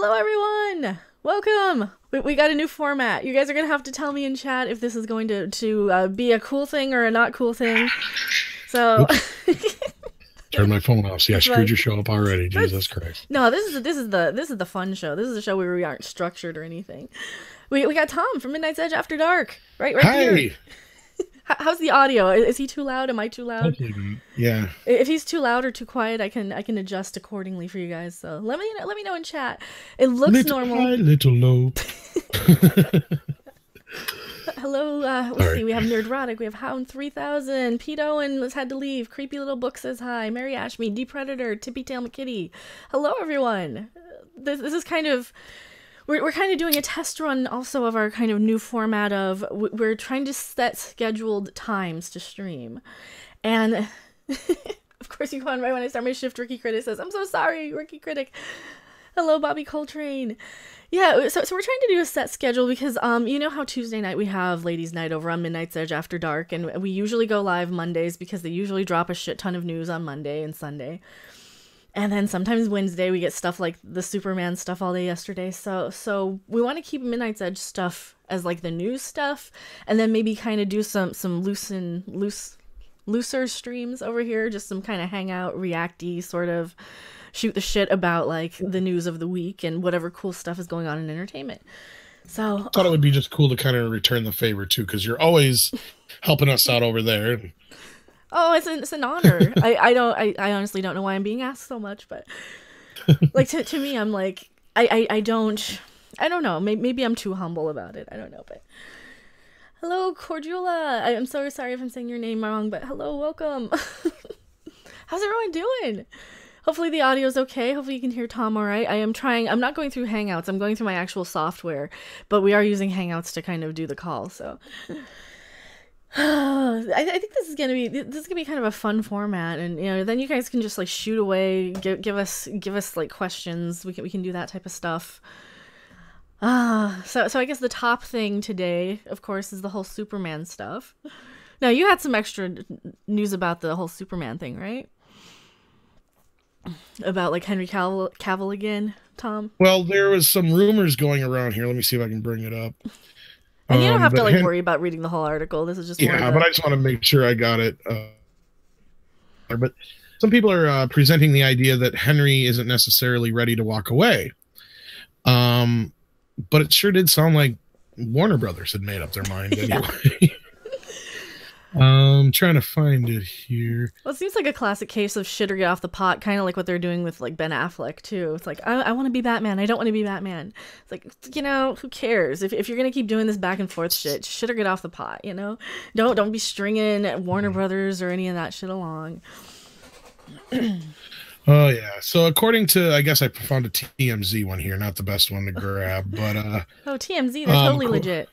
Hello, everyone. Welcome. We got a new format. You guys are gonna have to tell me in chat if this is going to be a cool thing or a not cool thing. So. Turn my phone off. See, I screwed your show up already. Jesus Christ. No, this is the fun show. This is a show where we aren't structured or anything. We got Tom from Midnight's Edge After Dark. Right Hi. here. How's the audio? Is he too loud? Am I too loud? Hopefully, yeah. If he's too loud or too quiet, I can adjust accordingly for you guys. So let me know in chat. It looks little normal. High, little low. Hello, let's see. We have Nerdrotic. We have Hound 3000. Pete Owen has had to leave. Creepy Little Book says hi. Mary Ashme, D Predator, Tippy Tail McKitty. Hello, everyone. This is kind of. We're kind of doing a test run also of our kind of new format of we're trying to set scheduled times to stream. And of course you go on right when I start my shift. Ricky Critic says, I'm so sorry, Ricky Critic. Hello, Bobby Coltrane. Yeah, so we're trying to do a set schedule because you know how Tuesday night we have Ladies Night over on Midnight's Edge After Dark, and we usually go live Mondays because they usually drop a shit ton of news on Monday and Sunday. And then sometimes Wednesday we get stuff like the Superman stuff all day yesterday. So we want to keep Midnight's Edge stuff as like the news stuff, and then maybe kind of do some looser streams over here, just some kind of hangout, reacty sort of shoot the shit about like the news of the week and whatever cool stuff is going on in entertainment. So I thought it would be just cool to kind of return the favor too, because you're always helping us out over there. Oh, it's an honor. I honestly don't know why I'm being asked so much, but like to me, I'm like I don't know. Maybe I'm too humble about it. I don't know, but hello, Cordula. I'm so sorry if I'm saying your name wrong, but hello, welcome. How's everyone doing? Hopefully the audio's okay. Hopefully you can hear Tom all right. I'm not going through Hangouts. I'm going through my actual software, but we are using Hangouts to kind of do the call, so. I think this is gonna be kind of a fun format, and you know, then you guys can just like shoot away, give us like questions. We can do that type of stuff. So I guess the top thing today, of course, is the whole Superman stuff. Now you had some extra news about the whole Superman thing, right? About like Henry Cavill again, Tom. Well, there was some rumors going around here. Let me see if I can bring it up. And you don't have to like worry about reading the whole article. This is just but I just want to make sure I got it. But some people are presenting the idea that Henry isn't necessarily ready to walk away. But it sure did sound like Warner Brothers had made up their mind anyway. Trying to find it here. Well, it seems like a classic case of shit or get off the pot, kind of like what they're doing with like Ben Affleck too. It's like I want to be Batman, I don't want to be Batman. It's like, you know, who cares if you're gonna keep doing this back and forth shit or get off the pot, you know? Don't be stringing Warner Brothers or any of that shit along. Oh yeah. So according to, I guess I found a TMZ one here, not the best one to grab, but oh, TMZ, they're totally legit.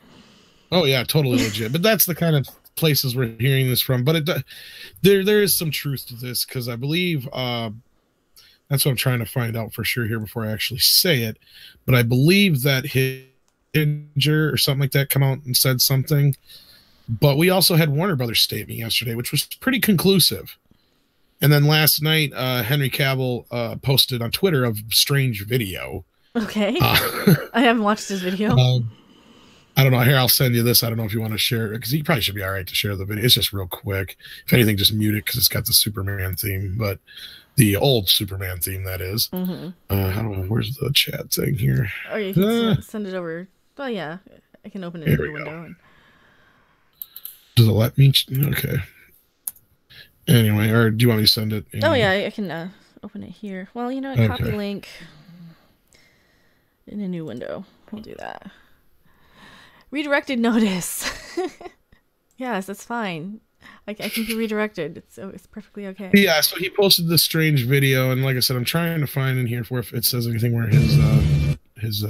Oh yeah, totally legit. But that's the kind of places we're hearing this from, but there is some truth to this, because I believe that's what I'm trying to find out for sure here before I actually say it, but I believe that Hinger or something like that come out and said something, but we also had Warner Brothers statement yesterday, which was pretty conclusive. And then last night Henry Cavill posted on Twitter a strange video. Okay. I haven't watched this video. I don't know. Here, I'll send you this. I don't know if you want to share it, because you probably should be all right to share the video. It's just real quick. If anything, just mute it because it's got the Superman theme, but the old Superman theme, that is. Mm-hmm. I don't know. Where's the chat thing here? Oh, you can send it over. Well, yeah. I can open it in the window. And... Does it let me? Okay. Anyway, or do you want me to send it? Oh, yeah. I can open it here. Well, you know, copy link in a new window. We'll do that. Redirected notice. Yes, that's fine. I can be redirected. It's perfectly okay. Yeah, so he posted this strange video, and like I said, I'm trying to find in here if it says anything where his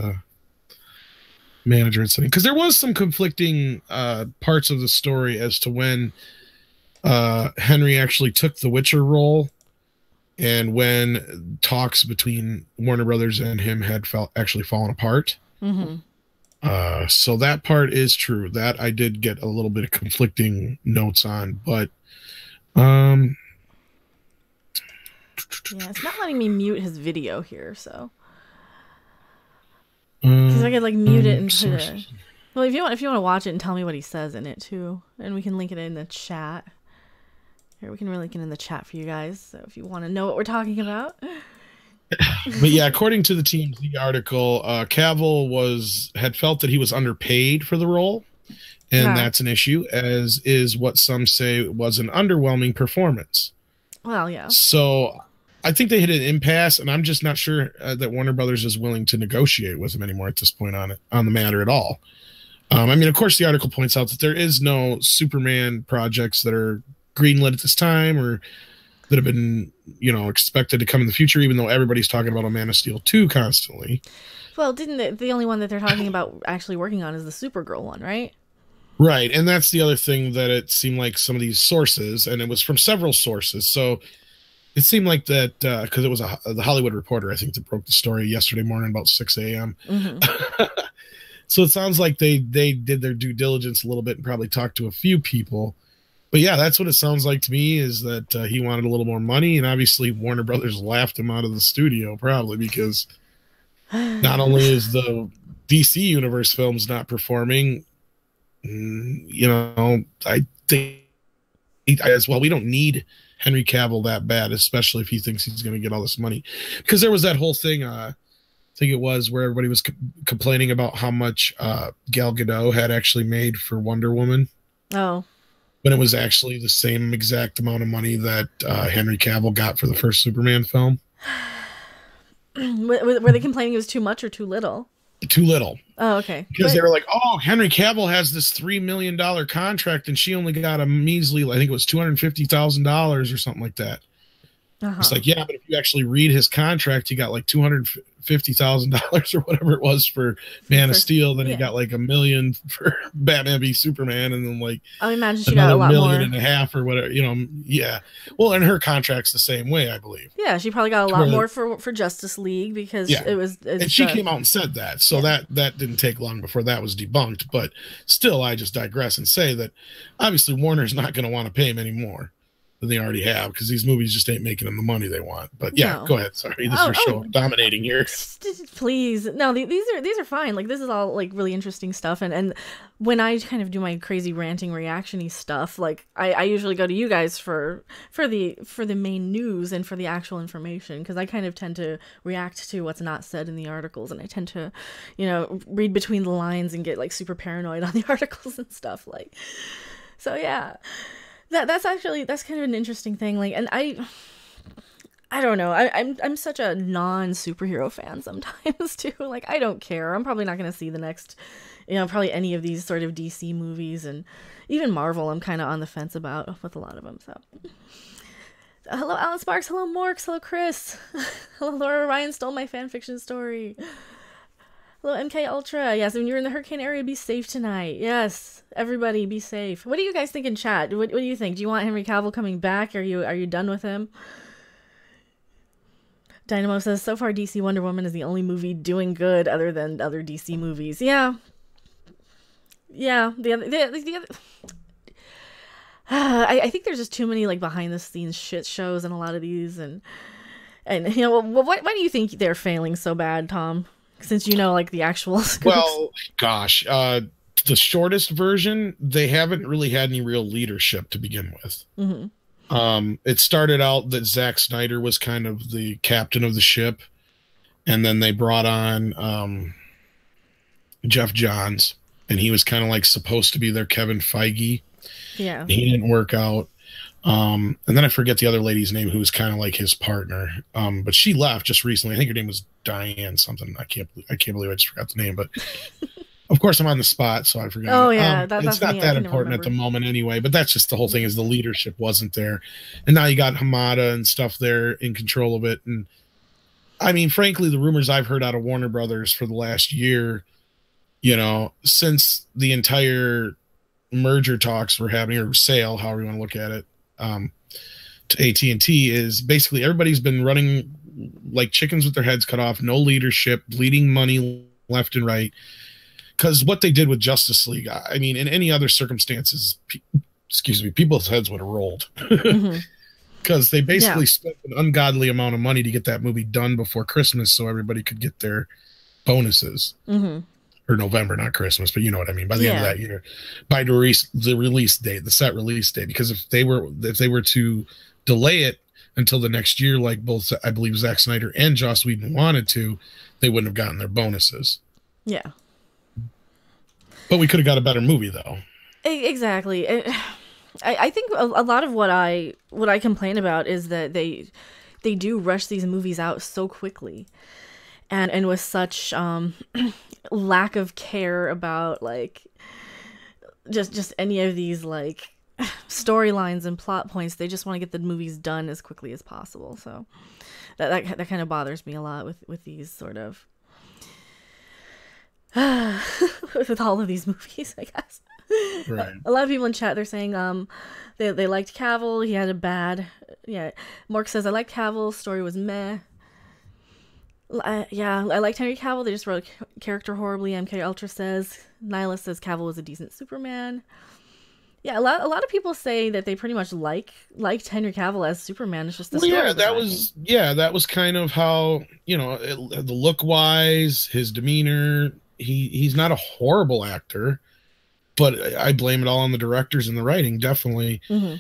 manager had said, because there was some conflicting parts of the story as to when Henry actually took the Witcher role, and when talks between Warner Brothers and him had actually fallen apart. Mm-hmm. So that part is true. That I did get a little bit of conflicting notes on, but yeah, it's not letting me mute his video here, so I could like mute it and put it. Well, if you want to watch it and tell me what he says in it too, and we can link it in the chat. Here, we can really link it in the chat for you guys. So if you want to know what we're talking about. But yeah, according to the TMZ article, Cavill had felt that he was underpaid for the role, and that's an issue, as is what some say was an underwhelming performance. Well, yeah. So I think they hit an impasse, and I'm just not sure that Warner Brothers is willing to negotiate with him anymore at this point on the matter at all. I mean, of course, the article points out that there is no Superman projects that are greenlit at this time or that have been, expected to come in the future, even though everybody's talking about a Man of Steel 2 constantly. Well, the only one that they're talking about actually working on is the Supergirl one, right? Right, and that's the other thing that it seemed like some of these sources, and it was from several sources, so it seemed like that, because it was the Hollywood Reporter, I think, that broke the story yesterday morning about 6 a.m. Mm-hmm. So it sounds like they did their due diligence a little bit and probably talked to a few people. But yeah, that's what it sounds like to me, is that he wanted a little more money, and obviously Warner Brothers laughed him out of the studio, probably because not only is the DC Universe films not performing, I think as well, we don't need Henry Cavill that bad, especially if he thinks he's going to get all this money. Because there was that whole thing, I think it was, where everybody was complaining about how much Gal Gadot had actually made for Wonder Woman. Oh. When it was actually the same exact amount of money that Henry Cavill got for the first Superman film. Were they complaining it was too much or too little? Too little. Oh, okay. Because they were like, oh, Henry Cavill has this $3 million contract, and she only got a measly, I think it was $250,000 or something like that. Uh-huh. It's like, yeah, but if you actually read his contract, he got like $250,000 or whatever it was for Man of Steel. Then he got like $1 million for Batman v Superman, and then like I imagine she got a lot more. $1.5 million or whatever. Yeah. Well, and her contract's the same way, I believe. Yeah, she probably got a lot more for Justice League because it was. And she came out and said that, so that didn't take long before that was debunked. But still, I just digress and say that obviously Warner's not going to want to pay him any more than they already have, because these movies just ain't making them the money they want. But yeah, Go ahead. Sorry, this is your show. I'm dominating here. Please, no, these are fine. Like, this is all like really interesting stuff, and when I kind of do my crazy ranting reaction-y stuff, like I usually go to you guys for the main news and for the actual information, because I kind of tend to react to what's not said in the articles, and I tend to, read between the lines and get like super paranoid on the articles and stuff. Like, so yeah. That's kind of an interesting thing. Like, and I don't know. I'm such a non-superhero fan sometimes too. Like, I don't care. I'm probably not going to see the next, probably any of these sort of DC movies, and even Marvel. I'm kind of on the fence about with a lot of them. So, hello, Alan Sparks. Hello, Morks. Hello, Chris. Hello, Laura. Ryan stole my fan fiction story. Hello, MK Ultra. Yes, when you're in the hurricane area, be safe tonight. Yes, everybody, be safe. What do you guys think in chat? What do you think? Do you want Henry Cavill coming back? Are you done with him? Dynamo says, so far DC Wonder Woman is the only movie doing good other than other DC movies. Yeah. Yeah. The other. I think there's just too many like behind the scenes shit shows in a lot of these, and why do you think they're failing so bad, Tom? Since like the actual scoops. Well, gosh, the shortest version, they haven't really had any real leadership to begin with. Mm-hmm. It started out that Zack Snyder was kind of the captain of the ship, and then they brought on Jeff Johns, and he was kind of like supposed to be their Kevin Feige. Yeah, he didn't work out. And then I forget the other lady's name, who was kind of like his partner. But she left just recently. I think her name was Diane something. I can't believe I just forgot the name, but of course I'm on the spot, so I forgot. Oh yeah, it's not that important at the moment anyway, but that's just the whole thing, is the leadership wasn't there. And now you got Hamada and stuff there in control of it. And I mean, frankly, the rumors I've heard out of Warner Brothers for the last year, since the entire merger talks were happening, or sale, however you want to look at it, to AT&T, is basically everybody's been running like chickens with their heads cut off, no leadership, bleeding money left and right. Because what they did with Justice League, I mean, in any other circumstances, people's heads would have rolled. Because they basically spent an ungodly amount of money to get that movie done before Christmas so everybody could get their bonuses. Mm-hmm. or November, not Christmas, but you know what I mean. By the end of Yeah. that year, by the release date, the set release date, because if they were to delay it until the next year, like both I believe Zack Snyder and Joss Whedon wanted to, they wouldn't have gotten their bonuses. Yeah. But we could have got a better movie though. Exactly. I think a lot of what I complain about is that they do rush these movies out so quickly, and with such lack of care about like just any of these like storylines and plot points. They just want to get the movies done as quickly as possible. So that kind of bothers me a lot with these sort of with all of these movies, I guess. Right. A lot of people in chat, they're saying they liked Cavill. He had a bad, yeah. Mork says, I liked Cavill. Story was meh. Yeah, I liked Henry Cavill. They just wrote a character horribly. MK Ultra says. Nyla says Cavill was a decent Superman. Yeah, a lot of people say that they pretty much liked Henry Cavill as Superman. It's just the story. Yeah, that was kind of how, you know, the look wise, his demeanor. He's not a horrible actor, but I blame it all on the directors and the writing, definitely. Mm-hmm.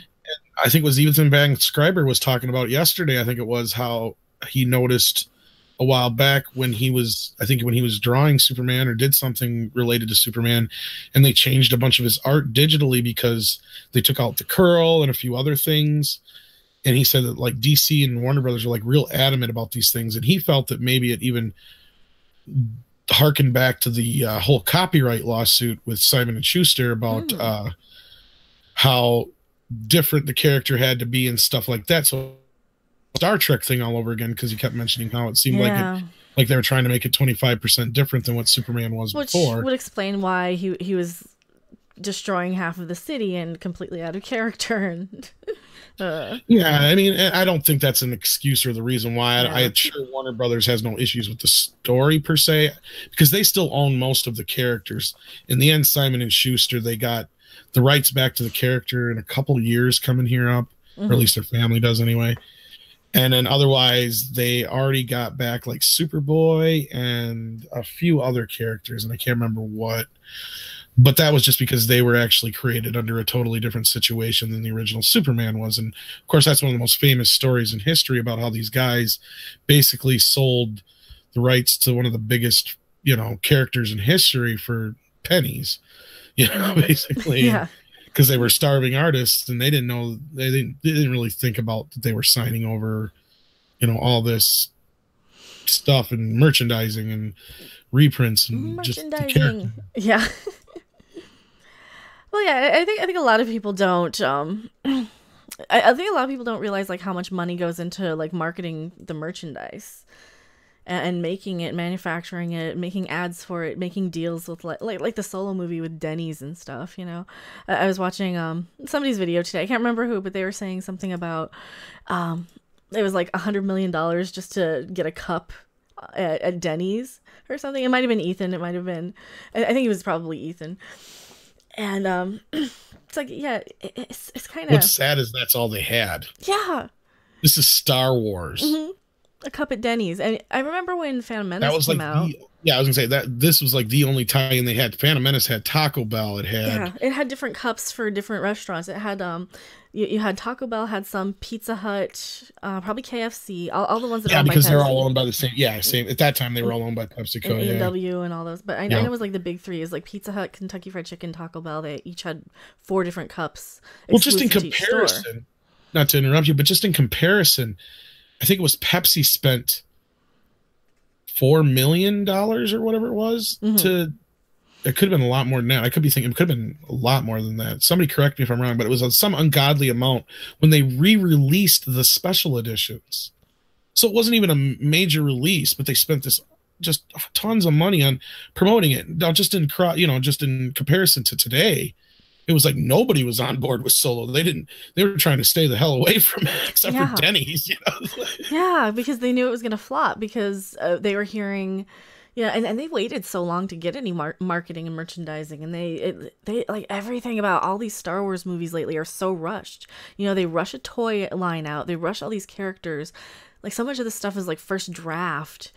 I think it was Ethan Van Scriber was talking about yesterday. I think it was how he noticed a while back when he was drawing Superman or did something related to Superman, and they changed a bunch of his art digitally because they took out the curl and a few other things. And he said that like DC and Warner Brothers are like real adamant about these things, and he felt that maybe it even harken back to the whole copyright lawsuit with Simon and Schuster about how different the character had to be and stuff like that. So Star Trek thing all over again, because he kept mentioning how it seemed like they were trying to make it 25% different than what Superman was before. Which would explain why he was destroying half of the city and completely out of character. And yeah, I mean, I don't think that's an excuse or the reason why. Yeah. I'm sure Warner Brothers has no issues with the story per se, because they still own most of the characters. In the end, Simon and Schuster, they got the rights back to the character in a couple of years coming here up, or at least their family does anyway. And then otherwise, they already got back like Superboy and a few other characters, and I can't remember what. But that was just because they were actually created under a totally different situation than the original Superman was. And, of course, that's one of the most famous stories in history about how these guys basically sold the rights to one of the biggest, you know, characters in history for pennies, you know, basically. Yeah. Because they were starving artists, and they didn't know, they didn't really think about that they were signing over, you know, all this stuff and merchandising and reprints and just the character. Yeah. Well, yeah, I think a lot of people don't. I think a lot of people don't realize like how much money goes into like marketing the merchandise and making it, manufacturing it, making ads for it, making deals with like the Solo movie with Denny's and stuff. You know, I was watching somebody's video today. I can't remember who, but they were saying something about it was like $100 million just to get a cup at Denny's or something. It might have been Ethan. It might have been. I think it was probably Ethan. And it's like, yeah, it's kind of. What's sad is that's all they had. Yeah. This is Star Wars. Mm-hmm. A cup at Denny's. And I remember when Phantom Menace came out. I was gonna say that this was like the only tie-in they had. Phantom Menace had Taco Bell. It had different cups for different restaurants. It had you had Taco Bell, had some Pizza Hut, probably KFC, all the ones that are owned by because Pepsi. they're all owned by the same. Yeah, same. At that time, they were all owned by PepsiCo. And A&W and all those. But I know it was like the big three is like Pizza Hut, Kentucky Fried Chicken, Taco Bell. They each had 4 different cups. Well, just in comparison, not to interrupt you, but just in comparison, I think it was Pepsi spent $4 million or whatever it was to. It could have been a lot more than that. I could be thinking it could have been a lot more than that. Somebody correct me if I'm wrong, but it was some ungodly amount when they re-released the special editions. So it wasn't even a major release, but they spent this just tons of money on promoting it. Now, just in comparison to today, it was like nobody was on board with Solo. They were trying to stay the hell away from it, except for Denny's. You know? Yeah, because they knew it was going to flop because they were hearing. Yeah, and they waited so long to get any marketing and merchandising, and they like everything about all these Star Wars movies lately are so rushed. You know, they rush a toy line out, they rush all these characters. Like so much of this stuff is like first draft.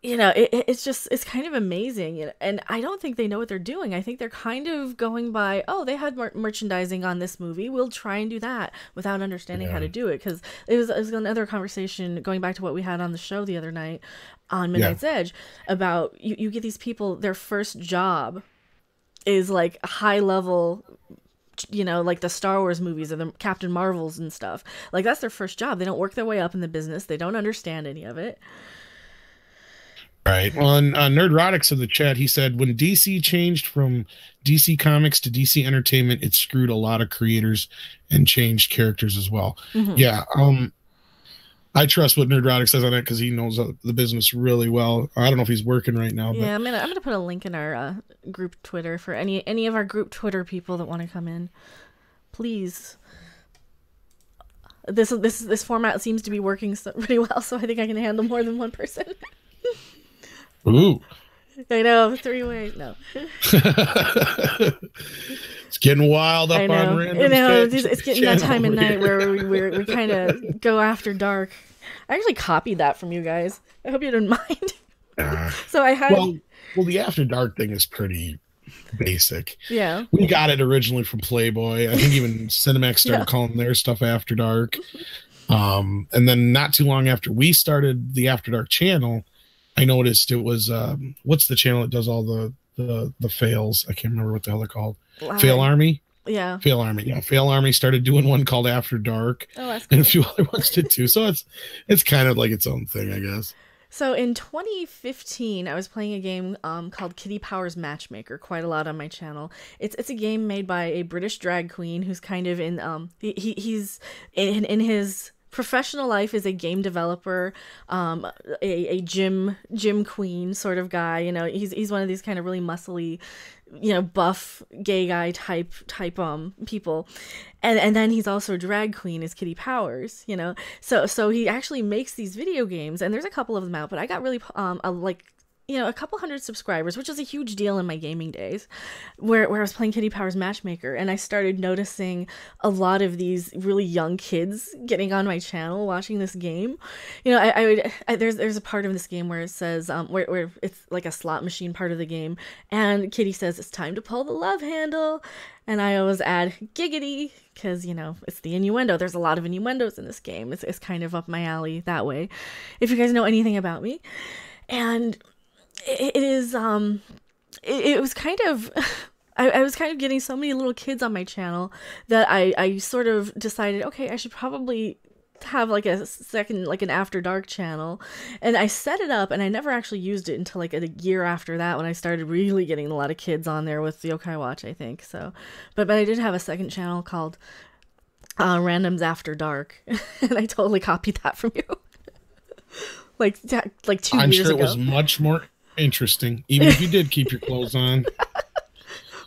it's kind of amazing. And I don't think they know what they're doing. I think they're kind of going by, oh, they had merchandising on this movie, we'll try and do that, without understanding how to do it. Because it was another conversation going back to what we had on the show the other night on Midnight's Edge about you get these people, their first job is like high level, like the Star Wars movies or the Captain Marvels and stuff. Like, that's their first job. They don't work their way up in the business. They don't understand any of it. Right. Well, on Nerdrotics in the chat, he said, when DC changed from DC Comics to DC Entertainment, it screwed a lot of creators and changed characters as well. Yeah. I trust what Nerdrotics says on that because he knows the business really well. I don't know if he's working right now. But... yeah, I'm gonna put a link in our group Twitter for any of our group Twitter people that want to come in. Please. This format seems to be working pretty well, so I think I can handle more than one person. Ooh. I know, 3-way. No. It's getting wild up on random. It's getting that time of night where we kind of go after dark. I actually copied that from you guys. I hope you didn't mind. So I had. Well, the after dark thing is pretty basic. Yeah. We got it originally from Playboy. I think even Cinemax started calling their stuff After Dark. And then not too long after we started the After Dark channel, I noticed it was what's the channel that does all the fails? I can't remember what the hell they're called. Fail Army. Yeah. Fail Army. Yeah. Fail Army started doing one called After Dark. Oh, that's cool. And a few other ones did too. So it's kind of like its own thing, I guess. So in 2015, I was playing a game called Kitty Powers Matchmaker quite a lot on my channel. It's a game made by a British drag queen who's kind of in he's in his professional life is a game developer, a gym queen sort of guy. He's one of these kind of really muscly, buff gay guy type people, and then he's also a drag queen as Kitty Powers. So he actually makes these video games, and there's a couple of them out. But I got really a couple hundred subscribers, which was a huge deal in my gaming days, where I was playing Kitty Powers Matchmaker, and I started noticing a lot of these really young kids getting on my channel watching this game. There's a part of this game where it says where it's like a slot machine part of the game, and Kitty says it's time to pull the love handle, and I always add giggity because it's the innuendo. There's a lot of innuendos in this game. It's kind of up my alley that way, if you guys know anything about me. And it is it was kind of I was kind of getting so many little kids on my channel that I sort of decided, okay, I should probably have like a second, like an After Dark channel. And I set it up, and I never actually used it until like a year after that, when I started really getting a lot of kids on there with the Yokai Watch, I think. So but I did have a second channel called Randoms After Dark, and I totally copied that from you. like 2 years ago. I'm sure it was much more interesting, even if you did keep your clothes on.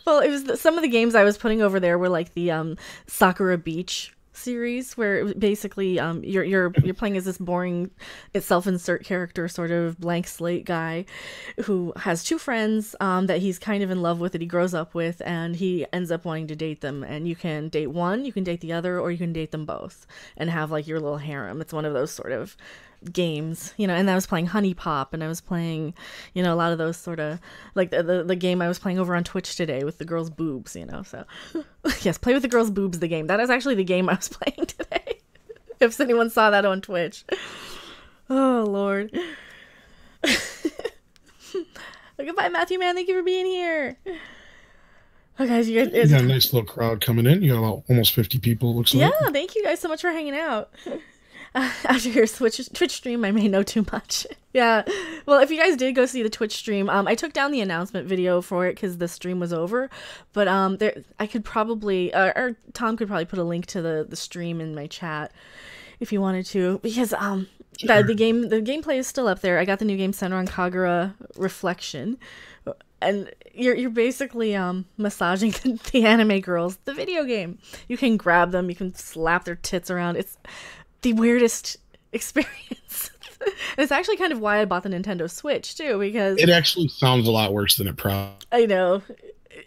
Well, it was some of the games I was putting over there were like the Sakura Beach series, where basically you're playing as this boring self-insert character, sort of blank slate guy who has 2 friends that he's kind of in love with, that he grows up with, and he ends up wanting to date them. And you can date one, you can date the other, or you can date them both and have like your little harem. It's one of those sort of games, and I was playing Honey Pop, and I was playing, a lot of those sort of, like the game I was playing over on Twitch today with the girls' boobs, so yes, Play with the Girls' Boobs, the game. That is actually the game I was playing today. If anyone saw that on Twitch. Oh, Lord. Goodbye, Matthew, man. Thank you for being here. Oh, guys, you guys got a nice little crowd coming in. You got about almost 50 people, looks like. Yeah, thank you guys so much for hanging out. After your Twitch stream, I may know too much. Yeah. Well, if you guys did go see the Twitch stream, I took down the announcement video for it because the stream was over. But I could probably, or Tom could probably put a link to the stream in my chat if you wanted to, because Sure. the gameplay is still up there. I got the new game Senran Kagura Reflection, and you're basically massaging the anime girls. The video game. You can grab them. You can slap their tits around. It's the weirdest experience. It's actually kind of why I bought the Nintendo Switch too, because it actually sounds a lot worse than it probably. I know.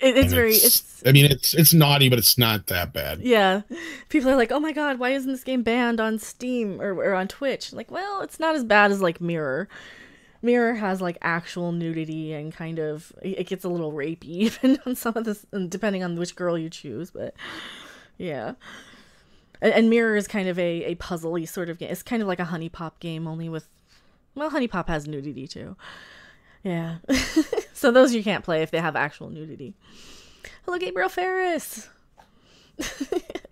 It's naughty, but it's not that bad. Yeah. People are like, oh my god, why isn't this game banned on Steam or on Twitch? Like, well, it's not as bad as like Mirror. Mirror has like actual nudity and kind of it gets a little rapey even on some of this, depending on which girl you choose. But yeah, and Mirror is kind of a puzzly sort of game. It's kind of like a Honey Pop game, only with, well, Honey Pop has nudity too. Yeah, so those you can't play if they have actual nudity. Hello, Gabriel Ferris.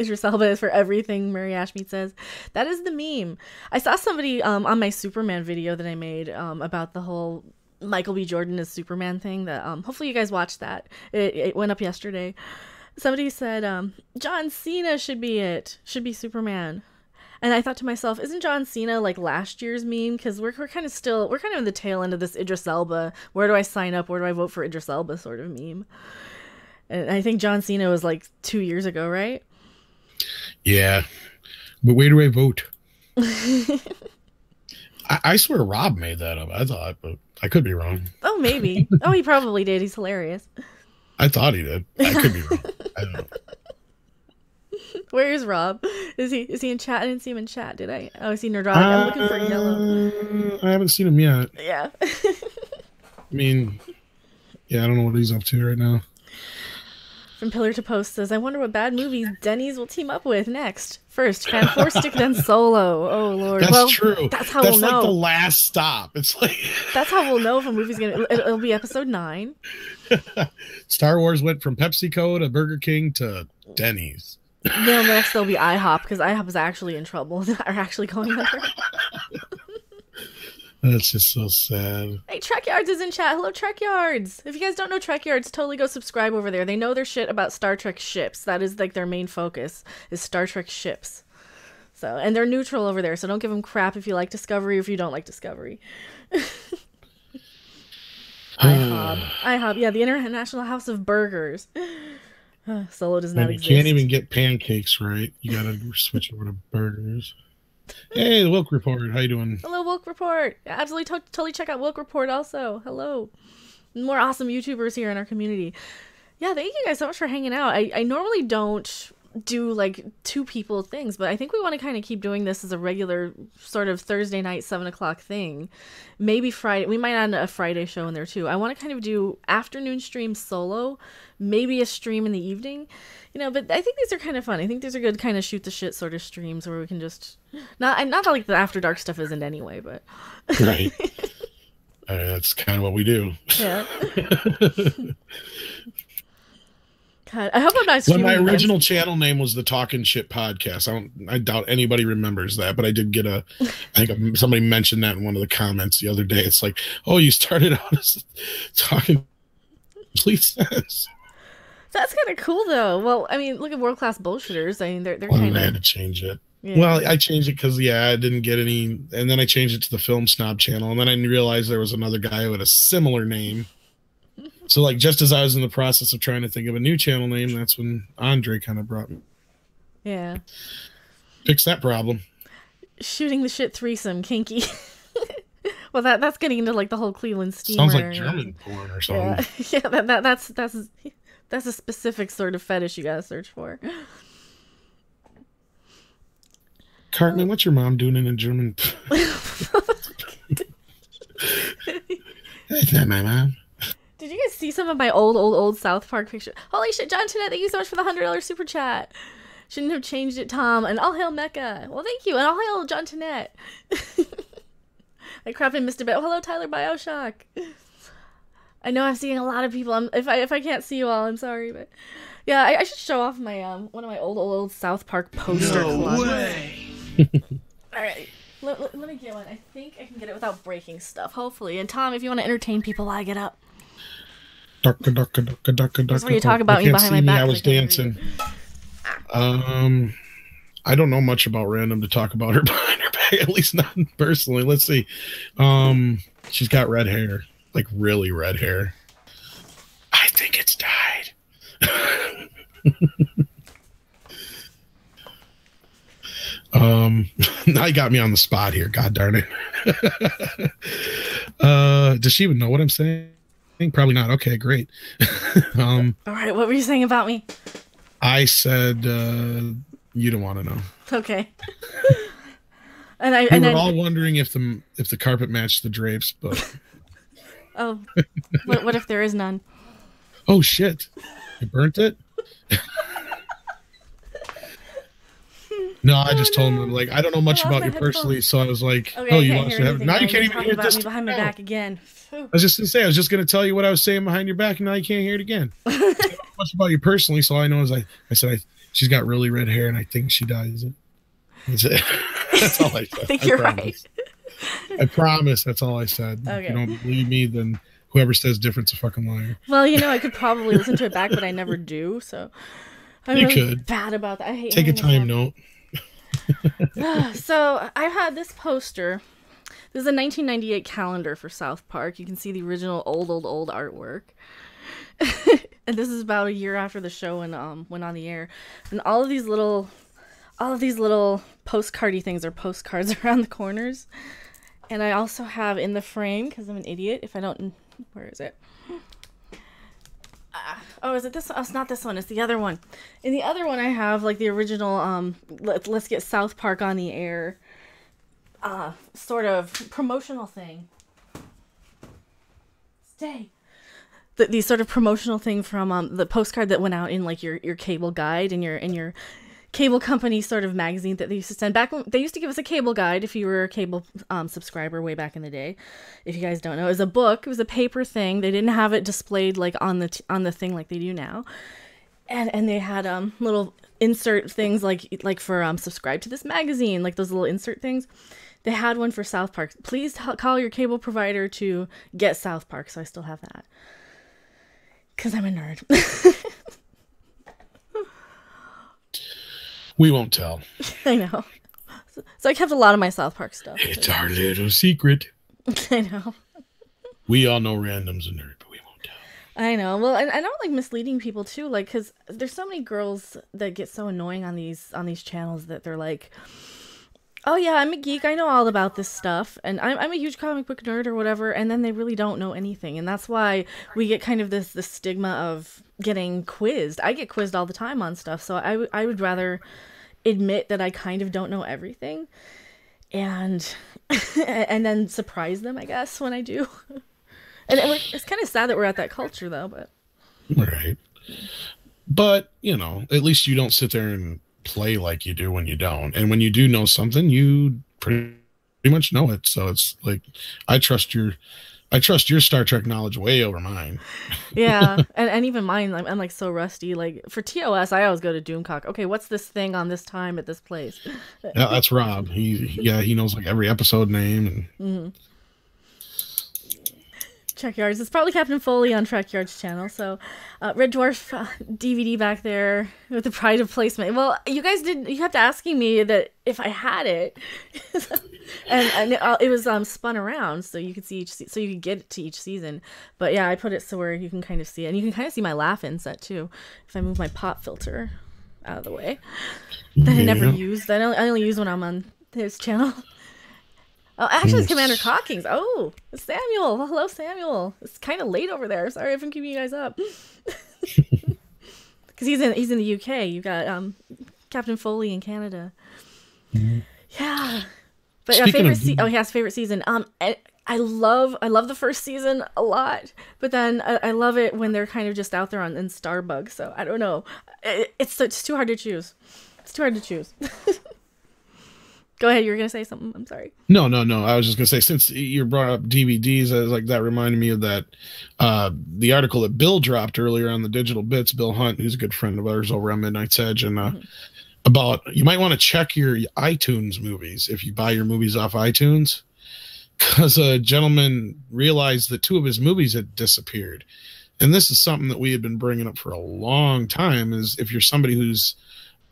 Idris Elba is for everything, Murray Ashmead says. That is the meme. I saw somebody on my Superman video that I made about the whole Michael B. Jordan as Superman thing. That hopefully you guys watched that. It went up yesterday. Somebody said John Cena should be Superman. And I thought to myself, isn't John Cena like last year's meme? Because we're kind of in the tail end of this Idris Elba, where do I sign up, where do I vote for Idris Elba sort of meme. And I think John Cena was like 2 years ago, right? Yeah. But where do I vote? I swear Rob made that up. I thought, but I could be wrong. Oh, maybe. Oh, he probably did. He's hilarious. I thought he did. I could be wrong. I don't know. Where is Rob? Is he in chat? I didn't see him in chat, did I? Oh, is he Nerdrotic? I'm looking for Yellow. I haven't seen him yet. Yeah. I mean, yeah, I don't know what he's up to right now. From Pillar to Post says, I wonder what bad movies Denny's will team up with next. First, Fan Four Stick, then Solo. Oh, Lord. That's true. That's how we'll know. That's like the last stop. It's like... That's how we'll know if a movie's going to... It'll be episode 9. Star Wars went from PepsiCo to Burger King to Denny's. No, next there'll be IHOP, because IHOP is actually in trouble. They're actually going under. That's just so sad. Hey, Trek Yards is in chat. Hello, Trek Yards. If you guys don't know Trek Yards, totally go subscribe over there. They know their shit about Star Trek ships. That is like their main focus, is Star Trek ships. So, and they're neutral over there, so don't give them crap if you like Discovery or if you don't like Discovery. IHOP, yeah, the International House of Burgers. Solo does not exist. You can't even get pancakes right. You gotta switch over to burgers. Hey, the Wilk Report. How you doing? Hello, Wilk Report. Absolutely, totally check out Wilk Report also. Hello. More awesome YouTubers here in our community. Yeah, thank you guys so much for hanging out. I normally don't do like 2 people things, but I think we want to kind of keep doing this as a regular sort of Thursday night 7 o'clock thing. Maybe Friday. We might add a Friday show in there too. I want to kind of do afternoon stream solo, maybe a stream in the evening, but I think these are kind of fun. I think these are good kind of shoot the shit sort of streams where we can just not that like the after dark stuff isn't anyway, but right. That's kind of what we do. Yeah. God, I hope I'm not streaming. Well, my original channel name was the Talking Shit Podcast. I doubt anybody remembers that, but I did get I think somebody mentioned that in one of the comments the other day. It's like, oh, you started out as talking complete sense. That's kind of cool, though. Well, I mean, look at World Class Bullshitters. I mean, they're kind of... I had to change it. Yeah. Well, I changed it because, I didn't get any... And then I changed it to the Film Snob channel, and then I realized there was another guy who had a similar name. So, like, just as I was in the process of trying to think of a new channel name, that's when Andre kind of brought me. Yeah. Fix that problem. Shooting the shit threesome, kinky. Well, that's getting into, like, the whole Cleveland steamer. Sounds like German porn or something. Yeah, that's a specific sort of fetish you gotta search for. Cartman, what's your mom doing in a German? That's not my mom. Did you guys see some of my old South Park pictures? Holy shit, John Tonette, thank you so much for the $100 super chat. Shouldn't have changed it, Tom. And all hail Mecca. Well, thank you. And all hail John Tonette. I crapped and missed a bit. Oh, hello, Tyler Bioshock. I know I'm seeing a lot of people. If I can't see you all, I'm sorry, but yeah, I should show off my one of my old South Park poster. No way. All right, let me get one. I think I can get it without breaking stuff, hopefully. And Tom, if you want to entertain people while I get up, that's where you talk about me behind my back. I was dancing. I don't know much about Random to talk about her behind her back, at least not personally. Let's see. She's got red hair. Like really red hair. I think it's dyed. Now you got me on the spot here. God darn it. Does she even know what I'm saying? Probably not. Okay, great. All right, what were you saying about me? I said you don't want to know. Okay. We were all wondering if the carpet matched the drapes, but oh, what if there is none? Oh shit! You burnt it? No, I just told him, like, I don't know much about you personally, so I was like, okay, oh, you lost your headphones. Now you can't even hear this. Behind my back again. I was just gonna say, I was just gonna tell you what I was saying behind your back, and now you can't hear it again. I don't know much about you personally, so all I know is I said she's got really red hair, and I think she dyes it. That's all I said. I think you're right. I promise. That's all I said. Okay. If you don't believe me, then whoever says different's a fucking liar. Well, I could probably listen to it back, but I never do, so I'm really bad about that. I hate take a time note. So I had this poster. This is a 1998 calendar for South Park. You can see the original old artwork. And this is about a year after the show went on the air. And all of these little postcardy things are postcards around the corners. And I also have in the frame, because I'm an idiot, if I don't... Where is it? Oh, is it this one? Oh, it's not this one. It's the other one. In the other one, I have, like, the original, let's get South Park on the air, sort of promotional thing. Stay. The sort of promotional thing from, the postcard that went out in, like, your cable guide and your cable company sort of magazine that they used to send back when they used to give us a cable guide if you were a cable subscriber way back in the day. If you guys don't know, it was a book. It was a paper thing. They didn't have it displayed like on the thing like they do now. And they had little insert things like for subscribe to this magazine, like those little insert things. They had one for South Park. Please call your cable provider to get South Park. So I still have that. 'Cause I'm a nerd. We won't tell. I know. So I kept a lot of my South Park stuff. It's our little secret. I know. We all know Random's a nerd, but we won't tell. I know. Well, and I don't like misleading people too, like, because there's so many girls that get so annoying on these channels that they're like, oh yeah, I'm a geek, I know all about this stuff, and I'm a huge comic book nerd or whatever, and then they really don't know anything, and that's why we get kind of this stigma of getting quizzed. I get quizzed all the time on stuff, so I would rather admit that I kind of don't know everything, and and then surprise them, I guess, when I do. And it's kind of sad that we're at that culture, though. But right, but at least you don't sit there and play like you do when you don't, and when you do know something, you pretty much know it. So it's like I trust your Star Trek knowledge way over mine. Yeah, and even mine, I'm like so rusty. Like for TOS, I always go to Doomcock. Okay, what's this thing on this time at this place? Yeah, that's Rob. He knows like every episode name. And... Trekyards. It's probably Captain Foley on Trekyards channel. So, Red Dwarf DVD back there with the pride of placement. Well, you guys you kept asking me that if I had it, and it was spun around so you could see so you could get it to each season. But yeah, I put it so where you can kind of see it, and you can kind of see my laugh inset too if I move my pop filter out of the way. That I never used. I only use when I'm on his channel. Oh, actually, it's Commander Cockings. Oh, it's Samuel. Hello, Samuel. It's kind of late over there. Sorry if I'm keeping you guys up. Because he's in the UK. You've got Captain Foley in Canada. Mm-hmm. Yeah. But he has favorite season. I love the first season a lot, but then I love it when they're kind of just out there in Starbug. So I don't know. It's too hard to choose. It's too hard to choose. Go ahead. You were gonna say something. I'm sorry. No. I was just gonna say, since you brought up DVDs, like that reminded me of that the article that Bill dropped earlier on the Digital Bits. Bill Hunt, who's a good friend of ours over on Midnight's Edge, and about you might want to check your iTunes movies if you buy your movies off iTunes, because a gentleman realized that 2 of his movies had disappeared, and this is something that we had been bringing up for a long time. Is if you're somebody who's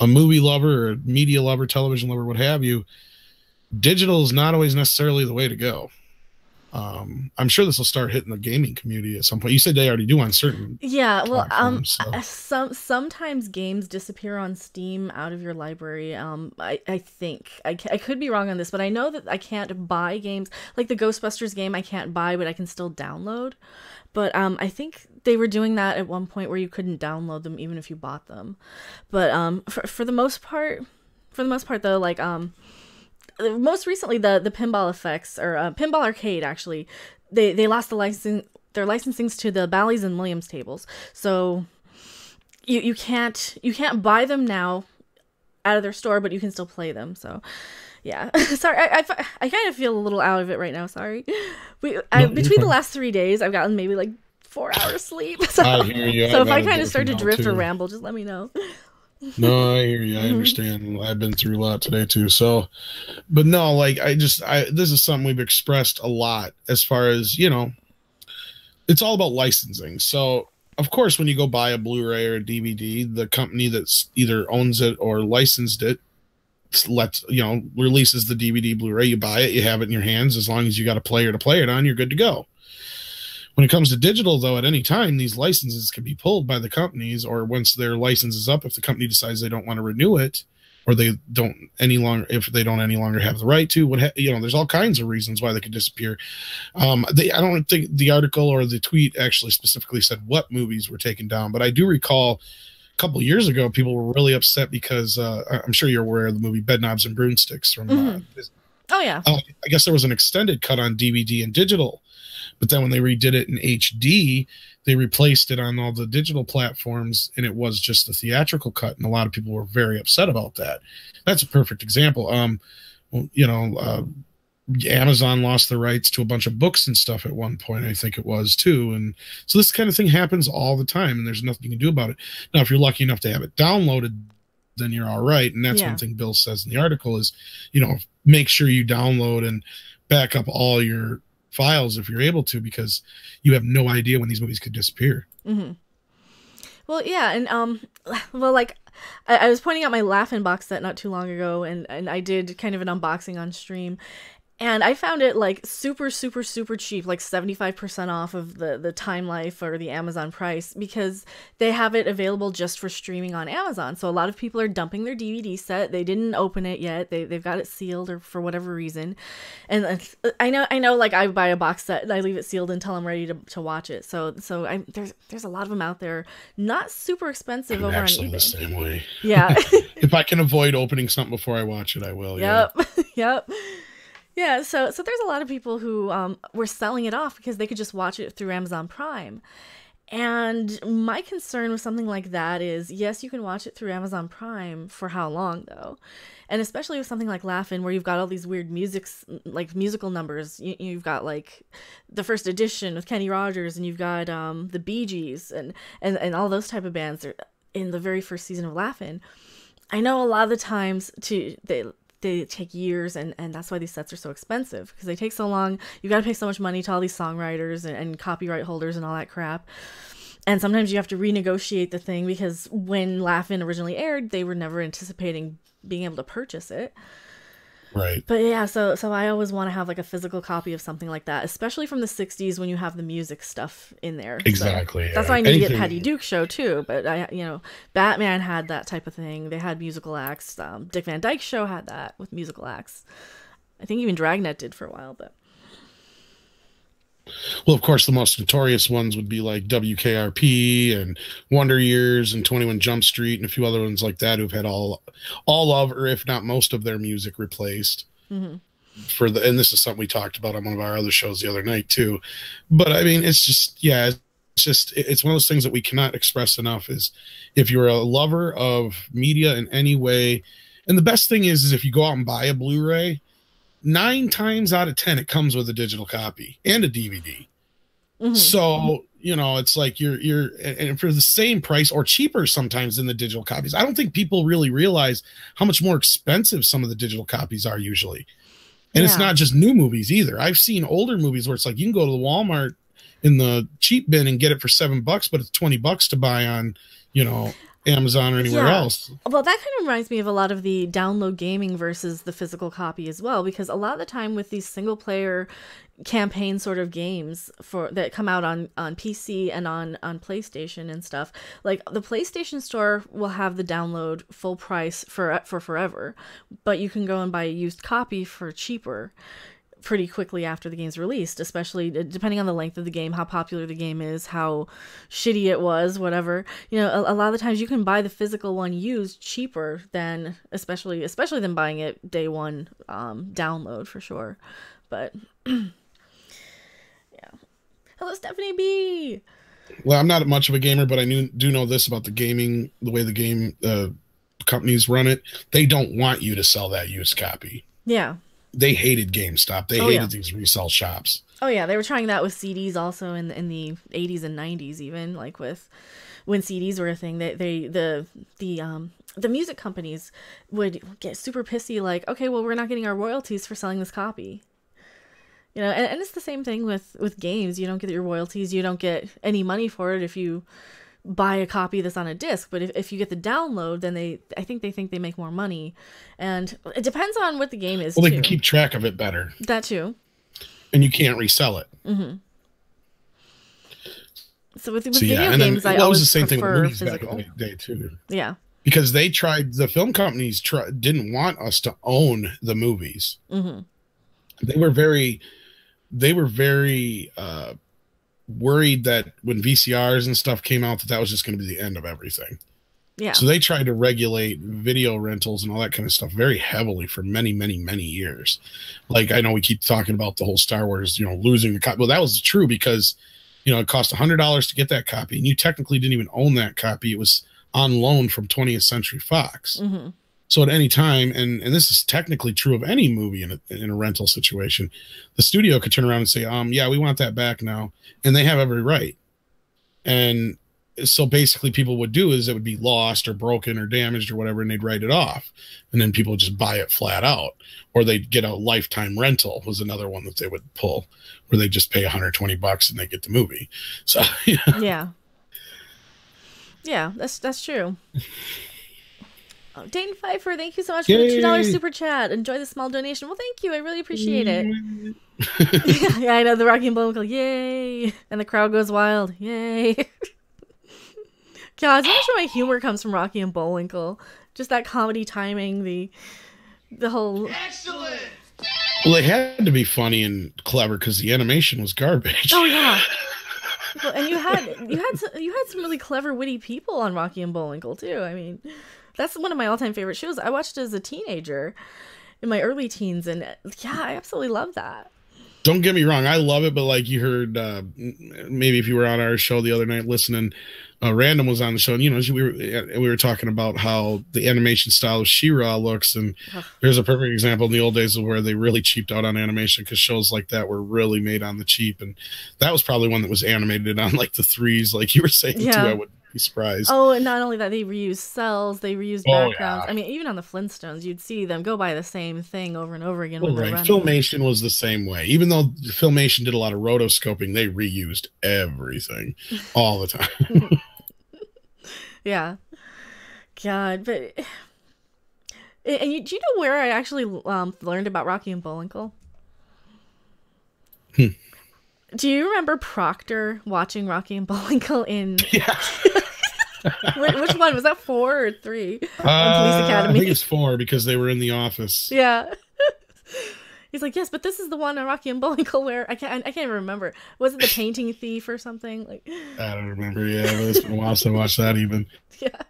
a movie lover or a media lover, television lover, what have you, digital is not always necessarily the way to go. I'm sure this will start hitting the gaming community at some point. You said they already do on certain platforms, so. Sometimes games disappear on Steam out of your library. I think I could be wrong on this, but I know that I can't buy games like the Ghostbusters game. I can't buy, but I can still download. But I think they were doing that at one point where you couldn't download them even if you bought them. But for the most part though, like most recently the Pinball Effects or Pinball Arcade actually, they lost their licensings to the Bally's and Williams tables, so you can't buy them now out of their store, but you can still play them. So yeah. Sorry, I kind of feel a little out of it right now. Sorry. Between the last 3 days, I've gotten maybe like 4 hours sleep. So, I hear you. So if I kind of start to drift or ramble, just let me know. No, I hear you. I understand. I've been through a lot today too. So, but no, like this is something we've expressed a lot as far as, it's all about licensing. So of course, when you go buy a Blu-ray or a DVD, the company that's either owns it or licensed it releases the DVD, Blu-ray. You buy it, you have it in your hands. As long as you got a player to play it on, you're good to go. When it comes to digital, though, at any time, these licenses can be pulled by the companies, or once their license is up, if the company decides they don't want to renew it, or they don't any longer have the right to, there's all kinds of reasons why they could disappear. I don't think the article or the tweet actually specifically said what movies were taken down, but I do recall a couple of years ago, people were really upset because I'm sure you're aware of the movie Bedknobs and Broomsticks from. Oh yeah. I guess there was an extended cut on DVD and digital. But then when they redid it in HD, they replaced it on all the digital platforms, and it was just a theatrical cut, and a lot of people were very upset about that. That's a perfect example. Amazon lost the rights to a bunch of books and stuff at one point, I think it was, too. And so this kind of thing happens all the time, and there's nothing you can do about it. Now, if you're lucky enough to have it downloaded, then you're all right. And that's one thing Bill says in the article is, make sure you download and back up all your files if you're able to, because you have no idea when these movies could disappear. Well, yeah, and I was pointing out my Laugh-In box set not too long ago, and I did kind of an unboxing on stream, and I found it like super, super, super cheap, like 75% off of the Time Life or the Amazon price, because they have it available just for streaming on Amazon. So a lot of people are dumping their DVD set. They didn't open it yet. They've got it sealed or for whatever reason. And I know, like I buy a box set and I leave it sealed until I'm ready to watch it. So there's a lot of them out there, not super expensive over on eBay. The same way. Yeah. If I can avoid opening something before I watch it, I will. Yep. Yeah. Yep. Yeah, so there's a lot of people who were selling it off because they could just watch it through Amazon Prime. And my concern with something like that is, yes, you can watch it through Amazon Prime. For how long, though? And especially with something like Laugh-In, where you've got all these weird musical numbers. You've got like the first edition with Kenny Rogers, and you've got the Bee Gees and all those type of bands are in the very first season of Laugh-In. I know a lot of the times they take years, and that's why these sets are so expensive, because they take so long. You got to pay so much money to all these songwriters and copyright holders and all that crap. And sometimes you have to renegotiate the thing, because when Laugh-In originally aired, they were never anticipating being able to purchase it. Right. But yeah, so I always want to have like a physical copy of something like that, especially from the 60s when you have the music stuff in there. Exactly. So that's why I need to get Patty Duke show too. But Batman had that type of thing. They had musical acts. Dick Van Dyke show had that with musical acts. I think even Dragnet did for a while, but. Well, of course, the most notorious ones would be like WKRP and Wonder Years and 21 Jump Street and a few other ones like that who've had all of, or if not most of, their music replaced. And this is something we talked about on one of our other shows the other night too. But I mean, it's one of those things that we cannot express enough. Is if you're a lover of media in any way, and the best thing is if you go out and buy a Blu-ray, 9 times out of 10 it comes with a digital copy and a DVD. So it's like you're and for the same price or cheaper sometimes than the digital copies. I don't think people really realize how much more expensive some of the digital copies are usually. And it's not just new movies either. I've seen older movies where it's like you can go to the Walmart in the cheap bin and get it for $7, but it's $20 to buy on Amazon or anywhere else. Well, that kind of reminds me of a lot of the download gaming versus the physical copy as well, because a lot of the time with these single player campaign sort of games that come out on PC and on PlayStation and stuff, like the PlayStation Store will have the download full price for forever, but you can go and buy a used copy for cheaper. pretty quickly after the game's released, especially depending on the length of the game, how popular the game is, how shitty it was, whatever. You know, a lot of the times you can buy the physical one used cheaper than, especially than buying it day one download for sure. But yeah. Hello, Stephanie B. Well, I'm not much of a gamer, but I do know this about the gaming, the way the game companies run it. They don't want you to sell that used copy. Yeah. They hated GameStop. They hated these resale shops. Oh yeah, they were trying that with CDs also in the 80s and 90s, even like when CDs were a thing. The music companies would get super pissy, like, okay, well, we're not getting our royalties for selling this copy. You know, and it's the same thing with games. You don't get your royalties. You don't get any money for it if you buy a copy that's on a disc. But if you get the download, then I think they make more money. And it depends on what the game is. Well, they can keep track of it better. That too. And you can't resell it. Mm-hmm. So with video games, I always was the same thing with movies physical. back in the day too. Yeah. Because the film companies didn't want us to own the movies. Mm-hmm. They were very worried that when VCRs and stuff came out, that was just going to be the end of everything. Yeah. So they tried to regulate video rentals and all that kind of stuff very heavily for many, many, many years. Like, I know we keep talking about the whole Star Wars, losing the copy. Well, that was true because, it cost $100 to get that copy, and you technically didn't even own that copy. It was on loan from 20th Century Fox. Mm-hmm. So at any time, and this is technically true of any movie in a rental situation, the studio could turn around and say, yeah, we want that back now. And they have every right. And so basically people would do is it would be lost or broken or damaged or whatever, and they'd write it off. And then people would just buy it flat out. Or they'd get a lifetime rental was another one that they would pull, where they just pay $120 and they get the movie. So yeah. Yeah, that's true. Dane Pfeiffer, thank you so much for the $2 super chat. Enjoy the small donation. Well, thank you. I really appreciate it. Yeah, I know. The Rocky and Bullwinkle, yay. And the crowd goes wild, yay. God, so much of my humor comes from Rocky and Bullwinkle. Just that comedy timing, the whole... Excellent! Well, they had to be funny and clever because the animation was garbage. Oh, yeah. Well, and you had some really clever, witty people on Rocky and Bullwinkle, too. I mean... That's one of my all-time favorite shows. I watched it as a teenager, in my early teens, and yeah, I absolutely love that. Don't get me wrong, I love it, but like you heard, maybe if you were on our show the other night listening, Random was on the show, and we were talking about how the animation style of She-Ra looks, and there's a perfect example in the old days of where they really cheaped out on animation because shows like that were really made on the cheap, and that was probably one that was animated on like the threes, like you were saying too. I would be surprised. Oh, and not only that, they reused cells, they reused backgrounds. Yeah. I mean, even on the Flintstones, you'd see them go by the same thing over and over again. Filmation was the same way. Even though Filmation did a lot of rotoscoping, they reused everything all the time. Yeah. God, but... And do you know where I actually learned about Rocky and Bullwinkle? Do you remember Proctor watching Rocky and Bullwinkle in... Yeah. Which one? Was that 4 or 3? On Police Academy? I think it's 4 because they were in the office. Yeah. He's like, yes, but this is the one on Rocky and Bullwinkle where I can't remember. Was it the painting thief or something? Like, I don't remember. Yeah, but it's been a while since I watched that even. Yeah.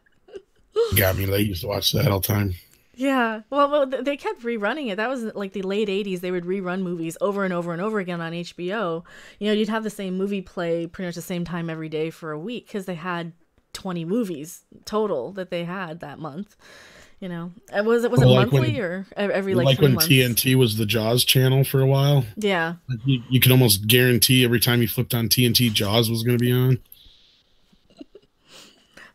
Got me. They used to watch that all the time. Yeah. Well, they kept rerunning it. That was like the late 80s. They would rerun movies over and over and over again on HBO. You'd have the same movie play pretty much the same time every day for a week because they had 20 movies total that they had that month. Was it monthly or every like 3 when months? TNT was the Jaws channel for a while? Yeah. You could almost guarantee every time you flipped on TNT, Jaws was going to be on.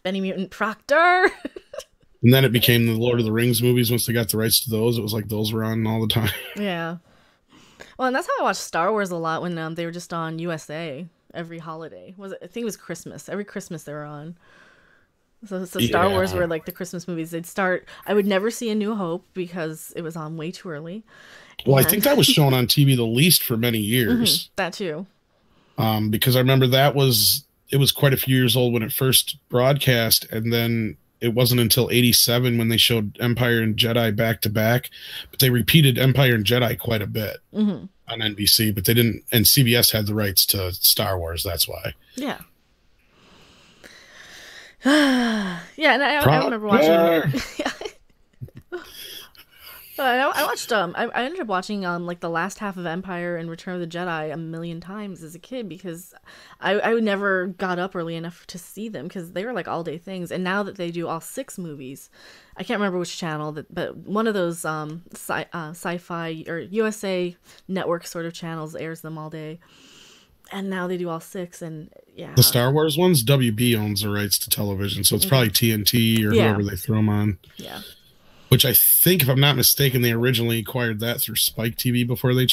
Benny Mutant Proctor. And then it became the Lord of the Rings movies. Once they got the rights to those, it was like those were on all the time. Yeah. Well, and that's how I watched Star Wars a lot when they were just on USA every holiday. I think it was Christmas. Every Christmas they were on. So Star Wars were like the Christmas movies. They'd start. I would never see A New Hope because it was on way too early. Well, I think that was shown on TV the least for many years. That too. Because I remember it was quite a few years old when it first broadcast, and then it wasn't until 87 when they showed Empire and Jedi back to back, but they repeated Empire and Jedi quite a bit. on NBC, but they didn't, and CBS had the rights to Star Wars. That's why. Yeah. Yeah, and I remember watching. I watched I ended up watching like the last half of Empire and Return of the Jedi a million times as a kid because I never got up early enough to see them because they were like all day things. And now that they do all 6 movies, I can't remember which channel but one of those sci-fi or USA Network sort of channels airs them all day. And now they do all 6, and yeah. The Star Wars ones, WB owns the rights to television, so it's probably TNT or whoever they throw them on. Yeah. Which I think, if I'm not mistaken, they originally acquired that through Spike TV before they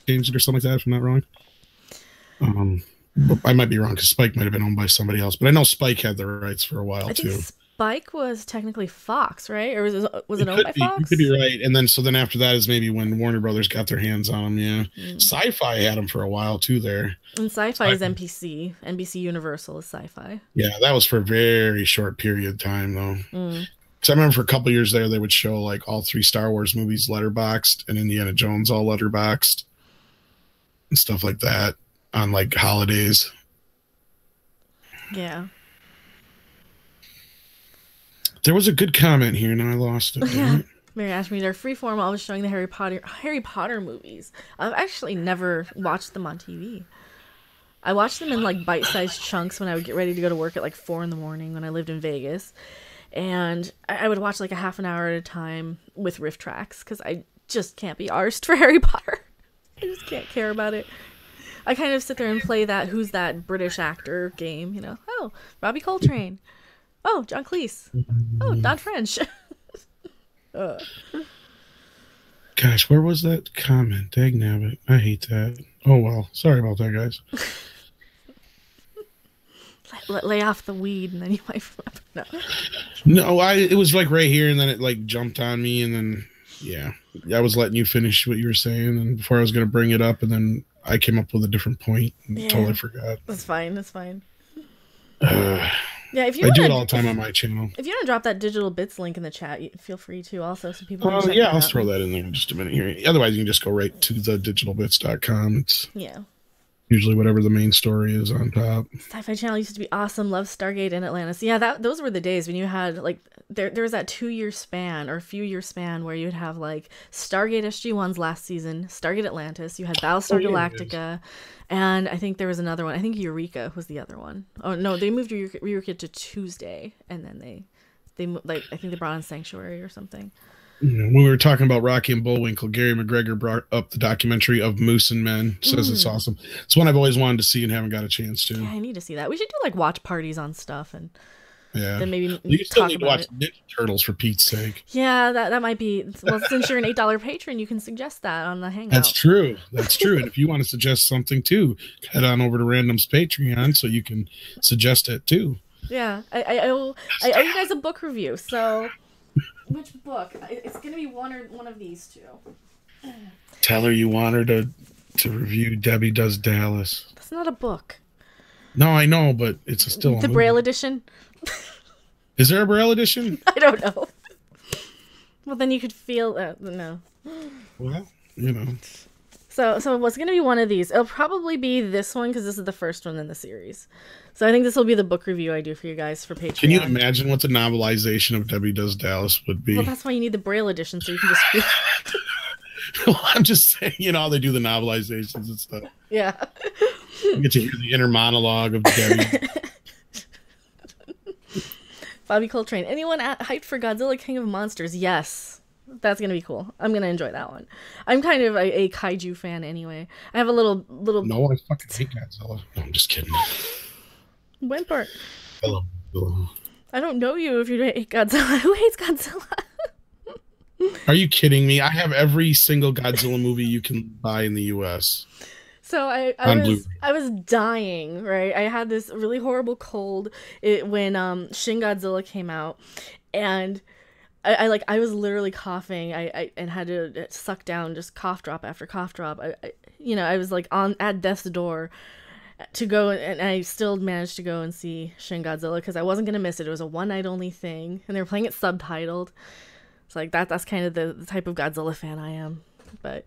changed it or something like that, if I'm not wrong. I might be wrong, because Spike might have been owned by somebody else, but I know Spike had the rights for a while, too. Spike was technically Fox, right? Or was it owned by Fox? You could be right. And then after that is maybe when Warner Brothers got their hands on them, yeah. Sci-Fi had them for a while, too, there. And Sci-Fi is NBC. NBC Universal is Sci-Fi. Yeah, that was for a very short period of time, though. Because I remember for a couple years there, they would show like all 3 Star Wars movies letterboxed and Indiana Jones all letterboxed and stuff like that on like holidays. Yeah. There was a good comment here, and I lost it. Yeah. Mary Ashmead, they're freeform, always showing the Harry Potter movies. I've actually never watched them on TV. I watched them in like bite-sized chunks when I would get ready to go to work at like 4 in the morning when I lived in Vegas. And I would watch like a half an hour at a time with riff tracks because I just can't be arsed for Harry Potter. I just can't care about it. I kind of sit there and play that who's that British actor game, you know. Oh, Robbie Coltrane. Oh, John Cleese. Oh, Don French. Gosh, where was that comment? Dagnabbit. I hate that. Oh, well. Sorry about that, guys. Lay off the weed and then you might remember. No, it was like right here and then it like jumped on me and then, yeah. I was letting you finish what you were saying and before I was going to bring it up and then I came up with a different point and totally forgot. That's fine. Yeah, if you do it all the time on my channel. If you want to drop that Digital Bits link in the chat, feel free to also so people can check I'll throw that in there in just a minute here. Otherwise, you can just go right to thedigitalbits.com. It's usually whatever the main story is on top. Sci-Fi Channel used to be awesome. Love Stargate and Atlantis. Yeah, those were the days when you had like there was that 2-year span or a few-year span where you'd have like Stargate SG-1's last season, Stargate Atlantis. You had Battlestar Galactica. And I think there was another one. I think Eureka was the other one. Oh no, they moved Eureka to Tuesday, and then they like I think they brought on Sanctuary or something. When we were talking about Rocky and Bullwinkle, Gary McGregor brought up the documentary of Moose and Men. Says it's awesome. It's one I've always wanted to see and haven't got a chance to. Yeah, I need to see that. We should do like watch parties on stuff and then maybe you still need to watch it. Ninja Turtles for Pete's sake. Yeah, that might be. Well, since you're an $8 patron, you can suggest that on the Hangout. That's true. And if you want to suggest something too, head on over to Random's Patreon so you can suggest it too. Yeah, I owe you guys a book review. So, which book? It's gonna be one of these two. Tell her you want her to review Debbie Does Dallas. That's not a book. No, I know, but it's still the Braille edition. Is there a Braille edition? I don't know. Well, then you could feel no. Well, you know. So what's going to be one of these? It'll probably be this one because this is the first one in the series. So I think this will be the book review I do for you guys for Patreon. Can you imagine what the novelization of Debbie Does Dallas would be? Well, that's why you need the Braille edition so you can just feel. Well, I'm just saying, you know, they do the novelizations and stuff. Yeah. You get to hear the inner monologue of Debbie. Bobby Coltrane. Anyone hyped for Godzilla King of Monsters? Yes. That's going to be cool. I'm going to enjoy that one. I'm kind of a kaiju fan anyway. I have a little... No, I fucking hate Godzilla. No, I'm just kidding. Whimper. Hello. I don't know you if you hate Godzilla. Who hates Godzilla? Are you kidding me? I have every single Godzilla movie you can buy in the U.S. So I was dying, right? I had this really horrible cold when Shin Godzilla came out, and I was literally coughing. I had to suck down just cough drop after cough drop. I was like at death's door to go, and I still managed to go and see Shin Godzilla because I wasn't gonna miss it. It was a one night only thing, and they were playing it subtitled. It's like that's kind of the type of Godzilla fan I am, but.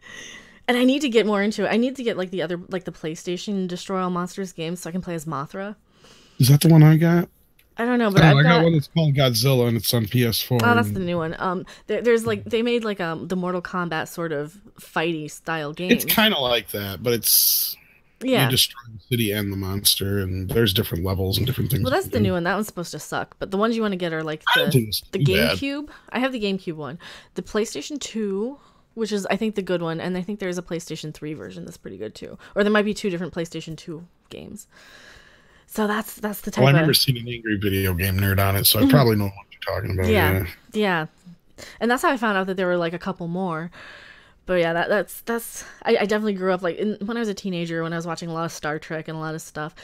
And I need to get more into it. I need to get like the other, like the PlayStation Destroy All Monsters games so I can play as Mothra. Is that the one I got? I don't know, but I got one that's called Godzilla and it's on PS4. Oh, that's the new one. There's like they made like the Mortal Kombat sort of fighty style game. It's kind of like that, but it's you destroy the city and the monster, and there's different levels and different things. Well, that's the new one. That one's supposed to suck, but the ones you want to get are like the GameCube. Bad. I have the GameCube one, the PlayStation 2, which is I think the good one, and I think there's a PlayStation 3 version that's pretty good too, or there might be 2 different PlayStation 2 games. So that's the type. Well, I've never seen an angry video game nerd on it, so I probably know what you're talking about. Yeah. And that's how I found out that there were like a couple more. But yeah, that's I definitely grew up like when I was a teenager, when I was watching a lot of Star Trek and a lot of stuff.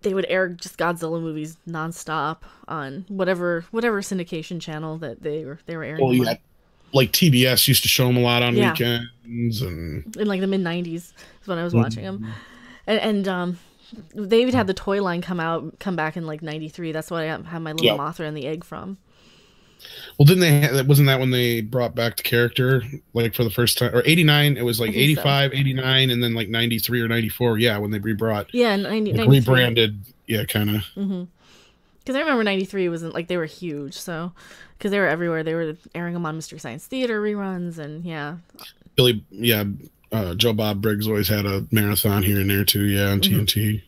They would air just Godzilla movies nonstop on whatever syndication channel that they were airing. Well, yeah, like TBS used to show them a lot on weekends, and in like the mid '90s is when I was watching them, and they even had the toy line come back in like '93. That's what I have my little Mothra and the egg from. Well, didn't they? Wasn't that when they brought back the character like for the first time? Or '89? It was like '85, so. '89, and then like '93 or '94. Yeah, when they rebrought. Yeah, like rebranded. Yeah, kind of. Because I remember '93 wasn't like they were huge, so because they were everywhere. They were airing them on Mystery Science Theater reruns, and Joe Bob Briggs always had a marathon here and there too. Yeah, on TNT.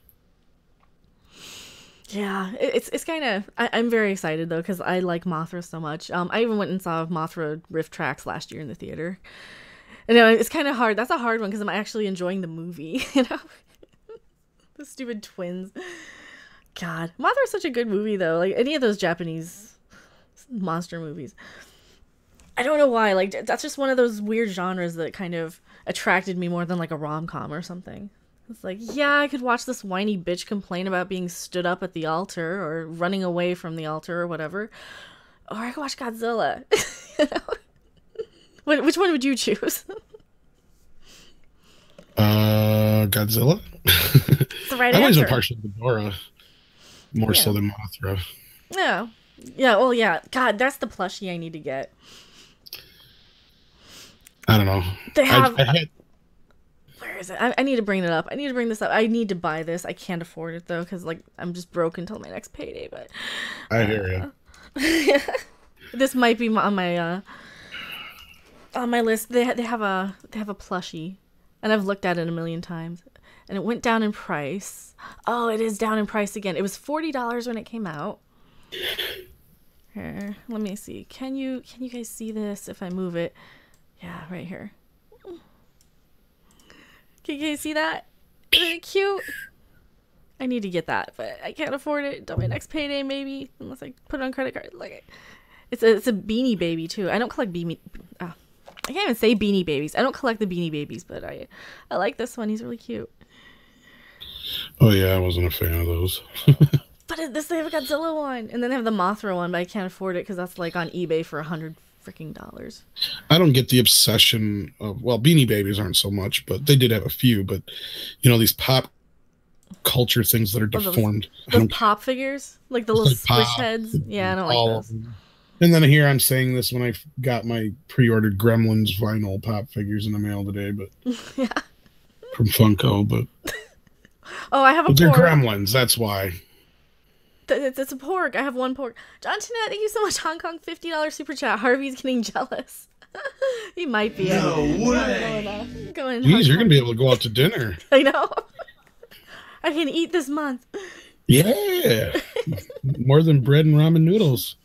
Yeah, it's kind of... I'm very excited, though, because I like Mothra so much. I even went and saw Mothra Rift Tracks last year in the theater. And it's kind of hard. That's a hard one, because I'm actually enjoying the movie, you know? The stupid twins. God. Mothra's such a good movie, though. Like, any of those Japanese monster movies. I don't know why. Like, that's just one of those weird genres that kind of attracted me more than, like, a rom-com or something. It's like, yeah, I could watch this whiny bitch complain about being stood up at the altar or running away from the altar or whatever. Or I could watch Godzilla. You know? Which one would you choose? Godzilla? It's the right answer. I always been partial to Ghidorah more so than Mothra. Yeah. Yeah, well, yeah. God, that's the plushie I need to get. I don't know. They have... Where is it? I need to bring it up. I need to bring this up. I need to buy this. I can't afford it though, because like I'm just broke until my next payday. But I hear you. This might be on my list. They have a plushie, and I've looked at it a million times, and it went down in price. Oh, it is down in price again. It was $40 when it came out. Here, let me see. Can you guys see this if I move it? Yeah, right here. Can you see that? Isn't it cute? I need to get that, but I can't afford it until my next payday, maybe, unless I put it on credit card. Like, it's a Beanie Baby too. I don't collect I can't even say Beanie Babies. I don't collect the Beanie Babies, but I like this one. He's really cute. Oh yeah, I wasn't a fan of those. But they have a Godzilla one, and then they have the Mothra one, but I can't afford it because that's like on eBay for $100 freaking. I don't get the obsession of, well, Beanie Babies aren't so much, but they did have a few, but you know, these pop culture things that are deformed. Those pop figures? Like the little squish heads? Yeah, I don't like those. And then here I'm saying this when I got my pre-ordered Gremlins vinyl pop figures in the mail today, but yeah. From Funko, but oh, I have a pork. They're Gremlins, that's why. It's a pork. I have one pork. John Tinette, thank you so much. Hong Kong $50 super chat. Harvey's getting jealous. He might be. No way. Jeez, you're going to be able to go out to dinner. I know. I can eat this month. Yeah. More than bread and ramen noodles.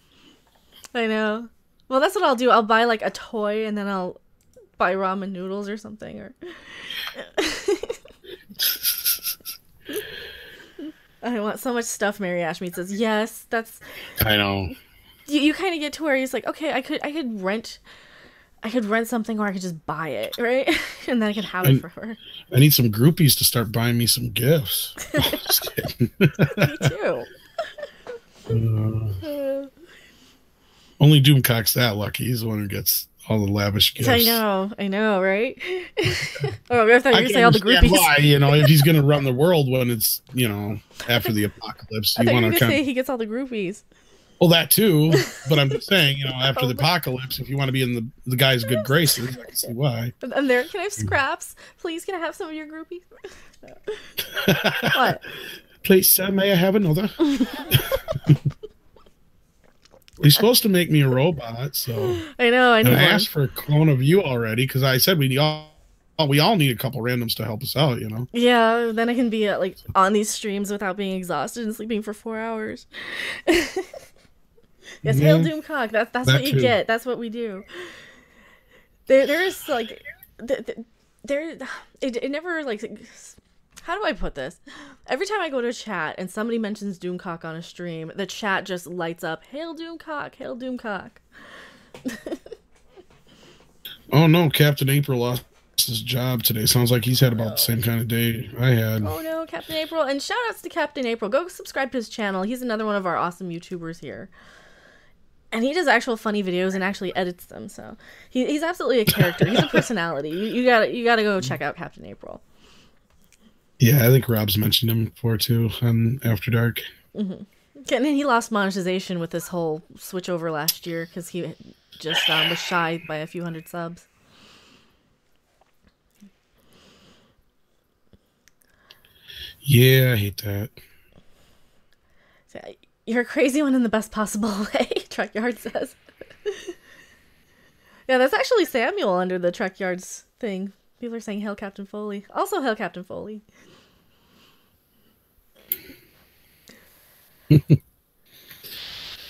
I know. Well, that's what I'll do. I'll buy like a toy and then I'll buy ramen noodles or something. Or I want so much stuff. Mary Ashmead says, yes, that's... I know. You kind of get to where he's like, okay, I could rent something or I could just buy it, right? And then I can have it forever. I need some groupies to start buying me some gifts. Oh, just kidding. Me too. Only Doomcock's that lucky. He's the one who gets all the lavish gifts. I know, right? Oh, I thought you were going to say all the groupies. Why, you know, if he's going to run the world when it's, you know, after the apocalypse, you want to say he gets all the groupies. Well, that too, but I'm just saying, you know, after the apocalypse, if you want to be in the guy's good graces, I can see why. And there, can I have scraps? Please, can I have some of your groupies? What? Please, sir, may I have another? He's supposed to make me a robot, so I know. I asked for a clone of you already because I said we all need a couple randoms to help us out, you know. Yeah, then I can be like on these streams without being exhausted and sleeping for 4 hours. Yes, yeah. Hail Doomcock. That's what you get. That's what we do. There's like, it never like. How do I put this? Every time I go to chat and somebody mentions Doomcock on a stream, the chat just lights up. Hail Doomcock! Hail Doomcock! Oh no, Captain April lost his job today. Sounds like he's had about the same kind of day I had. Oh no, Captain April! And shout outs to Captain April. Go subscribe to his channel. He's another one of our awesome YouTubers here. And he does actual funny videos and actually edits them. So he's absolutely a character. He's a personality. You gotta go check out Captain April. Yeah, I think Rob's mentioned him before too on After Dark. Mm-hmm. And then he lost monetization with this whole switch over last year because he just was shy by a few hundred subs. Yeah, I hate that. You're a crazy one in the best possible way, Truckyard says. Yeah, that's actually Samuel under the Truckyards thing. People are saying Hail Captain Foley. Also Hail Captain Foley.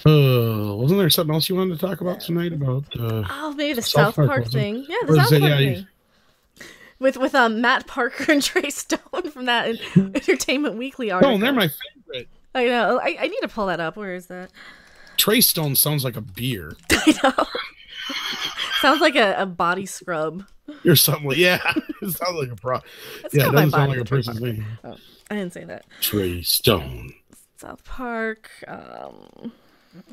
Wasn't there something else you wanted to talk about tonight about? Maybe the South Park thing. Yeah, the South Park thing. With Matt Parker and Trey Stone from that Entertainment Weekly article. Oh, they're my favorite. I know. I need to pull that up. Where is that? Trey Stone sounds like a beer. I know. Sounds like a body scrub. Or something. Yeah. It sounds like a pro. Yeah, it doesn't sound like a person's name. Oh, I didn't say that. Trey Stone. South Park.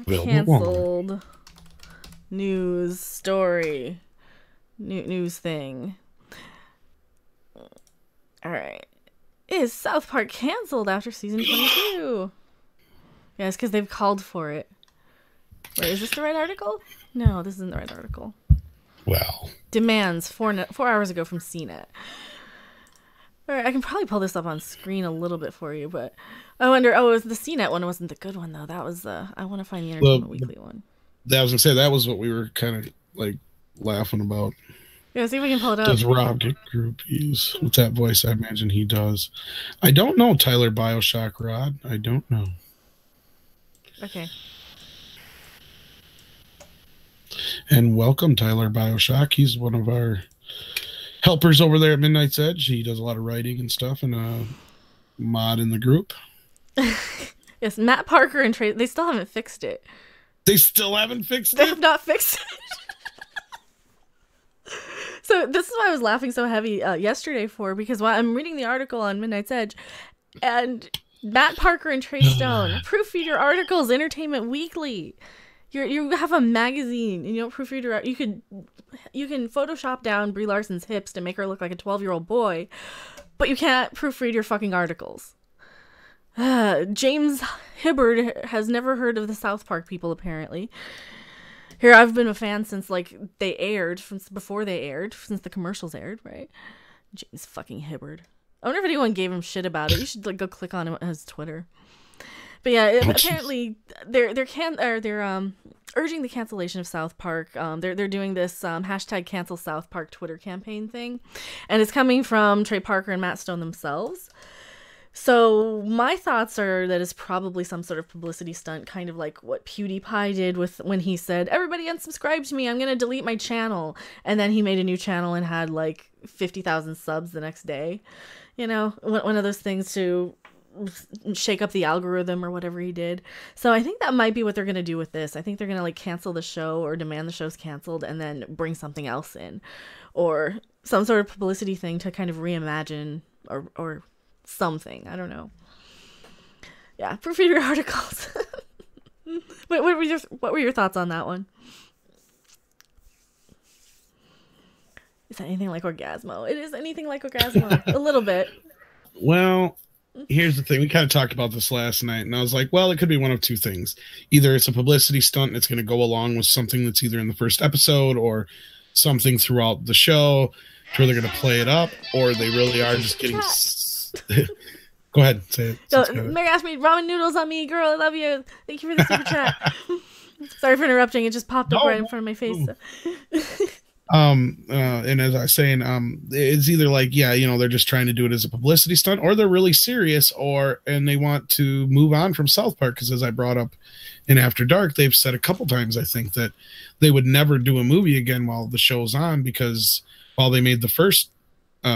Canceled. News story. News thing. Alright. Is South Park canceled after season 22? Yes, because they've called for it. Wait, is this the right article? No, this isn't the right article. Well. Demands 4 hours ago from CNET. Alright, I can probably pull this up on screen a little bit for you, but I wonder, it was the CNET one. It wasn't the good one, though. That was I want to find the Entertainment Weekly one. I was going to say, that was what we were kind of, like, laughing about. Yeah, see if we can pull it up. Does Rob get groupies? With that voice, I imagine he does. I don't know, Tyler Bioshock Rod. I don't know. Okay. And welcome, Tyler Bioshock. He's one of our helpers over there at Midnight's Edge. He does a lot of writing and stuff and a mod in the group. Yes, Matt Parker and Trey, they still haven't fixed it. They still haven't fixed it? They have not fixed it. So this is why I was laughing so heavy yesterday because while I'm reading the article on Midnight's Edge, and Matt Parker and Trey Stone proofread your articles, Entertainment Weekly. You have a magazine and you don't proofread your. You can Photoshop down Brie Larson's hips to make her look like a 12-year-old boy, but you can't proofread your fucking articles. James Hibbard has never heard of the South Park people apparently. Here, I've been a fan since, like, they aired, since before they aired, since the commercials aired, right? James fucking Hibbard. I wonder if anyone gave him shit about it. You should, like, go click on his Twitter. But yeah, apparently they're urging the cancellation of South Park. They're doing this hashtag cancel South Park Twitter campaign thing, and it's coming from Trey Parker and Matt Stone themselves. So my thoughts are that it's probably some sort of publicity stunt, kind of like what PewDiePie did when he said, "Everybody unsubscribe to me, I'm going to delete my channel." And then he made a new channel and had like 50,000 subs the next day. You know, one of those things to shake up the algorithm or whatever he did. So I think that might be what they're going to do with this. I think they're going to like cancel the show or demand the show's canceled and then bring something else in. Or some sort of publicity thing to kind of reimagine or something. I don't know. Yeah, proofread your articles. What were your thoughts on that one? Is that anything like Orgasmo? It is anything like Orgasmo. A little bit. Well, here's the thing. We kind of talked about this last night, and I was like, well, it could be one of two things. Either it's a publicity stunt and it's going to go along with something that's either in the first episode or something throughout the show to where they're going to play it up, or they really are just getting... Go ahead, say it. So, Mary asked me, ramen noodles on me, girl, I love you. Thank you for the super chat. Sorry for interrupting. It just popped up right in front of my face. And as I was saying, it's either like, yeah, you know, they're just trying to do it as a publicity stunt, or they're really serious, and they want to move on from South Park. Because as I brought up in After Dark, they've said a couple times, I think, that they would never do a movie again while the show's on, because while they made the first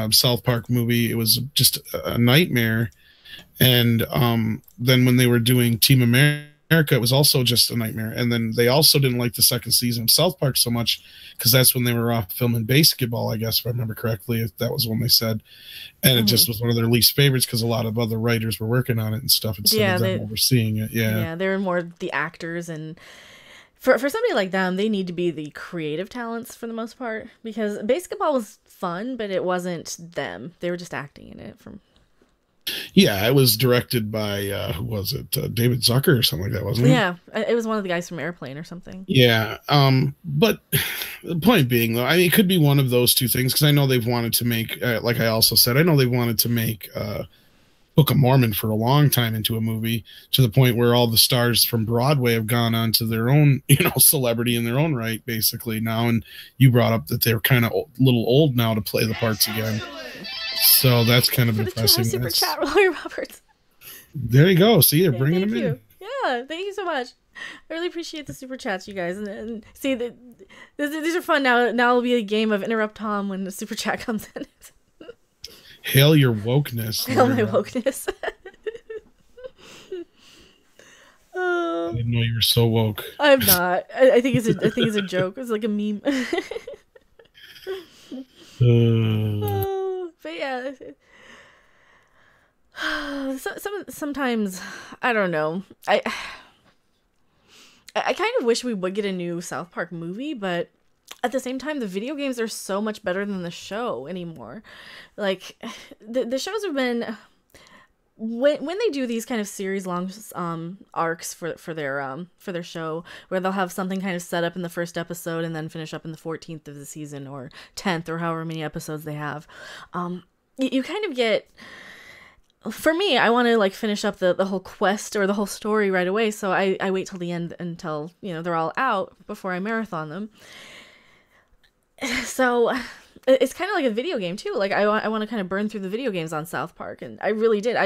South Park movie, it was just a nightmare. And then when they were doing Team America, it was also just a nightmare. And then they also didn't like the second season of South Park so much, because that's when they were off filming Basketball, I guess, if I remember correctly. That was when they said. And it just was one of their least favorites, because a lot of other writers were working on it and stuff instead of them overseeing it. Yeah, they were more the actors. And for somebody like them, they need to be the creative talents for the most part, because Basketball was fun, but it wasn't them. They were just acting in it. Yeah, it was directed by, who was it? David Zucker or something like that, wasn't it? Yeah, it was one of the guys from Airplane or something. Yeah, but the point being, though, I mean, it could be one of those two things, because I know they've wanted to make, like I also said, I know they wanted to make Book of Mormon for a long time into a movie, to the point where all the stars from Broadway have gone on to their own, you know, celebrity in their own right, basically, now. And you brought up that they're kind of a little old now to play the parts again. So that's kind of depressing. Super chat, Roy Roberts. There you go. See, you're bringing them in. Yeah, thank you so much. I really appreciate the super chats, you guys. And see, these are fun now. Now it'll be a game of Interrupt Tom when the super chat comes in. Hail your wokeness. Hail my wokeness. I didn't know you were so woke. I'm not. I think it's a joke. It's like a meme. But yeah, sometimes I don't know. I kind of wish we would get a new South Park movie, but at the same time, the video games are so much better than the show anymore. Like the shows have been, when they do these kind of series long arcs for their show, where they'll have something kind of set up in the first episode and then finish up in the 14th of the season or 10th or however many episodes they have, you kind of get, for me, I want to like finish up the whole quest or the whole story right away, so I wait till the end until, you know, they're all out before I marathon them. So it's kind of like a video game too. Like I want to kind of burn through the video games on South Park, and I really did. I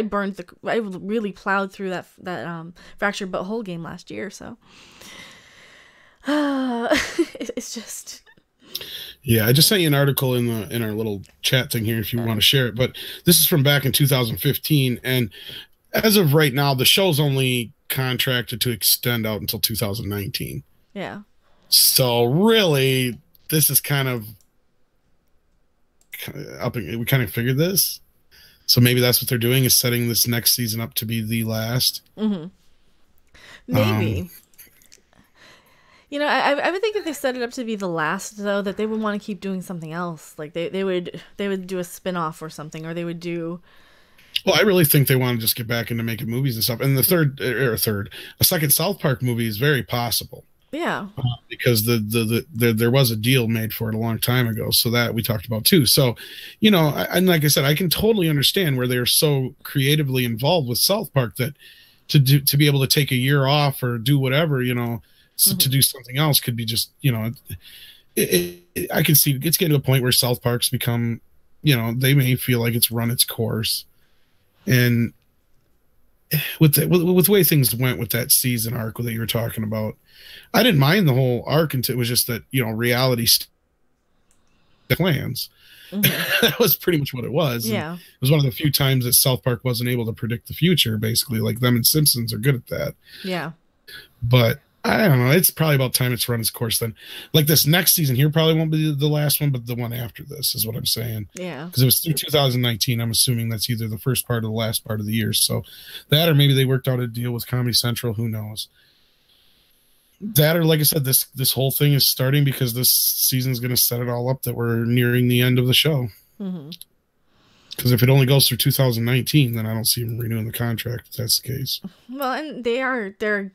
really plowed through that Fractured But Whole game last year. So it's just. Yeah, I just sent you an article in our little chat thing here if you want to share it. But this is from back in 2015, and as of right now, the show's only contracted to extend out until 2019. Yeah. So really, this is kind of up. We kind of figured this, so maybe that's what they're doing, is setting this next season up to be the last. Mm-hmm. Maybe. You know, I would think if they set it up to be the last, though, that they would want to keep doing something else. Like they would do a spin-off or something, or they would do. Well, I really think they want to just get back into making movies and stuff. And a second South Park movie is very possible. Yeah. Because there was a deal made for it a long time ago, so that we talked about too. So, you know, and like I said, I can totally understand where they're so creatively involved with South Park that to be able to take a year off or do whatever, you know. So to do something else could be just, you know, I can see it's getting to a point where South Park's become, you know, they may feel like it's run its course. And with the way things went with that season arc that you were talking about, I didn't mind the whole arc until it was just that, you know, reality plans. Mm-hmm. That was pretty much what it was. Yeah. It was one of the few times that South Park wasn't able to predict the future, basically. Like them and Simpsons are good at that. Yeah. But I don't know. It's probably about time it's run its course then. Like this next season here probably won't be the last one, but the one after this is what I'm saying. Yeah. Because it was through 2019. I'm assuming that's either the first part or the last part of the year. So that, or maybe they worked out a deal with Comedy Central. Who knows? That, or like I said, this whole thing is starting because this season is going to set it all up that we're nearing the end of the show. Mm-hmm. Because if it only goes through 2019, then I don't see them renewing the contract if that's the case. Well, and they're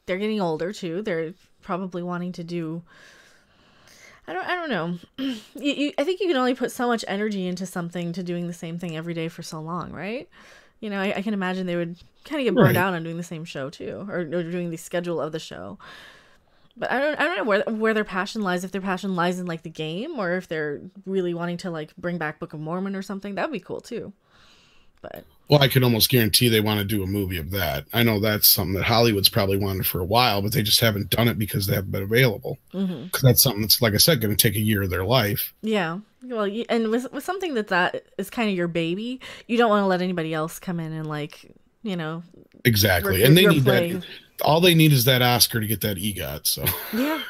getting older too. They're probably wanting to do. I don't know. I think you can only put so much energy into something to doing the same thing every day for so long, right? You know, I can imagine they would kind of get burned out on doing the same show too, or doing the schedule of the show. But I don't know where their passion lies. If their passion lies in like the game, or if they're really wanting to like bring back Book of Mormon or something, that'd be cool too. But well, I can almost guarantee they want to do a movie of that. I know that's something that Hollywood's probably wanted for a while, but they just haven't done it because they haven't been available. Because that's something that's, like I said, going to take a year of their life. Yeah. Well, and with something that is kind of your baby, you don't want to let anybody else come in and like, you know. Exactly. And they need that. All they need is that Oscar to get that EGOT. So yeah.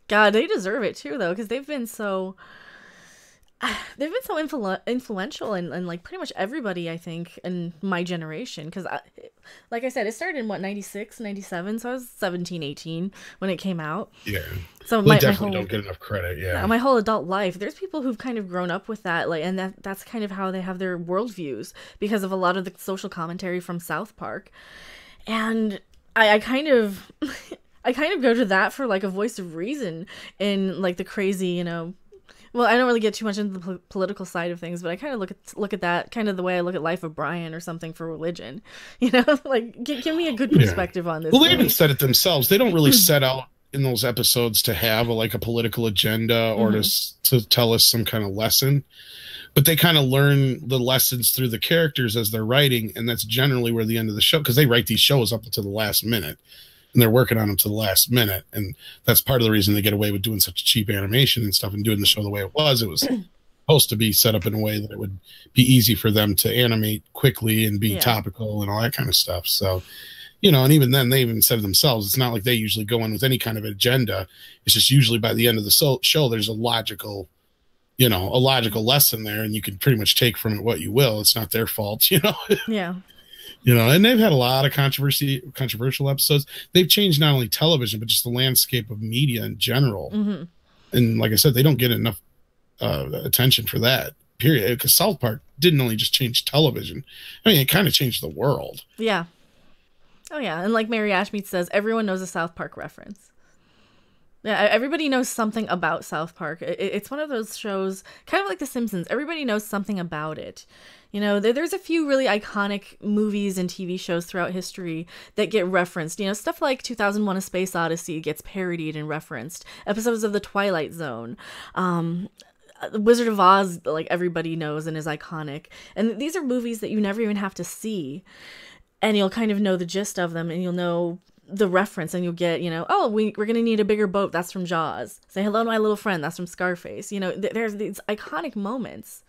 God, they deserve it too, though, because they've been so influential and like pretty much everybody, I think, in my generation. Because like I said, it started in what, 96, 97, so I was 17, 18 when it came out. Yeah. So they definitely don't get enough credit. Yeah. My whole adult life, there's people who've kind of grown up with that, like, and that's kind of how they have their worldviews because of a lot of the social commentary from South Park. And I kind of I kind of go to that for like a voice of reason in like the crazy, you know. Well, I don't really get too much into the political side of things, but I kind of look at that kind of the way I look at Life of Brian or something for religion. You know, like give me a good perspective on this. Well, they even said it themselves. They don't really set out in those episodes to have a political agenda or to tell us some kind of lesson. But they kind of learn the lessons through the characters as they're writing, and that's generally where the end of the show, because they write these shows up until the last minute, and they're working on them to the last minute, and that's part of the reason they get away with doing such cheap animation and stuff and doing the show the way it was. It was supposed to be set up in a way that it would be easy for them to animate quickly and be topical and all that kind of stuff. So, you know, and even then, they even said themselves, it's not like they usually go in with any kind of agenda. It's just usually by the end of the show, there's a logical lesson there, and you can pretty much take from it what you will. It's not their fault, you know? Yeah. You know, and they've had a lot of controversial episodes. They've changed not only television, but just the landscape of media in general. And like I said, they don't get enough attention for that, period. Because South Park didn't only just change television. I mean, it kind of changed the world. Yeah. Oh, yeah. And like Mary Ashmead says, everyone knows a South Park reference. Yeah, everybody knows something about South Park. It's one of those shows, kind of like The Simpsons. Everybody knows something about it. You know, there's a few really iconic movies and TV shows throughout history that get referenced. You know, stuff like 2001: A Space Odyssey gets parodied and referenced. Episodes of The Twilight Zone. Wizard of Oz, like, everybody knows and is iconic. And these are movies that you never even have to see. And you'll kind of know the gist of them, and you'll know the reference, and you'll get, you know, oh, we're going to need a bigger boat. That's from Jaws. Say hello to my little friend. That's from Scarface. You know, there's these iconic moments.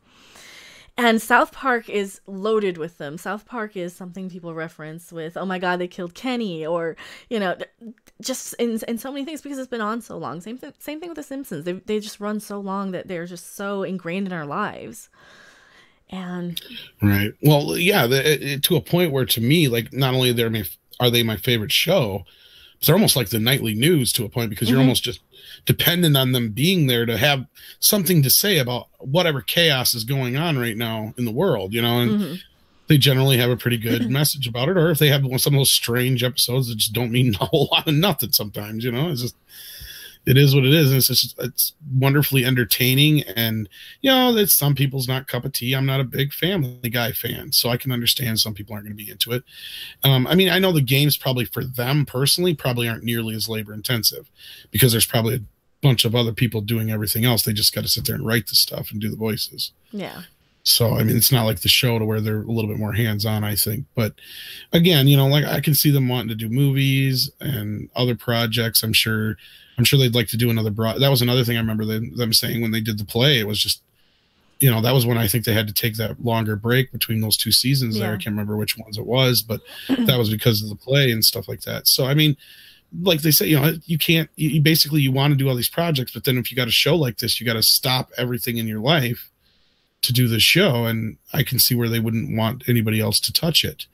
And South Park is loaded with them. South Park is something people reference with, oh my God, they killed Kenny, or, you know, just in so many things because it's been on so long. Same thing with The Simpsons. They just run so long that they're just so ingrained in our lives. And right. Well, yeah, to a point where, to me, like, not only are they my favorite show, they're almost like the nightly news to a point, because you're almost just dependent on them being there to have something to say about whatever chaos is going on right now in the world, you know, and they generally have a pretty good message about it. Or if they have some of those strange episodes that just don't mean a whole lot of nothing sometimes, you know, it is what it is. And it's wonderfully entertaining. And, you know, that's some people's not cup of tea. I'm not a big Family Guy fan, so I can understand some people aren't going to be into it. I mean, I know the games probably for them personally probably aren't nearly as labor intensive, because there's probably a bunch of other people doing everything else. They just got to sit there and write the stuff and do the voices. Yeah. So, I mean, it's not like the show to where they're a little bit more hands-on, I think. But again, you know, like, I can see them wanting to do movies and other projects. I'm sure they'd like to do another that was another thing I remember them saying when they did the play. It was just, you know, that was when I think they had to take that longer break between those two seasons there. I can't remember which ones it was, but that was because of the play and stuff like that. So, I mean, like they say, you know, you basically want to do all these projects, but then if you got a show like this, you got to stop everything in your life to do the show. And I can see where they wouldn't want anybody else to touch it.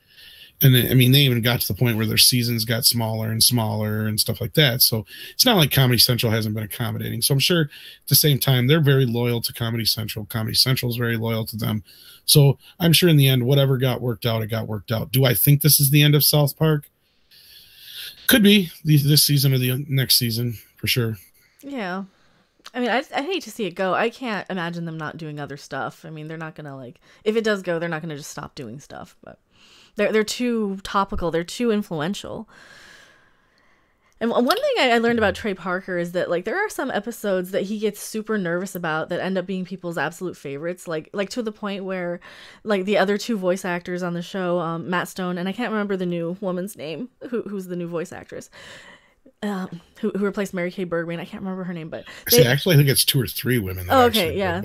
And I mean, they even got to the point where their seasons got smaller and smaller and stuff like that. So it's not like Comedy Central hasn't been accommodating. So I'm sure at the same time, they're very loyal to Comedy Central. Comedy Central is very loyal to them. So I'm sure in the end, whatever got worked out, it got worked out. Do I think this is the end of South Park? Could be this season or the next season for sure. Yeah. I mean, I hate to see it go. I can't imagine them not doing other stuff. I mean, they're not going to like, if it does go, they're not going to just stop doing stuff, but they're too topical. They're too influential. And one thing I learned about Trey Parker is that like there are some episodes that he gets super nervous about that end up being people's absolute favorites. Like to the point where like the other two voice actors on the show, Matt Stone, and I can't remember the new woman's name, who's the new voice actress, who replaced Mary Kay Bergman. I can't remember her name, but actually I think it's 2 or 3 women. Okay, yeah.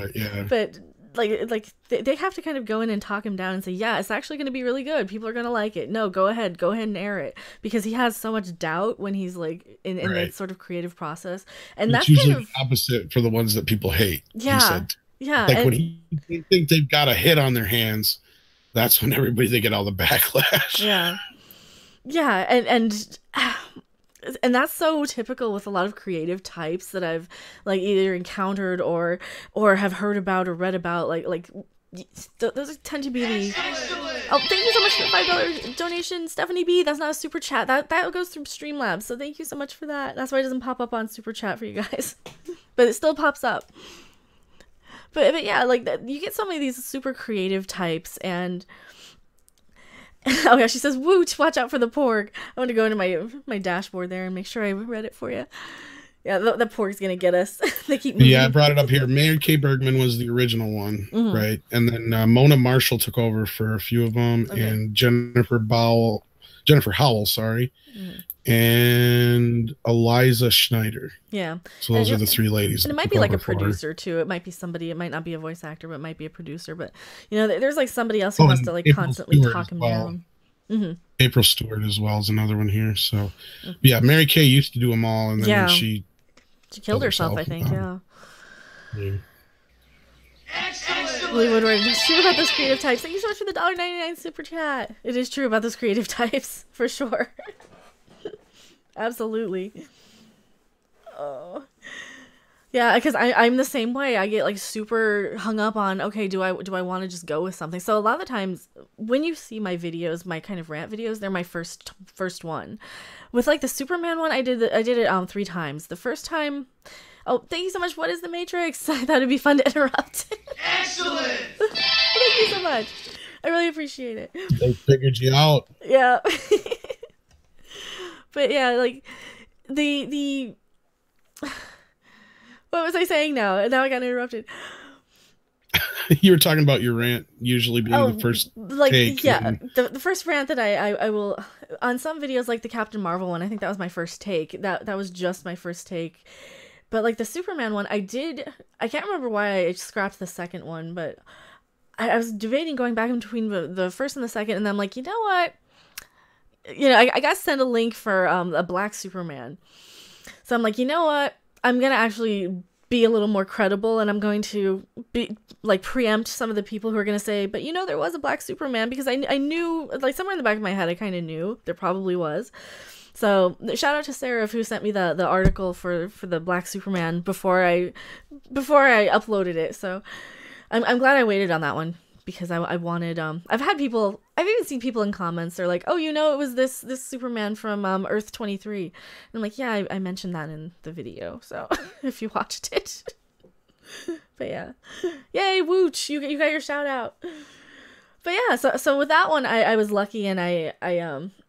But like they have to kind of go in and talk him down and say, yeah, it's actually going to be really good. People are going to like it. No, go ahead and air it, because he has so much doubt when he's like in that sort of creative process, and it's that's usually kind of the opposite for the ones that people hate. Yeah, like when they think they've got a hit on their hands, that's when they get all the backlash. Yeah, and that's so typical with a lot of creative types that I've like either encountered or have heard about or read about. Like those tend to be the. Oh, thank you so much for the $5 donation, Stephanie B. That's not a super chat. That goes through Streamlabs. So thank you so much for that. That's why it doesn't pop up on super chat for you guys, but it still pops up. But yeah, like you get so many of these super creative types and. Oh yeah, she says, "Woot! Watch out for the porg." I want to go into my dashboard there and make sure I read it for you. Yeah, the porg's gonna get us. They keep moving. Yeah, I brought it up here. Mary Kay Bergman was the original one, right? And then Mona Marshall took over for a few of them, and Jennifer Howell, sorry, and Eliza Schneider. Yeah. So those are the 3 ladies. And it might be like a producer too. It might be somebody. It might not be a voice actor, but it might be a producer. But there's like somebody else who has to like constantly talk him down. April Stewart as well is another one here. So yeah, Mary Kay used to do them all, and then she killed herself, I think. Yeah. Lee Woodward, it's true about those creative types. Thank you so much for the $1.99 super chat. It is true about those creative types for sure. Absolutely. Oh. Yeah, because I'm the same way. I get like super hung up on, okay, do I want to just go with something? So a lot of the times when you see my videos, my kind of rant videos, they're my first one. With like the Superman one, I did it 3 times. The first time, oh, thank you so much. What is the Matrix? I thought it'd be fun to interrupt. Excellent. Thank you so much. I really appreciate it. They figured you out. Yeah. But yeah, like the what was I saying now? Now I got interrupted. You were talking about your rant usually being the first take. Yeah, the first rant that I will, on some videos like the Captain Marvel one, I think that was my first take. That was just my first take. But like the Superman one, I can't remember why I scrapped the second one, but I was debating going back in between the first and the second, and then I'm like, you know what? I got sent a link for a black Superman. So I'm like, you know what? I'm going to actually be a little more credible, and I'm going to be like preempt some of the people who are going to say, but there was a black Superman, because I knew, like somewhere in the back of my head, I kind of knew there probably was. So shout out to Sarah who sent me the article for the black Superman before I uploaded it. So I'm glad I waited on that one, because I wanted, I've even seen people in comments, they're like, oh, it was this Superman from Earth 23. And I'm like, yeah, I mentioned that in the video, so if you watched it. But yeah. Yay, Wooch, you got your shout out. But yeah, so with that one, I was lucky, and I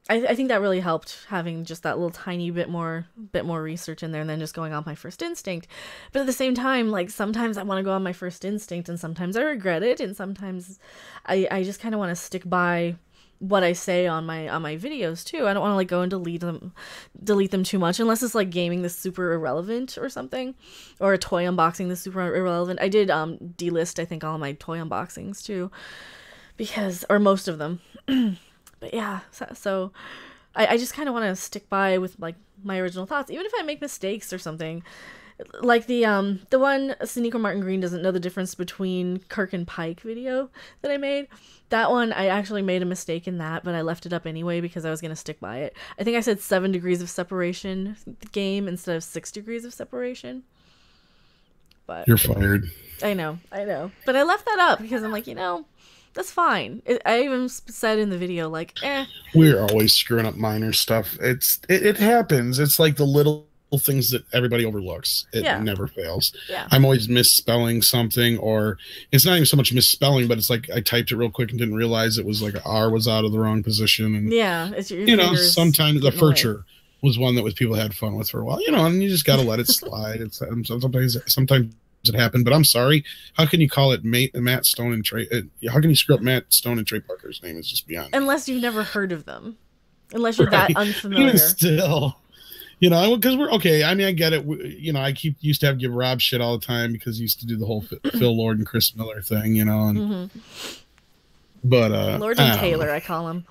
think that really helped, having just that little tiny bit more research in there, and then just going on my first instinct. But at the same time, like sometimes I want to go on my first instinct, and sometimes I regret it, and sometimes I just kind of want to stick by what I say on my videos too. I don't want to like go and delete them too much, unless it's like gaming that's super irrelevant or something, or a toy unboxing that's super irrelevant. I did delist, I think, all of my toy unboxings too, or most of them. But yeah, so I just kind of want to stick by with like my original thoughts, even if I make mistakes or something. Like the one Sneaker Martin Green doesn't know the difference between Kirk and Pike video that I made. That one, I actually made a mistake in that, but I left it up anyway because I was going to stick by it. I think I said 7 degrees of separation game instead of 6 degrees of separation. But you're fired. I know. But I left that up because I'm like, that's fine. I even said in the video, like, We're always screwing up minor stuff. It happens. It's like the little things that everybody overlooks. It never fails. Yeah. I'm always misspelling something, or it's not even so much misspelling, but it's like I typed it real quick and didn't realize it was like an R was out of the wrong position. And it's your sometimes the furniture was one that people had fun with for a while, and you just got to let it slide. Sometimes it happened, but I'm sorry. How can you call it Matt Stone and Trey? How can you screw up Matt Stone and Trey Parker's name? It's just beyond. Unless you've never heard of them. Unless you're that unfamiliar. Even still. Because we're okay. I mean, I get it. I used to give Rob shit all the time because he used to do the whole Phil Lord and Chris Miller thing, and but Lord and Taylor, I call him.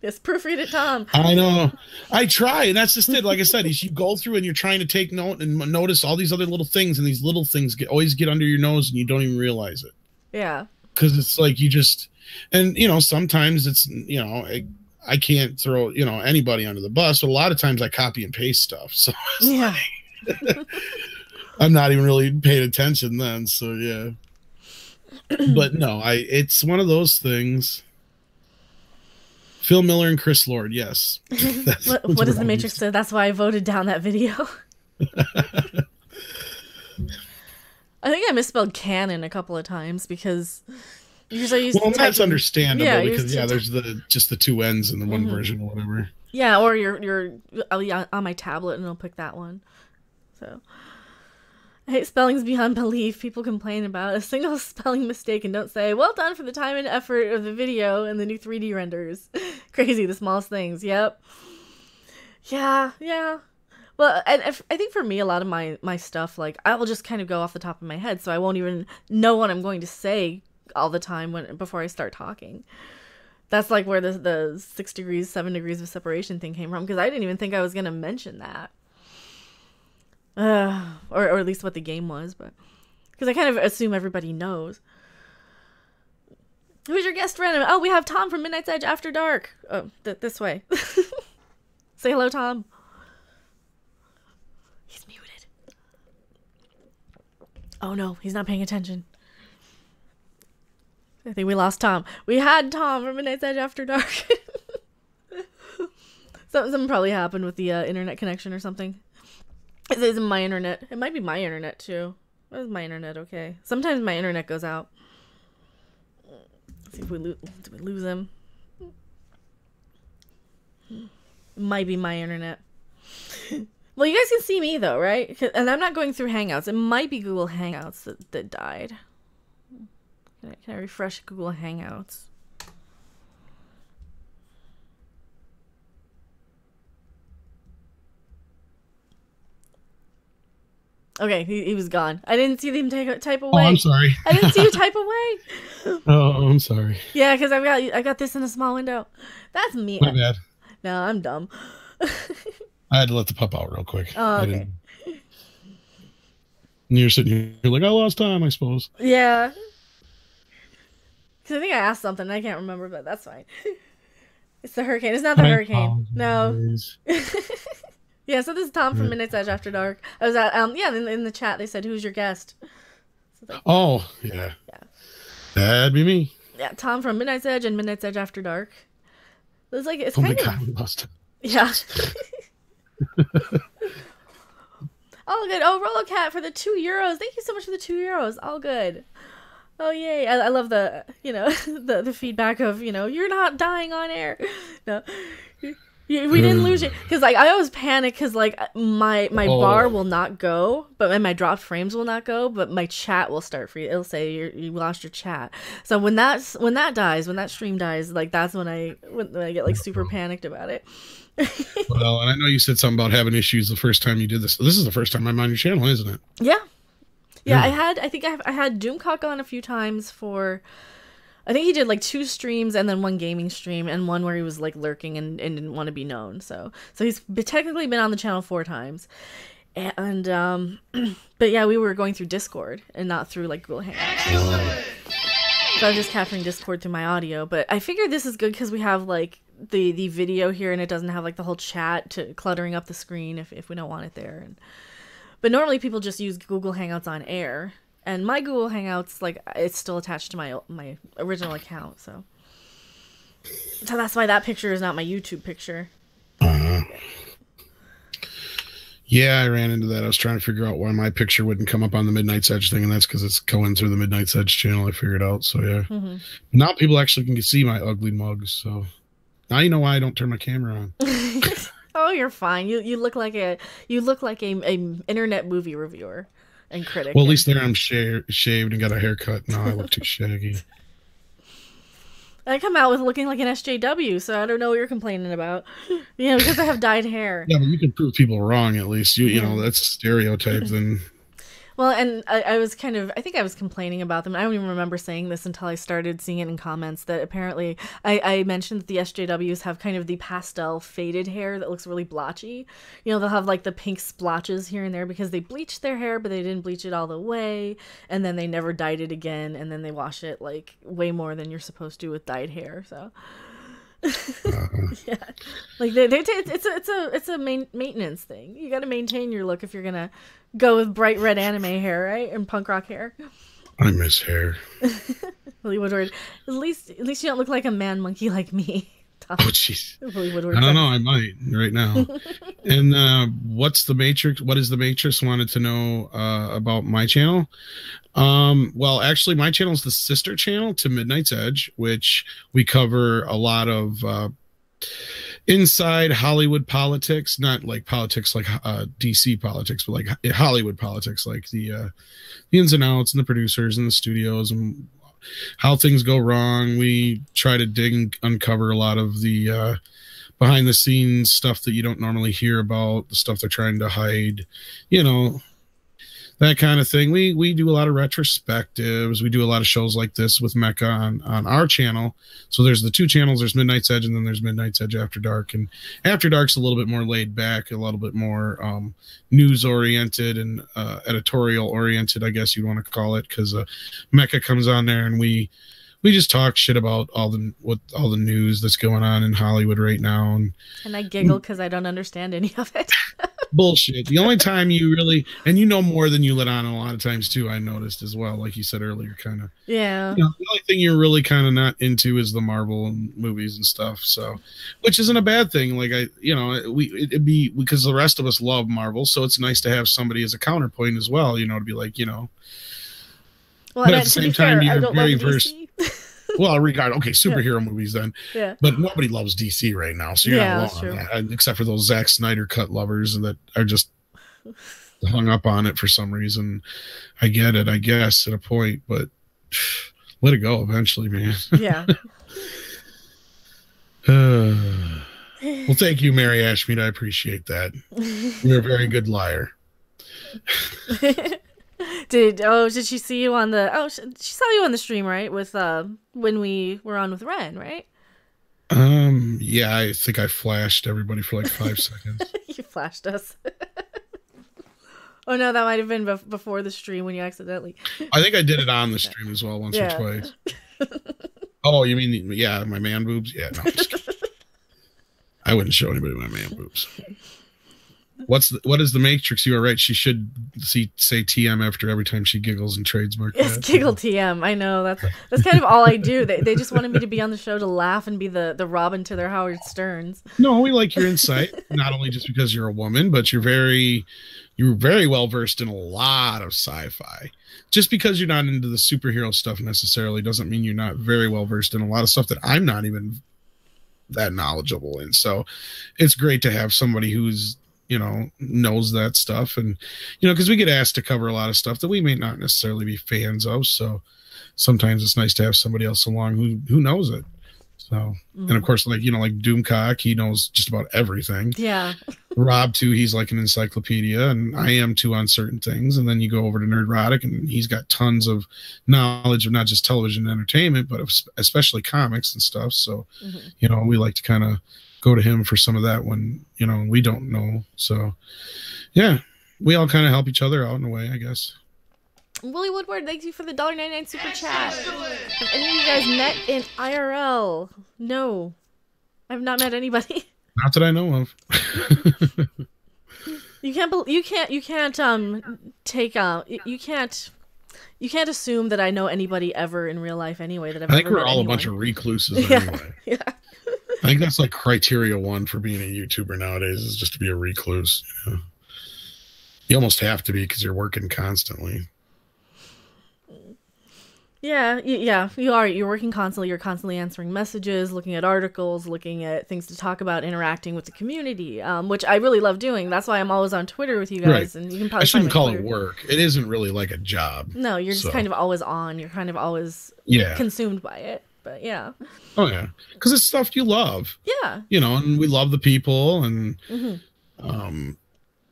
Yes, proofread it, Tom. I know. I try, and that's just it. Like I said, you go through and you're trying to take note and notice all these other little things, and these little things always get under your nose, and you don't even realize it. Yeah. Because it's like you just, and sometimes it's I can't throw anybody under the bus, but a lot of times I copy and paste stuff. So yeah, I'm not even really paying attention then. So yeah, but no, it's one of those things. Phil Miller and Chris Lord, yes. What does the Matrix say? That's why I voted down that video. I think I misspelled canon a couple of times because. That's understandable because there's just the 2 N's in the one version or whatever. Yeah, or you're on my tablet and it'll pick that one. So I hate spellings beyond belief. People complain about a single spelling mistake and don't say, "Well done for the time and effort of the video and the new 3D renders." Crazy, the smallest things. Yep. Yeah. Well, and I think for me, a lot of my stuff, like, I will just kind of go off the top of my head, so I won't even know what I'm going to say all the time before I start talking. That's like where the 6 degrees, 7 degrees of separation thing came from, because I didn't even think I was going to mention that. Or at least what the game was, but because I kind of assume everybody knows. Who's your guest random? Oh, we have Tom from Midnight's Edge After Dark. Oh, this way. Say hello, Tom. He's muted. Oh no, he's not paying attention. I think we lost Tom. We had Tom from Midnight's Edge After Dark. Something probably happened with the internet connection or something. It isn't my internet. It might be my internet too. Is my internet okay? Sometimes my internet goes out. Let's see if we lose him. It might be my internet. Well, you guys can see me though, right? And I'm not going through Hangouts. It might be Google Hangouts that died. Can I refresh Google Hangouts? Okay, he was gone. I didn't see him type away. Oh, I'm sorry. I didn't see you type away. Oh, I'm sorry. Yeah, because I got this in a small window. That's me. My bad. No, I'm dumb. I had to let the pup out real quick. Oh, okay. And you're sitting here like, I lost time, I suppose. Yeah. Because I think I asked something. I can't remember, but that's fine. It's the hurricane. It's not the hurricane. No. Yeah, so this is Tom from Midnight's Edge After Dark. I was at, in the chat, they said, who's your guest? So oh, yeah. That'd be me. Yeah, Tom from Midnight's Edge and Midnight's Edge After Dark. It's like, it's oh kind my of... God, we lost him. Yeah. All good. Oh, Rollocat for the €2. Thank you so much for the €2. All good. Oh, yay. I love the, the feedback of, you're not dying on air. No. We didn't lose you. Because, I always panic because, my bar will not go, but my dropped frames will not go, but my chat will start free. It'll say you lost your chat. So when that dies, when that stream dies, that's when I get, super panicked about it. Well, and I know you said something about having issues the first time you did this. This is the first time I'm on your channel, isn't it? Yeah. Yeah, I had Doomcock on a few times for... I think he did 2 streams and then 1 gaming stream and one where he was lurking and didn't want to be known. So he's technically been on the channel 4 times. And but yeah, we were going through Discord and not through like Google Hangouts. So I was just capturing Discord through my audio. But I figured this is good because we have like the video here, and it doesn't have like the whole chat to cluttering up the screen if we don't want it there. But normally people just use Google Hangouts on air, and my Google Hangouts, like, it's still attached to my original account, so that's why that picture is not my YouTube picture. Yeah, I ran into that. I was trying to figure out why my picture wouldn't come up on the Midnight's Edge thing, and that's because it's going through the Midnight's Edge channel. I figured out. So yeah, now people actually can see my ugly mugs. So now you know why I don't turn my camera on. Oh, you're fine. You look like a internet movie reviewer and critic. Well, at least there I'm shaved and got a haircut. Now I look too shaggy. I come out with looking like an SJW, so I don't know what you're complaining about. Yeah, because I have dyed hair. Yeah, but you can prove people wrong at least. You know, that's stereotypes. And well, and I was I think I was complaining about them. I don't even remember saying this until I started seeing it in comments that apparently I mentioned that the SJWs have kind of the pastel faded hair that looks really blotchy. You know, they'll have like the pink splotches here and there because they bleached their hair, but they didn't bleach it all the way. And then they never dyed it again. And then they wash it like way more than you're supposed to with dyed hair. So yeah, like it's a maintenance thing. You got to maintain your look if you're gonna go with bright red anime hair, right, and punk rock hair. I miss hair. Lily Woodward. At least you don't look like a man monkey like me. Oh jeez. I don't know. I might right now. And what's the Matrix? What is the Matrix? Wanted to know about my channel. Well, actually, my channel is the sister channel to Midnight's Edge, which we cover a lot of inside Hollywood politics, not like politics like DC politics, but like Hollywood politics, like the ins and outs and the producers and the studios and how things go wrong. We try to dig and uncover a lot of the behind the scenes stuff that you don't normally hear about, the stuff they're trying to hide, you know, that kind of thing. We do a lot of retrospectives. We do a lot of shows like this with Mecca on our channel. So there's the two channels. There's Midnight's Edge, and then there's Midnight's Edge After Dark. And After Dark's a little bit more laid back, a little bit more news-oriented and editorial-oriented, I guess you'd want to call it, because Mecca comes on there, and we just talk shit about all the news that's going on in Hollywood right now. And I giggle because I don't understand any of it. Bullshit. The only time you really, and you know more than you let on a lot of times too, I noticed as well, like you said earlier, kind of. Yeah. You know, the only thing you're really kind of not into is the Marvel movies and stuff. So, which isn't a bad thing. Like it'd be because the rest of us love Marvel, so it's nice to have somebody as a counterpoint as well. You know, to be like, you know. Well, but at the same time, you're very versed. Well, superhero yeah. movies then. Yeah. But nobody loves DC right now, so you're not alone on that. Except for those Zack Snyder cut lovers that are just hung up on it for some reason. I get it, I guess, at a point, but let it go eventually, man. Yeah. Well, thank you, Mary Ashmead. I appreciate that. You're a very good liar. Did she see you on the? Oh, she saw you on the stream, right? With when we were on with Ren, right? Yeah, I think I flashed everybody for like 5 seconds. You flashed us. Oh no, that might have been before the stream when you accidentally. I think I did it on the stream as well, once or twice. Oh, you mean my man boobs? Yeah, no, I'm just kidding. I wouldn't show anybody my man boobs. What is the Matrix? You are right. She should say TM after every time she giggles and trademark. Yes, giggle TM. I know that's kind of all I do. They just wanted me to be on the show to laugh and be the Robin to their Howard Sterns. No, we like your insight. Not only just because you're a woman, but you're very well versed in a lot of sci-fi. Just because you're not into the superhero stuff necessarily doesn't mean you're not very well versed in a lot of stuff that I'm not even that knowledgeable in. So it's great to have somebody who's, you know, knows that stuff. And, you know, because we get asked to cover a lot of stuff that we may not necessarily be fans of. So sometimes it's nice to have somebody else along who knows it. So, and of course, like, you know, like Doomcock, he knows just about everything. Yeah. Rob too, he's like an encyclopedia, and I am too on certain things. And then you go over to Nerdrotic, and he's got tons of knowledge of not just television and entertainment, but especially comics and stuff. So, you know, we like to kind of go to him for some of that when, you know, we don't know. So yeah, we all kind of help each other out in a way, I guess. Willie Woodward, thank you for the $1.99 super chat. Have any of you guys met in IRL? No, I've not met anybody. Not that I know of. You can't assume that I know anybody ever in real life anyway. That I've I think ever we're met all anyone. a bunch of recluses anyway. Yeah. I think that's like criteria 1 for being a YouTuber nowadays is just to be a recluse. You know? You almost have to be because you're working constantly. Yeah, you are. You're working constantly. You're constantly answering messages, looking at articles, looking at things to talk about, interacting with the community, which I really love doing. That's why I'm always on Twitter with you guys, Right. and you can probably I shouldn't call Twitter. it work. It isn't really like a job. No, you're just kind of always on. You're kind of always consumed by it. But yeah. Oh yeah, because it's stuff you love. Yeah. You know, and we love the people, and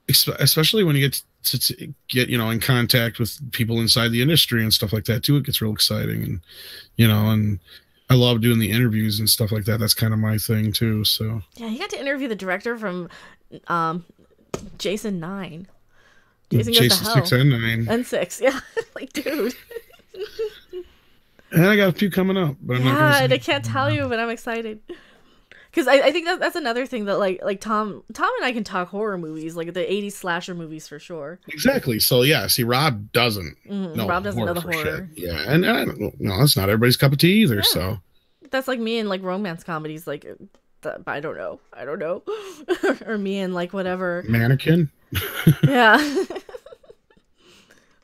especially when you get to get in contact with people inside the industry and stuff like that too, it gets real exciting. And and I love doing the interviews and stuff like that. That's kind of my thing too. So yeah, you got to interview the director from Jason 9. Jason goes to hell. 6 and 9 and 6. Yeah. Like, dude. And I got a few coming up, but I'm not gonna say. I can't tell you, but I'm excited. Because I think that's another thing that like Tom and I can talk horror movies, like the 80s slasher movies for sure. Exactly. So yeah, see, Rob doesn't know Rob doesn't know the horror. Shit. Yeah, and I don't know, that's not everybody's cup of tea either. Yeah. So that's like me and like romance comedies, like I don't know, or me and like whatever Mannequin. Yeah.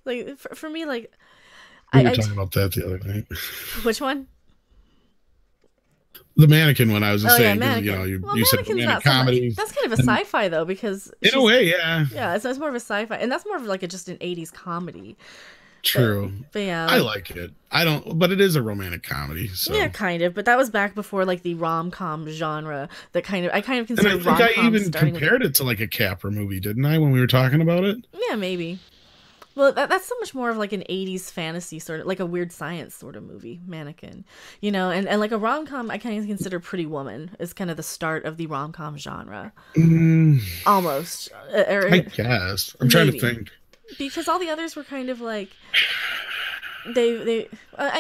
Like for me, like we were talking about that the other night. Which one? The Mannequin one I was just saying, yeah, you said romantic comedy. That's kind of a sci-fi though, because in a way, yeah. Yeah, it's more of a sci-fi, and that's more of like just an 80s comedy. True. But yeah. I like it. I don't, but it is a romantic comedy. So. Yeah, kind of. But that was back before like the rom-com genre. I kind of consider rom-com. I think I even compared it to like a Capra movie, didn't I, when we were talking about it? Yeah, maybe. Well, that's so much more of like an 80s fantasy sort of, like a weird science sort of movie, Mannequin. And like a rom-com, I kind of consider Pretty Woman is kind of the start of the rom-com genre. Almost. I guess. I'm trying to think. Because all the others were kind of like... I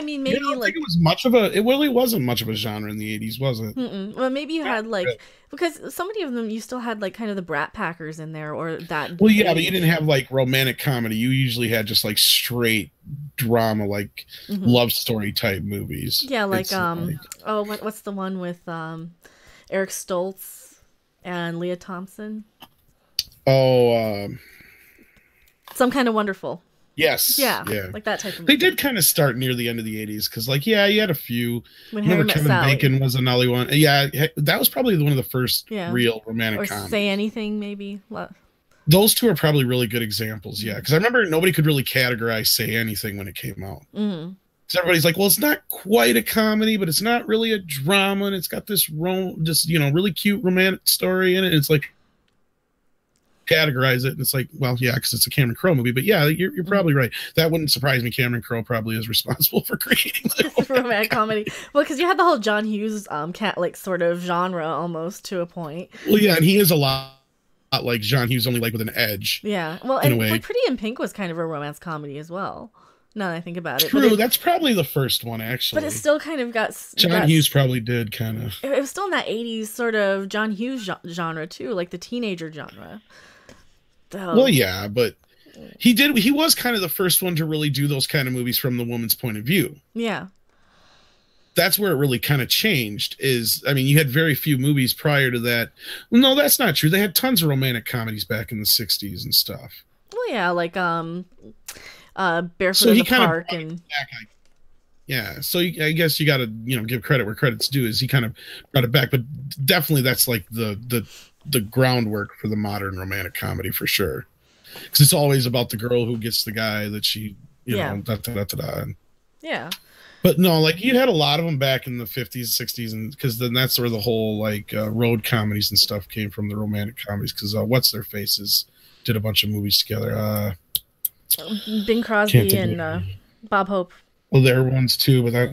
mean, maybe I don't like think it was much of a. It really wasn't much of a genre in the 80s, was it? Well, maybe you had like because so many of them you still had like kind of the Brat Packers in there or that. Well, yeah, but you didn't have like romantic comedy. You usually had just like straight drama, like love story type movies. Yeah, like what's the one with Eric Stoltz and Leah Thompson? Oh, Some Kind of Wonderful. Yes. Yeah. Like that type of movie. They did kind of start near the end of the 80s because, like, yeah, you had a few. When Harry Met Kevin Sally. Bacon was another one. Yeah, that was probably one of the first real romantic comedies. Or Say Anything, maybe. Those two are probably really good examples, yeah. Because I remember nobody could really categorize Say Anything when it came out. Because everybody's like, well, it's not quite a comedy, but it's not really a drama, and it's got this really cute romantic story in it. And it's like, categorize it, and it's like, well, yeah, because it's a Cameron Crowe movie, but yeah, you're probably right. That wouldn't surprise me. Cameron Crowe probably is responsible for creating the romantic comedy. Well, because you had the whole John Hughes cat sort of genre almost to a point. Well, yeah, and he is a lot like John Hughes, only like with an edge. Yeah, well, and like Pretty in Pink was kind of a romance comedy as well. Now that I think about it, true. That's probably the first one, actually. But it still kind of got John Hughes probably did kind of. It was still in that 80s sort of John Hughes genre too, like the teenager genre. Well, yeah, but he was kind of the first one to really do those kind of movies from the woman's point of view. Yeah. That's where it really kind of changed you had very few movies prior to that. Well, no, that's not true. They had tons of romantic comedies back in the 60s and stuff. Well, yeah, like Barefoot in the Park and yeah, so I guess you got to give credit where credit's due. Is he kind of brought it back, but definitely that's like the groundwork for the modern romantic comedy for sure, because it's always about the girl who gets the guy that she know yeah. But no, like you had a lot of them back in the 50s, 60s, and because then that's where the whole like road comedies and stuff came from, the romantic comedies. Because What's Their Faces did a bunch of movies together. Bing Crosby and Bob Hope. Well, there were ones too, but there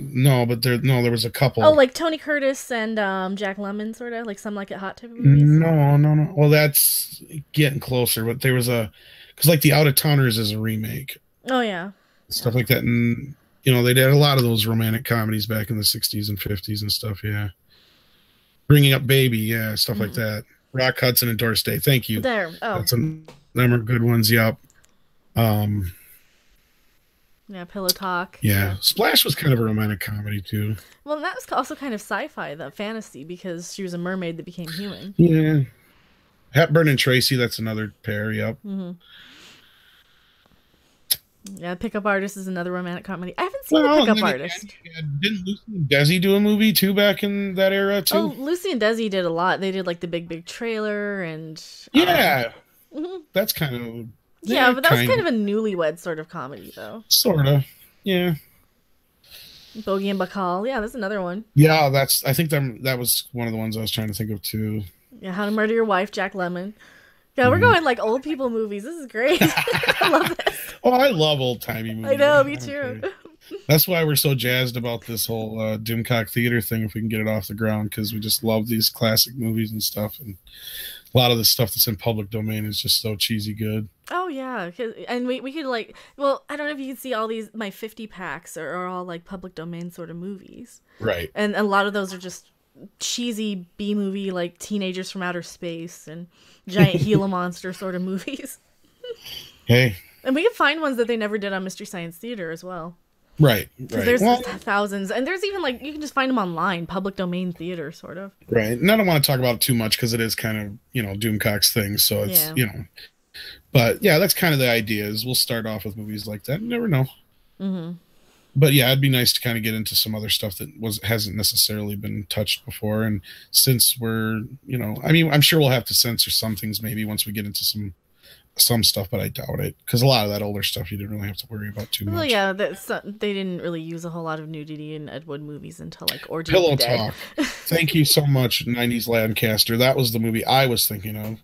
was a couple. Oh, like Tony Curtis and Jack Lemmon, sort of like Some Like It Hot type of movies. No. Well, that's getting closer, but there was a because like the Out of Towners is a remake, Oh yeah. stuff like that, and they did a lot of those romantic comedies back in the 60s and 50s and stuff. Yeah, Bringing Up Baby, yeah, stuff like that. Rock Hudson and Doris Day. Thank you. There. Oh. Them are good ones. Yep. Yeah, Pillow Talk. Yeah. Splash was kind of a romantic comedy too. Well, that was also kind of sci-fi, the fantasy, because she was a mermaid that became human. Yeah. Hepburn and Tracy, that's another pair. Yep. Yeah, Pickup Artist is another romantic comedy. I haven't seen the Pickup Artist. Didn't Lucy and Desi do a movie too back in that era too? Oh, Lucy and Desi did a lot. They did like the Big Big Trailer and yeah, that's kind of but that was kind of a newlywed sort of comedy though. Sort of, yeah. Bogey and Bacall, yeah, that's another one. Yeah, I think that was one of the ones I was trying to think of too. Yeah, How to Murder Your Wife, Jack Lemmon. Yeah, we're going like old people movies. This is great. I love this. Oh, I love old timey movies. I know, me too. That's why we're so jazzed about this whole Dimcock Theater thing. If we can get it off the ground, because we just love these classic movies and stuff, and a lot of the stuff that's in public domain is just so cheesy good. Oh yeah, and we could like, well, I don't know if you can see all these my 50 packs are all like public domain sort of movies, right? And a lot of those are just cheesy B movie like Teenagers from Outer Space and giant Gila monster sort of movies. Hey, and we can find ones that they never did on Mystery Science Theater as well. Right. There's thousands, and there's even like you can just find them online, public domain theater sort of. Right, and I don't want to talk about it too much because it is kind of Doomcock's thing, so it's But yeah, that's kind of the idea. Is we'll start off with movies like that. You never know. But yeah, it'd be nice to kind of get into some other stuff that hasn't necessarily been touched before. And since we're, I mean, I'm sure we'll have to censor some things maybe once we get into some stuff, but I doubt it, because a lot of that older stuff you didn't really have to worry about too much. Well, yeah, they didn't really use a whole lot of nudity in Ed Wood movies until like Orgy Pillow of the Dead. Talk. Thank you so much, 90s Lancaster. That was the movie I was thinking of.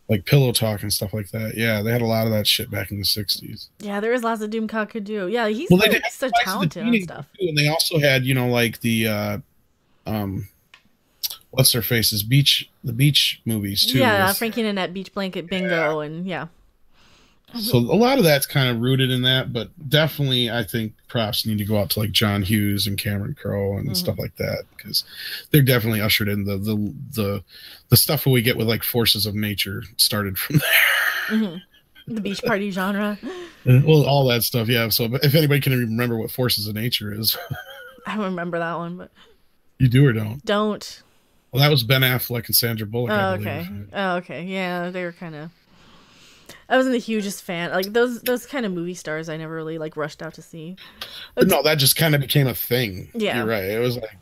Like Pillow Talk and stuff like that. Yeah, they had a lot of that shit back in the 60s. Yeah, there was lots of Doomcock could do. Yeah, he's so talented on stuff. Too, and they also had, like the what's their faces? The beach movies too. Yeah, Frankie and Annette Beach Blanket Bingo and yeah. So a lot of that's kind of rooted in that, but definitely I think props need to go out to like John Hughes and Cameron Crowe and stuff like that, because they're definitely ushered in the stuff that we get with like Forces of Nature started from there. The beach party genre. Well, all that stuff, yeah. So if anybody can remember what Forces of Nature is. I don't remember that one, but you do or don't? Don't. Well, that was Ben Affleck and Sandra Bullock. Oh, okay. Oh, okay. Yeah, they were kind of. I wasn't the hugest fan. Like those kind of movie stars, I never really like rushed out to see. No, that just kind of became a thing. Yeah, you're right. It was like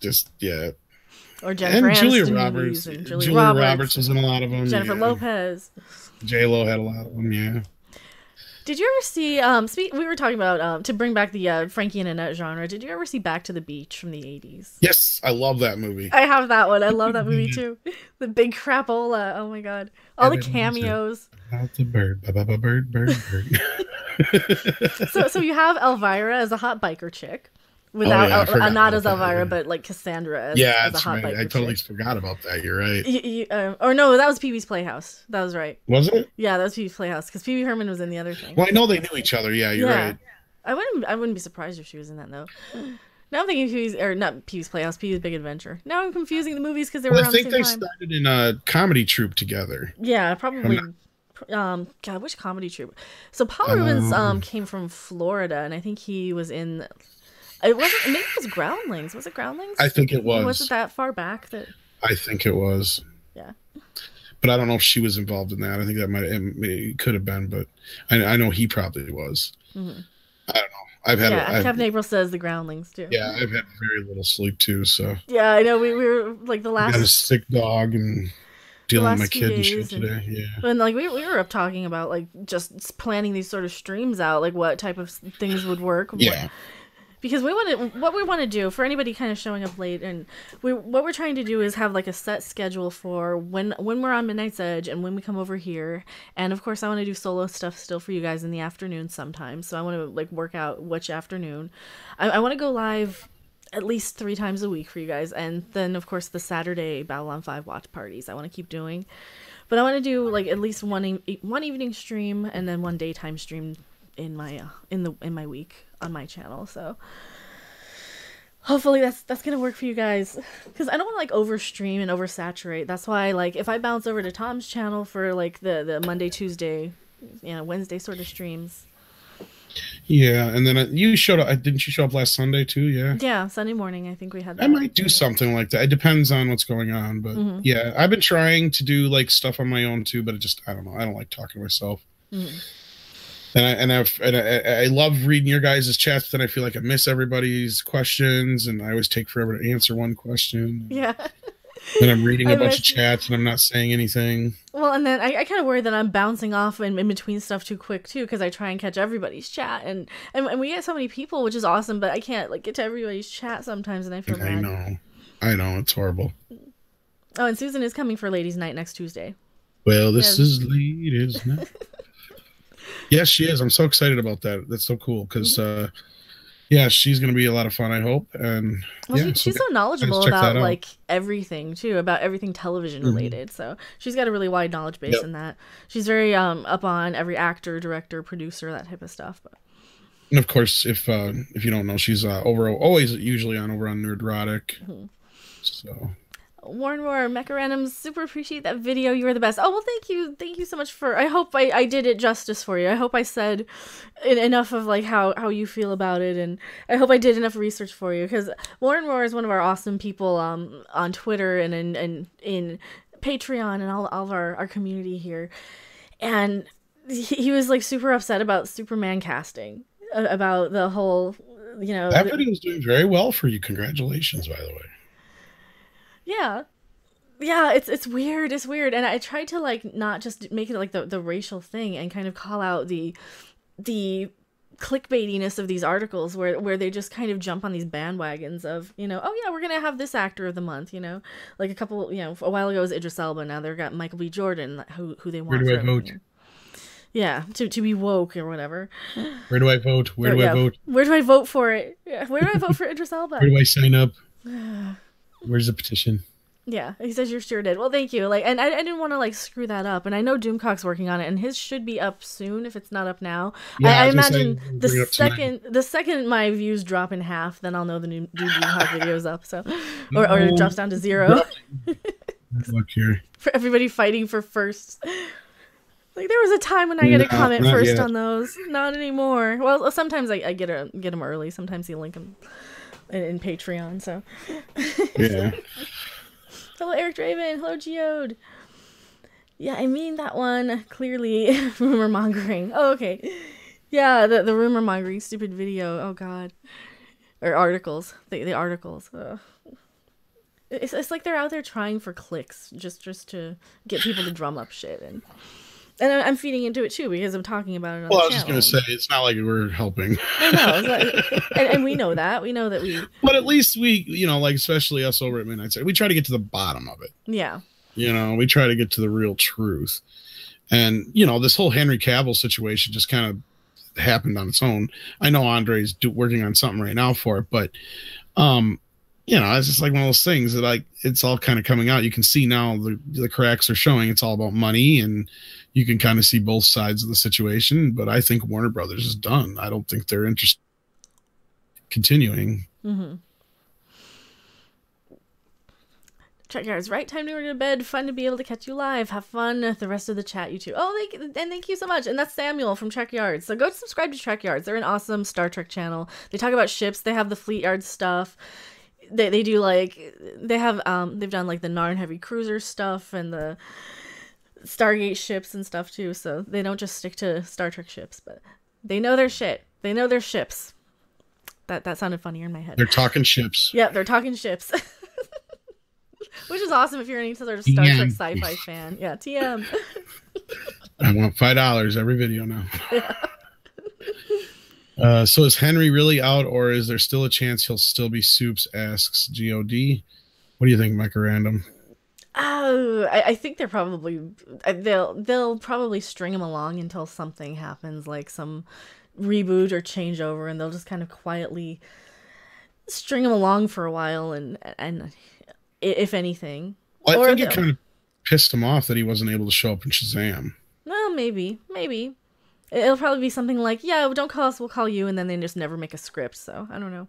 just Or Jennifer Aniston Julia Roberts. And Julia Roberts was in a lot of them. Jennifer Lopez. J-Lo had a lot of them. Yeah. Did you ever see? We were talking about to bring back the Frankie and Annette genre. Did you ever see Back to the Beach from the 80s? Yes, I love that movie. I have that one. I love that movie too. The big crapola. Oh my god! All the cameos. About the bird, bird. So you have Elvira as a hot biker chick, without not as Elvira, but like Cassandra as a hot biker. I totally forgot about that. You're right. Or no, that was Pee Wee's Playhouse. That was right. Was it? Yeah, that was Pee Wee's Playhouse because Pee Wee Herman was in the other thing. Well, I know they knew each other. Yeah, you're right. I wouldn't be surprised if she was in that though. Now I'm thinking not Pee Wee's Playhouse, Pee Wee's Big Adventure. Now I'm confusing the movies because they were around the same time. I think they started in a comedy troupe together. Yeah, probably. God, which comedy troupe? So Paul Rubens came from Florida, and I think he was in. It wasn't. Maybe it was Groundlings. Was it Groundlings? I think it was. Was it that far back that? I think it was. Yeah. But I don't know if she was involved in that. I think that it could have been, but I know he probably was. Mm-hmm. I don't know. Captain April says the Groundlings too. Yeah, I've had very little sleep too. So. Yeah, I know. We were like the last. I got a sick dog and. Dealing with my kid and shit today, yeah. And like we were up talking about like just planning these sort of streams out, like what type of things would work. Yeah. Because what we want to do for anybody kind of showing up late, and what we're trying to do is have like a set schedule for when we're on Midnight's Edge and when we come over here. And of course, I want to do solo stuff still for you guys in the afternoon sometimes. So I want to like work out which afternoon. I want to go live at least 3 times a week for you guys. And then, of course, the Saturday Babylon 5 watch parties I want to keep doing. But I want to do like at least one evening stream and then one daytime stream in my week on my channel. So hopefully that's gonna work for you guys, because I don't want to like overstream and oversaturate. That's why, like, if I bounce over to Tom's channel for like the Monday, Tuesday, Wednesday sort of streams. Yeah, and then you showed up. Didn't you show up last Sunday too? Yeah. Yeah, Sunday morning. I think we had that. I might do something like that. It depends on what's going on, but yeah, I've been trying to do like stuff on my own too, but I don't know. I don't like talking to myself. And I love reading your guys' chats, but then I feel like I miss everybody's questions, and I always take forever to answer one question. Yeah. Then I'm reading a bunch of chats, and I'm not saying anything. Well, and then I kind of worry that I'm bouncing off in between stuff too quick, too, because I try and catch everybody's chat. And we get so many people, which is awesome, but I can't like get to everybody's chat sometimes, and I feel bad. I know. It's horrible. Oh, and Susan is coming for Ladies' Night next Tuesday. Well, this is Ladies' Night. Yes, she is. I'm so excited about that. That's so cool, because yeah, she's going to be a lot of fun, I hope. And well, she's so knowledgeable about like everything too, about everything television related. So she's got a really wide knowledge base in that. She's very up on every actor, director, producer, that type of stuff. But. And of course, if you don't know, she's always usually over on Nerdrotic. So. Warren Mecha Randoms, super appreciate that video. You are the best. Oh, well, thank you so much for. I hope I did it justice for you. I hope I said enough of like how you feel about it, and I hope I did enough research for you, because Warren is one of our awesome people on Twitter and in Patreon and all of our community here, and he was like super upset about Superman casting, about the whole that video is doing very well for you. Congratulations, by the way. Yeah, it's weird. It's weird, and I tried to like not just make it like the racial thing, and kind of call out the clickbaitiness of these articles where they just kind of jump on these bandwagons of oh yeah, we're gonna have this actor of the month, like a couple a while ago it was Idris Elba, now they've got Michael B. Jordan, who they want. Where do I vote? Yeah, to be woke or whatever. Where do I vote? Where do I vote? Where do I vote for it? Yeah, where do I vote for Idris Elba? Where do I sign up? Where's the petition? Yeah, he says you sure did. Well, thank you. Like, and I didn't want to like screw that up. And I know Doomcock's working on it, and his should be up soon if it's not up now. Yeah, I imagine the second my views drop in half, then I'll know the new Doomcock video's up. So, or it drops down to 0. Look here. For everybody fighting for first. Like, there was a time when I get a comment first on those. Not anymore. Well, sometimes I get them early. Sometimes you link them in Patreon. So. Yeah. Hello, Eric Draven. Hello, Geode. Yeah, I mean that one. Clearly, rumor mongering. Oh, okay. Yeah, the rumor mongering stupid video. Oh, God. Or articles. The articles. It's like they're out there trying for clicks just to get people to drum up shit. And I'm feeding into it, too, because I'm talking about it on the channel. I was just going to say, it's not like we're helping. I know. And we know that. We know that we... But at least we, like, especially us over at Midnight Side, we try to get to the bottom of it. Yeah. We try to get to the real truth. And, this whole Henry Cavill situation just kind of happened on its own. I know Andre's working on something right now for it, but, it's just like one of those things that, like, it's all kind of coming out. You can see now the cracks are showing. It's all about money, and you can kind of see both sides of the situation. But I think Warner Brothers is done. I don't think they're interested in continuing. Mm-hmm. Trackyards, right time to go to bed. Fun to be able to catch you live. Have fun. The rest of the chat, you too. Oh, thank you so much. And that's Samuel from Trekyards. So go subscribe to Trekyards. They're an awesome Star Trek channel. They talk about ships. They have the Fleet Yard stuff. They do like they've done like the Narn heavy cruiser stuff and the Stargate ships and stuff too. So they don't just stick to Star Trek ships, but they know their shit. They know their ships. That sounded funnier in my head. They're talking ships. Yeah, they're talking ships. Which is awesome if you're any sort of Star Trek sci-fi fan. Yeah, TM. I want $5 every video now. So is Henry really out, or is there still a chance he'll still be Soups? Asks God. What do you think, Mecha Random? I think they're probably they'll probably string him along until something happens, like some reboot or changeover, and they'll just kind of quietly string him along for a while, and if anything. Well, I think it kind of pissed him off that he wasn't able to show up in Shazam. Well, maybe. It'll probably be something like, yeah, don't call us, we'll call you, and then they just never make a script, so I don't know.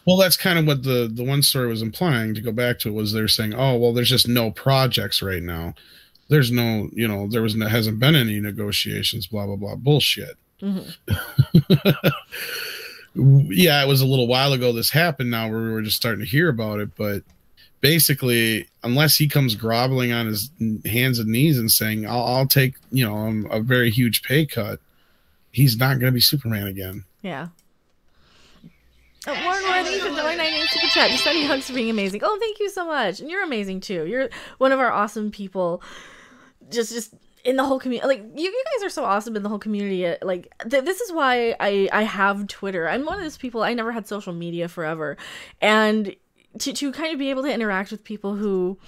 Well, that's kind of what the one story was implying, to go back to it, was they're saying, oh, well, there's just no projects right now. There's no, hasn't been any negotiations, blah, blah, blah, bullshit. Mm-hmm. Yeah, it was a little while ago this happened now, where we were just starting to hear about it, but basically, unless he comes groveling on his hands and knees and saying, I'll take, a very huge pay cut, he's not going to be Superman again. Yeah. Warren, thank you for the 99 super chat. You're sending hugs for being amazing. Oh, thank you so much. And you're amazing too. You're one of our awesome people. Just in the whole community. Like, you guys are so awesome in the whole community. Like, this is why I have Twitter. I'm one of those people, I never had social media forever. And to kind of be able to interact with people who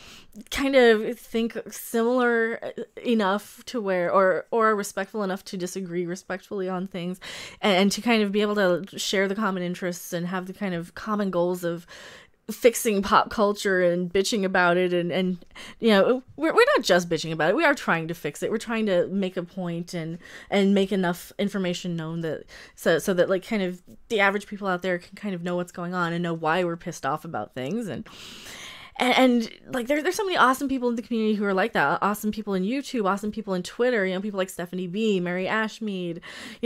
kind of think similar enough to where, or are respectful enough to disagree respectfully on things, and to kind of be able to share the common interests and have the kind of common goals of fixing pop culture and bitching about it, and we're not just bitching about it, we are trying to fix it. We're trying to make a point and make enough information known that so that like kind of the average people out there can kind of know what's going on and know why we're pissed off about things. And like there's so many awesome people in the community who are like that. Awesome people in YouTube, awesome people in Twitter, people like Stephanie B, Mary Ashmead,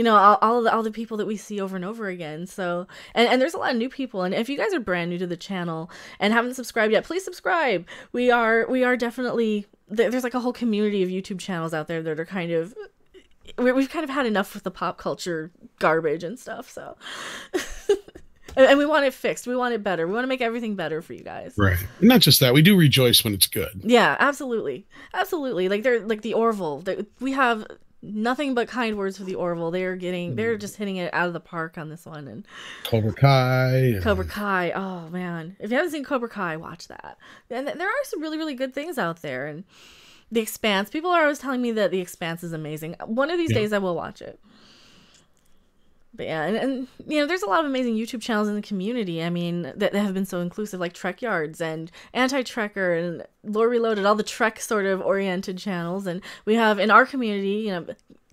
all the people that we see over and over again. So and there's a lot of new people, and if you guys are brand new to the channel and haven't subscribed yet, please subscribe. We are definitely, there's like a whole community of YouTube channels out there that are kind of, we've kind of had enough with the pop culture garbage and stuff, so and we want it fixed. We want it better. We want to make everything better for you guys. Right. Not just that. We do rejoice when it's good. Yeah, absolutely. Absolutely. Like they're like the Orville. We have nothing but kind words for the Orville. They're just hitting it out of the park on this one. And Cobra Kai. Cobra Kai. Oh man. If you haven't seen Cobra Kai, watch that. And there are some really, really good things out there. And The Expanse. People are always telling me that The Expanse is amazing. One of these days I will watch it. But yeah, and there's a lot of amazing YouTube channels in the community. I mean, that have been so inclusive, like Trek Yards and Anti-Trekker and Lore Reloaded, all the Trek sort of oriented channels. And we have in our community,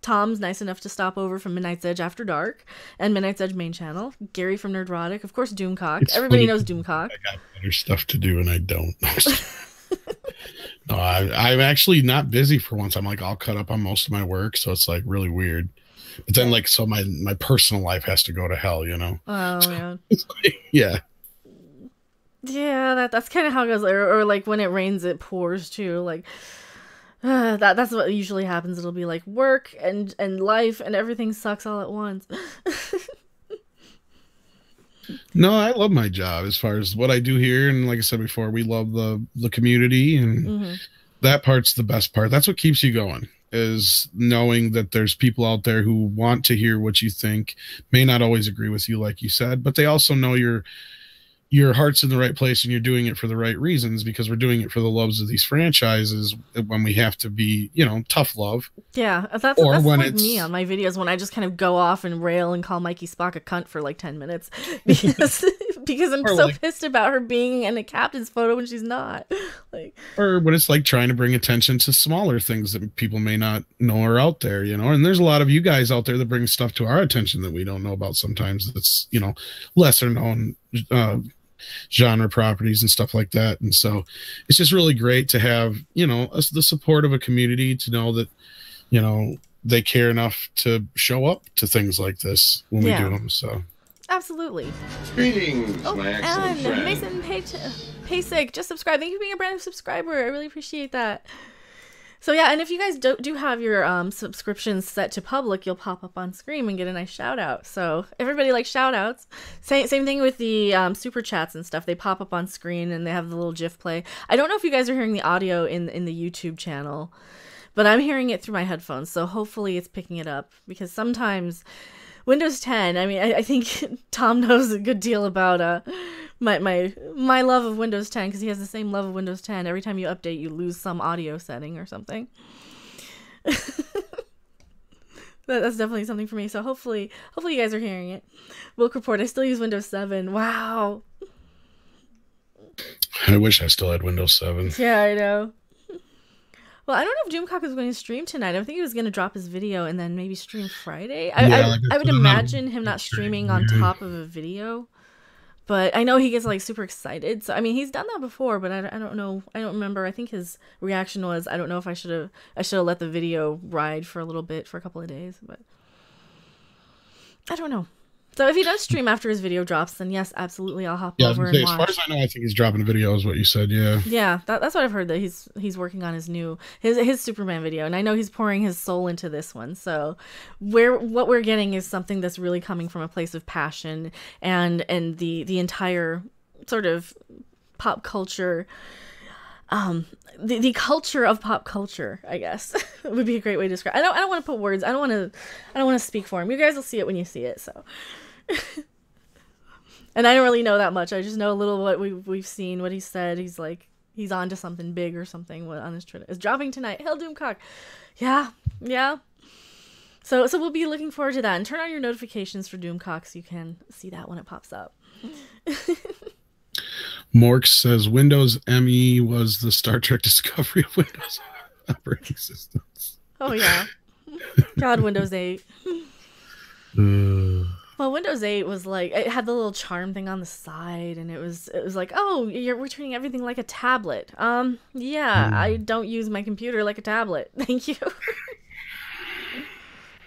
Tom's nice enough to stop over from Midnight's Edge After Dark and Midnight's Edge main channel. Gary from Nerdrotic, of course, Doomcock. Everybody knows Doomcock. I got better stuff to do and I don't. No, I'm actually not busy for once. I'm like all cut up on most of my work, so it's like really weird. But then, like, so my personal life has to go to hell, Oh, yeah. Yeah. Yeah, that's kind of how it goes. Or like, when it rains, it pours, too. Like, that's what usually happens. It'll be like work and life and everything sucks all at once. No, I love my job as far as what I do here. And like I said before, we love the community. And that part's the best part. That's what keeps you going. Is knowing that there's people out there who want to hear what you think, may not always agree with you, like you said, but they also know your heart's in the right place and you're doing it for the right reasons, because we're doing it for the loves of these franchises when we have to be, tough love. Yeah, that's like me on my videos when I just kind of go off and rail and call Mikey Spock a cunt for like 10 minutes because I'm so pissed about her being in a captain's photo when she's not. Or when it's like trying to bring attention to smaller things that people may not know are out there, and there's a lot of you guys out there that bring stuff to our attention that we don't know about sometimes. That's, lesser known genre properties and stuff like that. And so it's just really great to have, the support of a community, to know that, they care enough to show up to things like this when we do them. So absolutely. Greetings, my excellent friend. Mason Pasek just subscribed. Thank you for being a brand new subscriber. I really appreciate that. So yeah, and if you guys do have your subscriptions set to public, you'll pop up on screen and get a nice shout out. So everybody likes shout outs. Same thing with the super chats and stuff. They pop up on screen and they have the little GIF play. I don't know if you guys are hearing the audio in the YouTube channel, but I'm hearing it through my headphones. So hopefully it's picking it up, because sometimes Windows 10, I mean, I think Tom knows a good deal about my love of Windows 10, because he has the same love of Windows 10. Every time you update, you lose some audio setting or something. That's definitely something for me. So hopefully you guys are hearing it. Wilk Report, I still use Windows 7. Wow. I wish I still had Windows 7. Yeah, I know. Well, I don't know if Doomcock is going to stream tonight. I think he was going to drop his video and then maybe stream Friday. I would imagine him not streaming on top of a video. But I know he gets like super excited. So I mean, he's done that before, but I don't know. I don't remember. I think his reaction was, I don't know if I should have let the video ride for a little bit, for a couple of days, but I don't know. So if he does stream after his video drops, then yes, absolutely, I'll hop over and watch. As far as I know, I think he's dropping a video, is what you said. Yeah. Yeah, that's what I've heard, that he's working on his Superman video, and I know he's pouring his soul into this one. So what we're getting is something that's really coming from a place of passion, and the entire sort of pop culture. The culture of pop culture, I guess, would be a great way to describe. I don't want to put words. I don't want to speak for him. You guys will see it when you see it. So. And I don't really know that much. I just know a little what we've seen, what he said. He's like, he's on to something big or something on his Twitter. It's dropping tonight. Hail Doomcock. Yeah. So we'll be looking forward to that. And turn on your notifications for Doomcock so you can see that when it pops up. Morks says Windows ME was the Star Trek Discovery of Windows operating systems. Oh yeah. God, Windows 8. Well, Windows 8 was like, it had the little charm thing on the side, and it was like, oh, we're treating everything like a tablet. Yeah, I don't use my computer like a tablet. Thank you.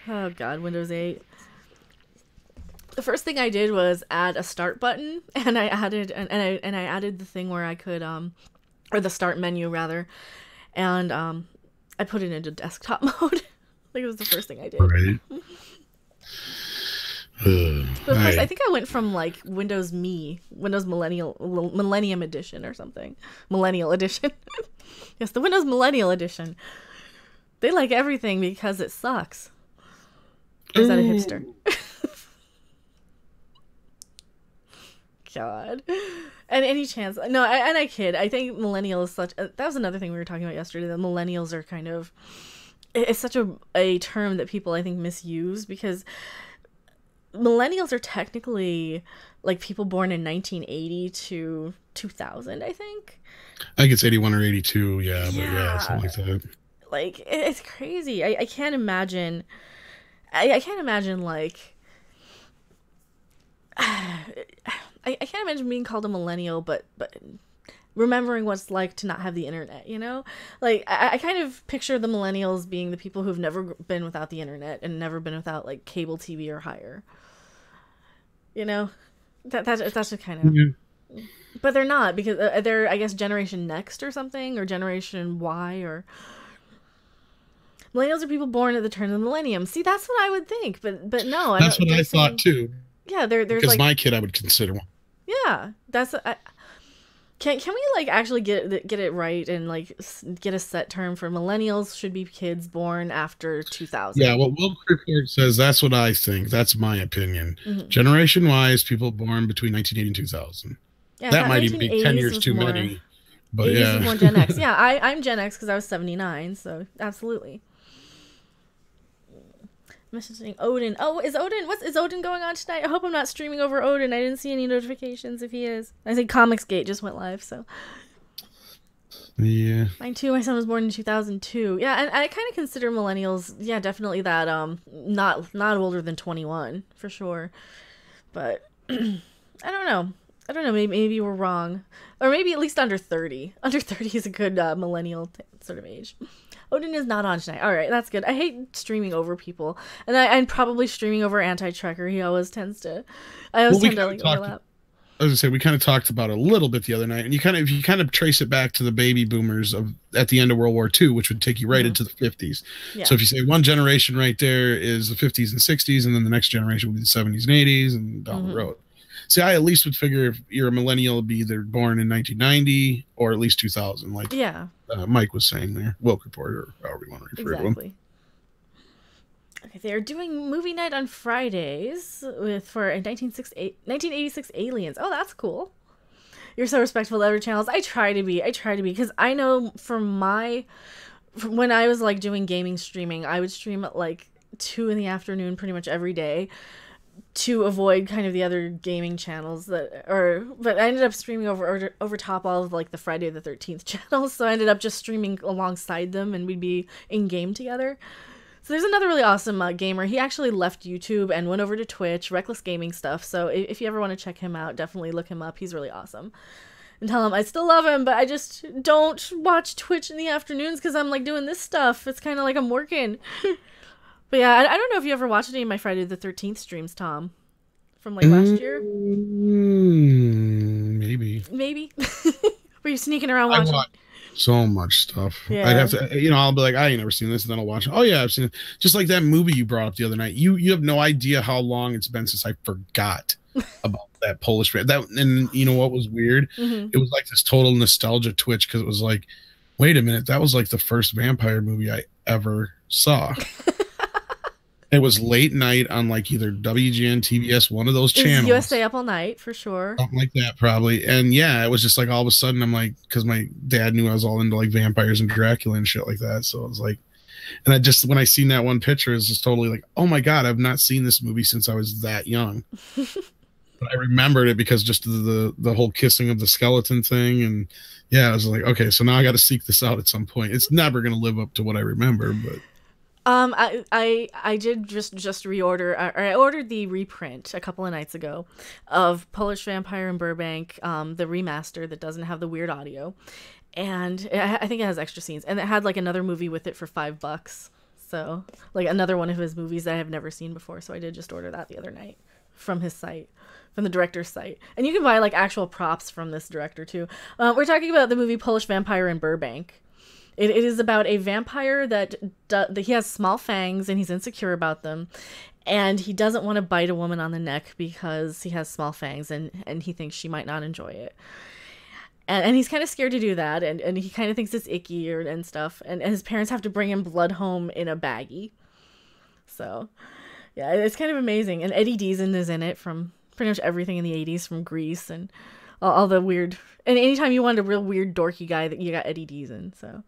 Oh God, Windows 8. The first thing I did was add a start button, and I added I added the thing where I could or the start menu rather, and I put it into desktop mode. Like, it was the first thing I did. Right. But of course, I think I went from like Windows Millennium Edition or something. Millennial Edition. Yes, the Windows Millennial Edition. They like everything because it sucks. Or is that a hipster? God. And any chance. No, I kid. I think millennial is such. That was another thing we were talking about yesterday. That millennials are kind of. It's such a term that people, I think, misuse, because millennials are technically like people born in 1980 to 2000, I think. I think it's 81 or 82, yeah, but yeah, something like that. Like, it's crazy. I can't imagine. I can't imagine, like. I can't imagine being called a millennial, but remembering what it's like to not have the internet, you know? Like, I kind of picture the millennials being the people who've never been without the internet and never been without, like, cable TV or higher. You know? That's just kind of... Mm-hmm. But they're not, because they're, I guess, Generation Next or something, or Generation Y, or... Millennials are people born at the turn of the millennium. See, that's what I would think, but no. That's what I thought, too. Yeah, there's because like... my kid I would consider one. Yeah, that's... Can we like actually get it right and like get a set term for millennials? Should be kids born after 2000. Yeah, well, Will Report says that's what I think. That's my opinion. Mm-hmm. Generation Y is people born between 1980 and 2000. Yeah, that might even be 10 years too many. But yeah, more Gen X. Yeah, I'm Gen X because I was 79, so absolutely. Messaging Odin. Oh, is Odin going on tonight? I hope I'm not streaming over Odin. I didn't see any notifications if he is. I think Comicsgate just went live, so. Yeah. Mine too. My son was born in 2002. Yeah, and I kind of consider millennials, yeah, definitely that, not older than 21, for sure. But, I don't know. Maybe we're wrong. Or maybe at least under 30. Under 30 is a good millennial sort of age. Odin is not on tonight. All right, that's good. I hate streaming over people, and I'm probably streaming over Anti-Trekker. He always tends to. I always tend to like overlap. I was gonna say we kind of talked about it a little bit the other night, and if you kind of trace it back to the baby boomers at the end of World War II, which would take you right into the 50s. Yeah. So if you say one generation right there is the 50s and 60s, and then the next generation would be the 70s and 80s, and down the road. See, I at least would figure if you're a millennial, it'd be either born in 1990 or at least 2000, like Mike was saying there, Woke Report, or however you want to refer to him. Okay, they're doing movie night on Fridays for 1986 Aliens. Oh, that's cool. You're so respectful to other channels. I try to be, because I know from when I was like doing gaming streaming, I would stream at like 2 in the afternoon pretty much every day. to avoid kind of the other gaming channels but I ended up streaming over top all of like the Friday the 13th channels, so I ended up just streaming alongside them, and we'd be in game together. So there's another really awesome gamer. He actually left YouTube and went over to Twitch, Reckless Gaming Stuff. So if you ever want to check him out, definitely look him up. He's really awesome. And tell him I still love him, but I just don't watch Twitch in the afternoons because I'm like doing this stuff. It's kind of like I'm working. But yeah, I don't know if you ever watched any of my Friday the 13th streams, Tom, from like last year. Maybe. Were you sneaking around watching? So much stuff. Yeah. I'd have to, I'll be like, I ain't never seen this, and then I'll watch it. Oh yeah, I've seen it. Just like that movie you brought up the other night. You have no idea how long it's been since I forgot about that Polish man. And you know what was weird? It was like this total nostalgia twitch, because it was like, wait a minute, that was like the first vampire movie I ever saw. It was late night on like either WGN, TBS, one of those channels. USA Up All Night, for sure. Something like that, probably. And yeah, it was just like all of a sudden I'm like, because my dad knew I was all into like vampires and Dracula and shit like that. So it was like, and I just, when I seen that one picture, it's just totally like, oh my God, I've not seen this movie since I was that young. But I remembered it because just the whole kissing of the skeleton thing. And yeah, I was like, okay, so now I got to seek this out at some point. It's never going to live up to what I remember, but. I did just reorder, or I ordered the reprint a couple of nights ago of Polish Vampire in Burbank, the remaster that doesn't have the weird audio, and I think it has extra scenes, and it had like another movie with it for $5, so like another one of his movies that I have never seen before. So I did just order that the other night from his site, from the director's site, and you can buy like actual props from this director too. We're talking about the movie Polish Vampire in Burbank. It is about a vampire that he has small fangs and he's insecure about them, and he doesn't want to bite a woman on the neck because he has small fangs and he thinks she might not enjoy it. And he's kind of scared to do that, and he kind of thinks it's icky and stuff, and his parents have to bring him blood home in a baggie. So, yeah, it's kind of amazing. And Eddie Deezen is in it from pretty much everything in the 80s, from Grease and all the weird... And anytime you wanted a real weird dorky guy, that you got Eddie Deezen, so...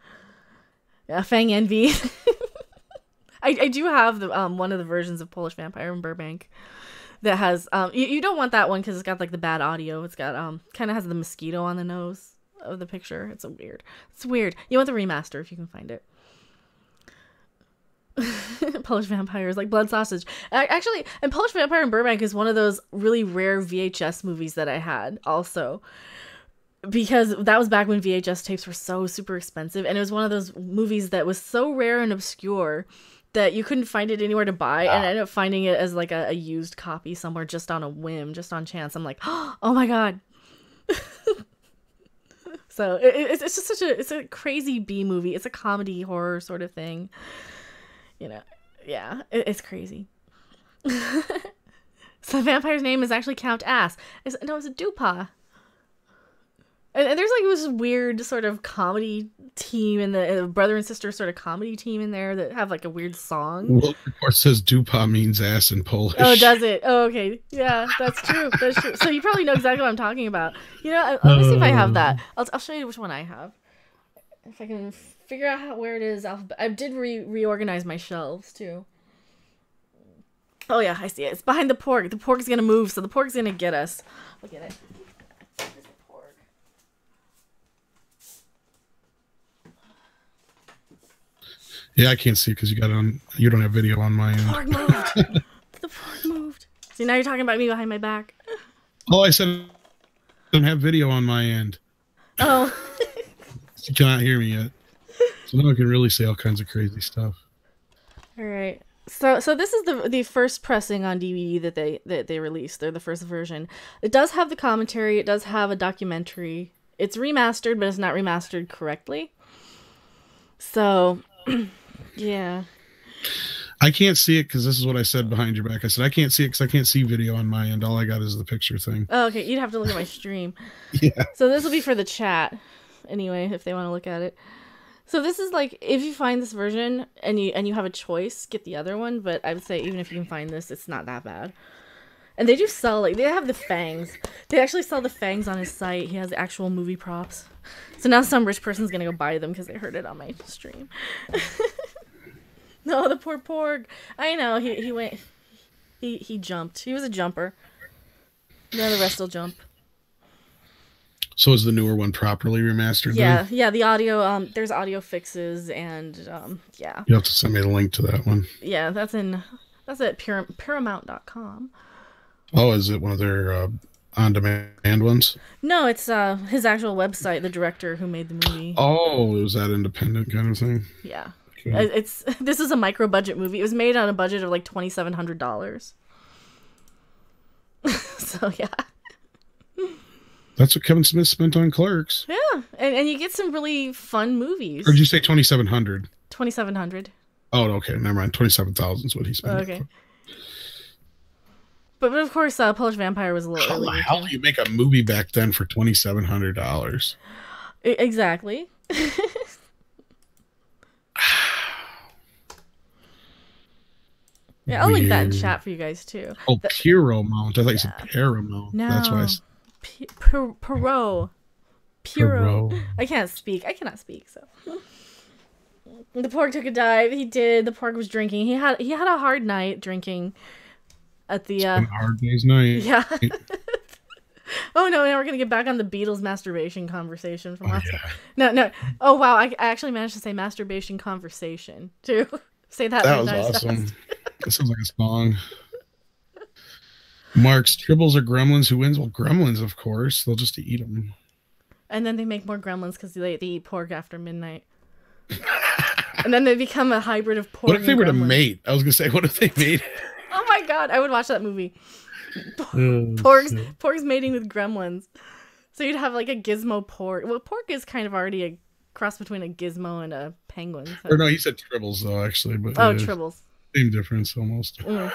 Yeah, Fang Envy. I do have the one of the versions of Polish Vampire in Burbank that has you don't want that one because it's got like the bad audio. It's got kind of has the mosquito on the nose of the picture. It's weird. You want the remaster if you can find it. Polish Vampires, like Blood Sausage. Actually, and Polish Vampire in Burbank is one of those really rare VHS movies that I had also. Because that was back when VHS tapes were so super expensive, and it was one of those movies that was so rare and obscure that you couldn't find it anywhere to buy, and I ended up finding it as like a used copy somewhere just on a whim, just on chance. I'm like, oh my God. So it's just it's a crazy B movie. It's a comedy horror sort of thing. Yeah, it's crazy. So the vampire's name is actually Count Ass. It's a Dupa. And there's like this weird sort of comedy team and the brother and sister sort of comedy team in there that have like a weird song. Well, of course, says dupa means ass in Polish. Oh, does it? Oh, okay. Yeah, that's true. That's true. So you probably know exactly what I'm talking about. Let me see if I have that. I'll show you which one I have. If I can figure out where it is. I did reorganize my shelves too. Oh yeah, I see it. It's behind the pork. The pork is gonna move, so the pork's gonna get us. Look at it. Yeah, I can't see because you got it on. You don't have video on my end. The pork moved. The pork moved. See, now you're talking about me behind my back. Oh, I said I don't have video on my end. Oh. You cannot hear me yet. So now I can really say all kinds of crazy stuff. All right. So this is the first pressing on DVD that they released. They're the first version. It does have the commentary. It does have a documentary. It's remastered, but it's not remastered correctly. So, yeah. I can't see it because this is what I said behind your back. I said I can't see it because I can't see video on my end. All I got is the picture thing. Oh, okay. You'd have to look at my stream. Yeah. So this will be for the chat, anyway, if they want to look at it. So this is like, if you find this version and you have a choice, get the other one. But I would say even if you can find this, it's not that bad. And they do sell, like, they have the fangs. They actually sell the fangs on his site. He has the actual movie props. So now some rich person's gonna go buy them because they heard it on my stream. No, the poor pork. I know, he went... He jumped. He was a jumper. None of the rest will jump. So is the newer one properly remastered? Yeah, then? yeah. The audio, there's audio fixes, and yeah. You have to send me the link to that one. Yeah, that's at Paramount.com. Oh, is it one of their on-demand ones? No, it's his actual website. The director who made the movie. Oh, it was that independent kind of thing. Yeah. Okay. This is a micro budget movie. It was made on a budget of like $2,700. So yeah. That's what Kevin Smith spent on Clerks. Yeah, and you get some really fun movies. Or did you say 2,700? 2,700. Oh, okay. Never mind. 27,000 is what he spent. Okay. But of course, Polish Vampire was a little earlier. How the hell do you make a movie back then for $2,700? Exactly. Yeah, I'll link that in chat for you guys too. Oh, Paramount. I thought you said Paramount. No. That's why. Puro. I can't speak. I cannot speak. So the porg took a dive. He did. The porg was drinking. He had a hard night drinking at the. It's been a hard day's night. Yeah. Oh no! Now we're gonna get back on the Beatles masturbation conversation from last time. No. Oh wow! I actually managed to say masturbation conversation too. Say that. That was awesome. That sounds like a song. Marks, tribbles or gremlins? Who wins? Well, gremlins, of course. They'll just eat them. And then they make more gremlins because they eat pork after midnight. And then they become a hybrid of pork. What if they were to gremlins. mate? I was gonna say, what if they made? Oh my god! I would watch that movie. Porg's mating with gremlins. So you'd have like a gizmo pork. Well, pork is kind of already a cross between a gizmo and a penguin. So. Or no, he said tribbles though, actually. But oh, tribbles. Same difference almost. Mm.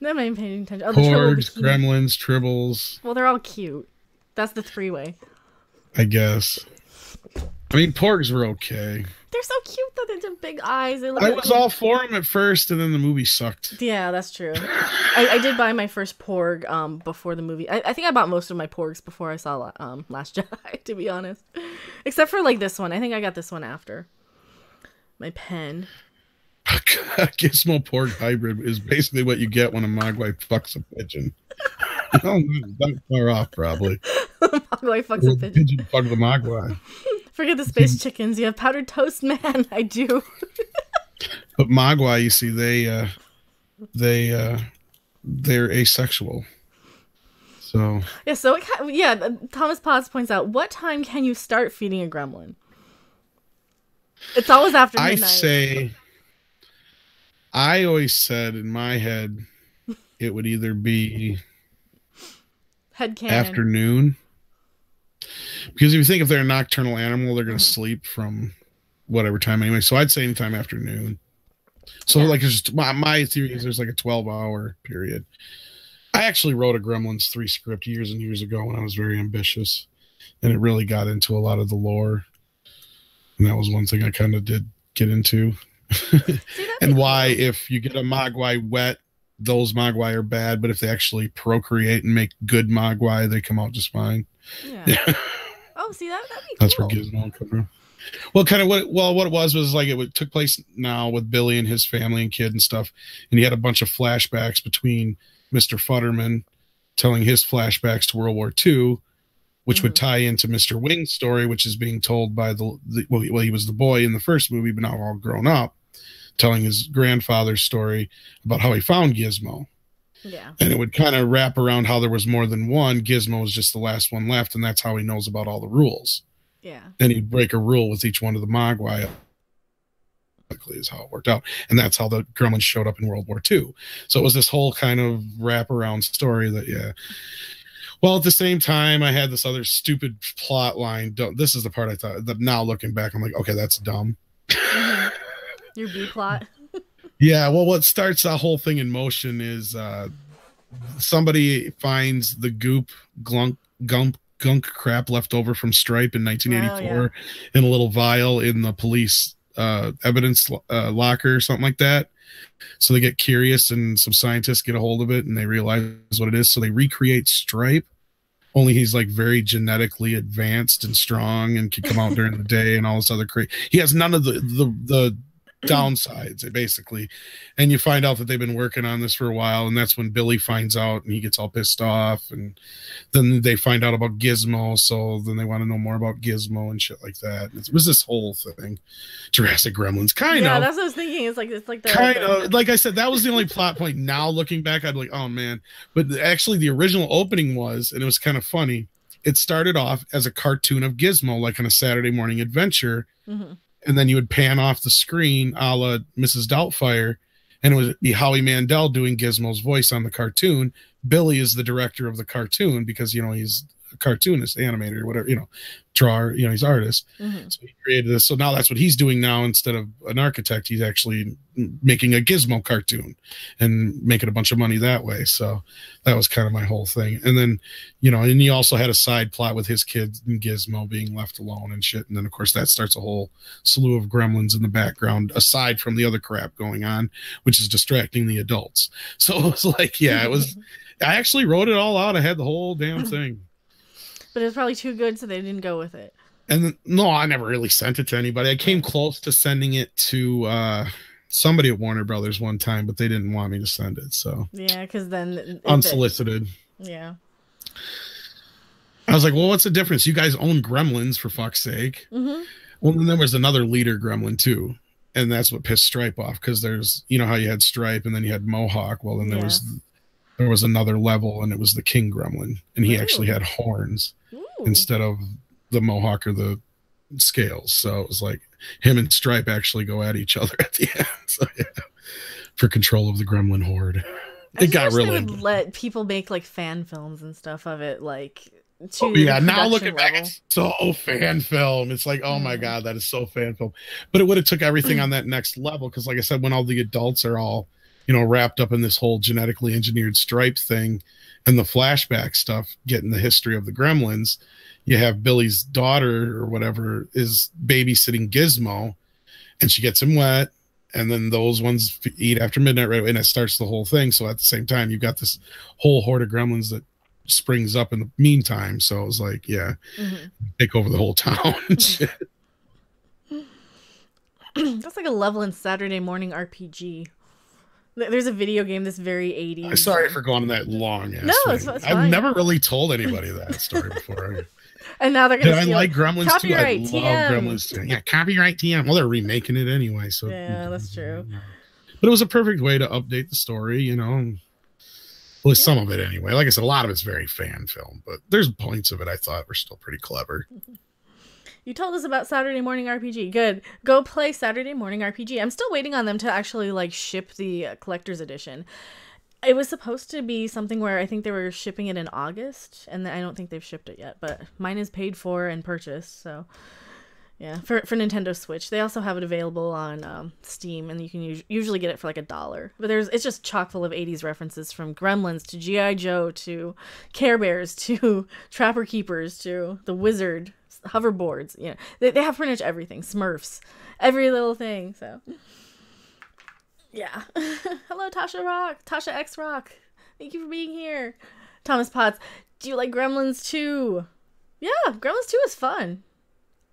I'm not even paying attention. Oh, Porgs, gremlins, tribbles. Well, they're all cute. That's the three-way. I guess. I mean, porgs were okay. They're so cute though. They have big eyes. I was all for them at first, and then the movie sucked. Yeah, that's true. I did buy my first porg before the movie. I think I bought most of my porgs before I saw Last Jedi, to be honest. Except for like this one. I think I got this one after. My pen. A Gizmo porg hybrid is basically what you get when a Mogwai fucks a pigeon. Oh, not far off, probably. Mogwai fucks a pigeon. Pigeon fuck the Mogwai. Forget the space chickens. You have powdered toast, man. I do. But Mogwai, you see, they're asexual. So yeah. Thomas Potts points out, what time can you start feeding a gremlin? It's always after midnight. I always said in my head it would either be headcanon afternoon. Because if you think if they're a nocturnal animal, they're going to sleep from whatever time anyway. So I'd say anytime afternoon. So like it's just my theory is there's like a 12-hour period. I actually wrote a Gremlins 3 script years and years ago when I was very ambitious. And it really got into a lot of the lore. And that was one thing I kind of did get into. And why, if you get a Mogwai wet, those Mogwai are bad, but if they actually procreate and make good Mogwai, they come out just fine. Yeah. Oh, see, that'd be cool. That's where Gizmo come from. Well, kind of what it was like it took place now with Billy and his family and kid and stuff, and he had a bunch of flashbacks between Mr. Futterman telling his flashbacks to World War II, which would tie into Mr. Wing's story, which is being told by he was the boy in the first movie, but now all grown up, telling his grandfather's story about how he found Gizmo. Yeah. And it would kind of wrap around how there was more than one. Gizmo was just the last one left, and that's how he knows about all the rules. Yeah. And he'd break a rule with each one of the Mogwai. Is how it worked out. And that's how the Gremlins showed up in World War II. So it was this whole kind of wraparound story that, yeah. Well, at the same time, I had this other stupid plot line. This is the part I thought that now looking back, I'm like, okay, that's dumb. Your B plot. Yeah, well, what starts the whole thing in motion is somebody finds the gunk crap left over from Stripe in 1984 in a little vial in the police evidence locker or something like that. So they get curious, and some scientists get a hold of it, and they realize what it is. So they recreate Stripe, only he's like very genetically advanced and strong and can come out during the day and all this other crazy. He has none of the downsides, basically. And you find out that they've been working on this for a while, and that's when Billy finds out, and he gets all pissed off, and then they find out about Gizmo, so then they want to know more about Gizmo and shit like that. It was this whole thing. Jurassic Gremlins, kind of. Yeah, that's what I was thinking. It's like the kind of, like I said, that was the only plot point. Now looking back, I'd be like, oh man. But actually the original opening was, and it was kind of funny, it started off as a cartoon of Gizmo, like on a Saturday morning adventure. Mm-hmm. And then you would pan off the screen a la Mrs. Doubtfire, and it would be Howie Mandel doing Gizmo's voice on the cartoon. Billy is the director of the cartoon because, you know, he's a cartoonist, animator, whatever, you know, drawer, you know, he's artist. Mm-hmm. So he created this. So now that's what he's doing now. Instead of an architect, he's actually making a Gizmo cartoon and making a bunch of money that way. So that was kind of my whole thing. And then, you know, and he also had a side plot with his kids and Gizmo being left alone and shit. And then of course that starts a whole slew of gremlins in the background, aside from the other crap going on, which is distracting the adults. So it was like, yeah, it was, I actually wrote it all out. I had the whole damn thing. But it was probably too good, so they didn't go with it. And then, no, I never really sent it to anybody. I came close to sending it to somebody at Warner Brothers one time, but they didn't want me to send it. So yeah, because then unsolicited. Yeah. I was like, well, what's the difference? You guys own Gremlins, for fuck's sake. Mm-hmm. Well, then there was another leader Gremlin too, and that's what pissed Stripe off, because there's, you know how you had Stripe and then you had Mohawk. Well, then there was another level, and it was the King Gremlin, and he actually had horns. Instead of the Mohawk or the scales. So it was like him and Stripe actually go at each other at the end. So yeah, for control of the Gremlin horde. It got really. They would let people make like fan films and stuff of it, like. Now looking back, it's so fan film. It's like, oh my god, that is so fan film. But it would have took everything on that next level, because, like I said, when all the adults are all, you know, wrapped up in this whole genetically engineered Stripe thing, and the flashback stuff, getting the history of the Gremlins, you have Billy's daughter or whatever is babysitting Gizmo, and she gets him wet, and then those ones eat after midnight right away, and it starts the whole thing. So at the same time, you've got this whole horde of Gremlins that springs up in the meantime. So it was like, yeah, take over the whole town and shit. That's like a level in Saturday Morning RPG. There's a video game that's very 80s. I'm sorry for going that long. No, it's fine. I've never really told anybody that story before. And now they're going to I like Gremlins copyright too. I love Gremlins too. Yeah, copyright TM. Well, they're remaking it anyway. So yeah, that's true. But it was a perfect way to update the story, you know. Well, some of it anyway. Like I said, a lot of it's very fan film, but there's points of it I thought were still pretty clever. You told us about Saturday Morning RPG. Good. Go play Saturday Morning RPG. I'm still waiting on them to actually like ship the collector's edition. It was supposed to be something where I think they were shipping it in August, and I don't think they've shipped it yet, but mine is paid for and purchased, so yeah, for Nintendo Switch. They also have it available on Steam, and you can usually get it for like $1. But it's just chock full of 80s references, from Gremlins to G.I. Joe to Care Bears to Trapper Keepers to The Wizard, hoverboards. You know, they have pretty much everything. Smurfs, every little thing. So yeah. Hello, Tasha X Rock. Thank you for being here. Thomas Potts, do you like Gremlins 2? Yeah, Gremlins 2 is fun.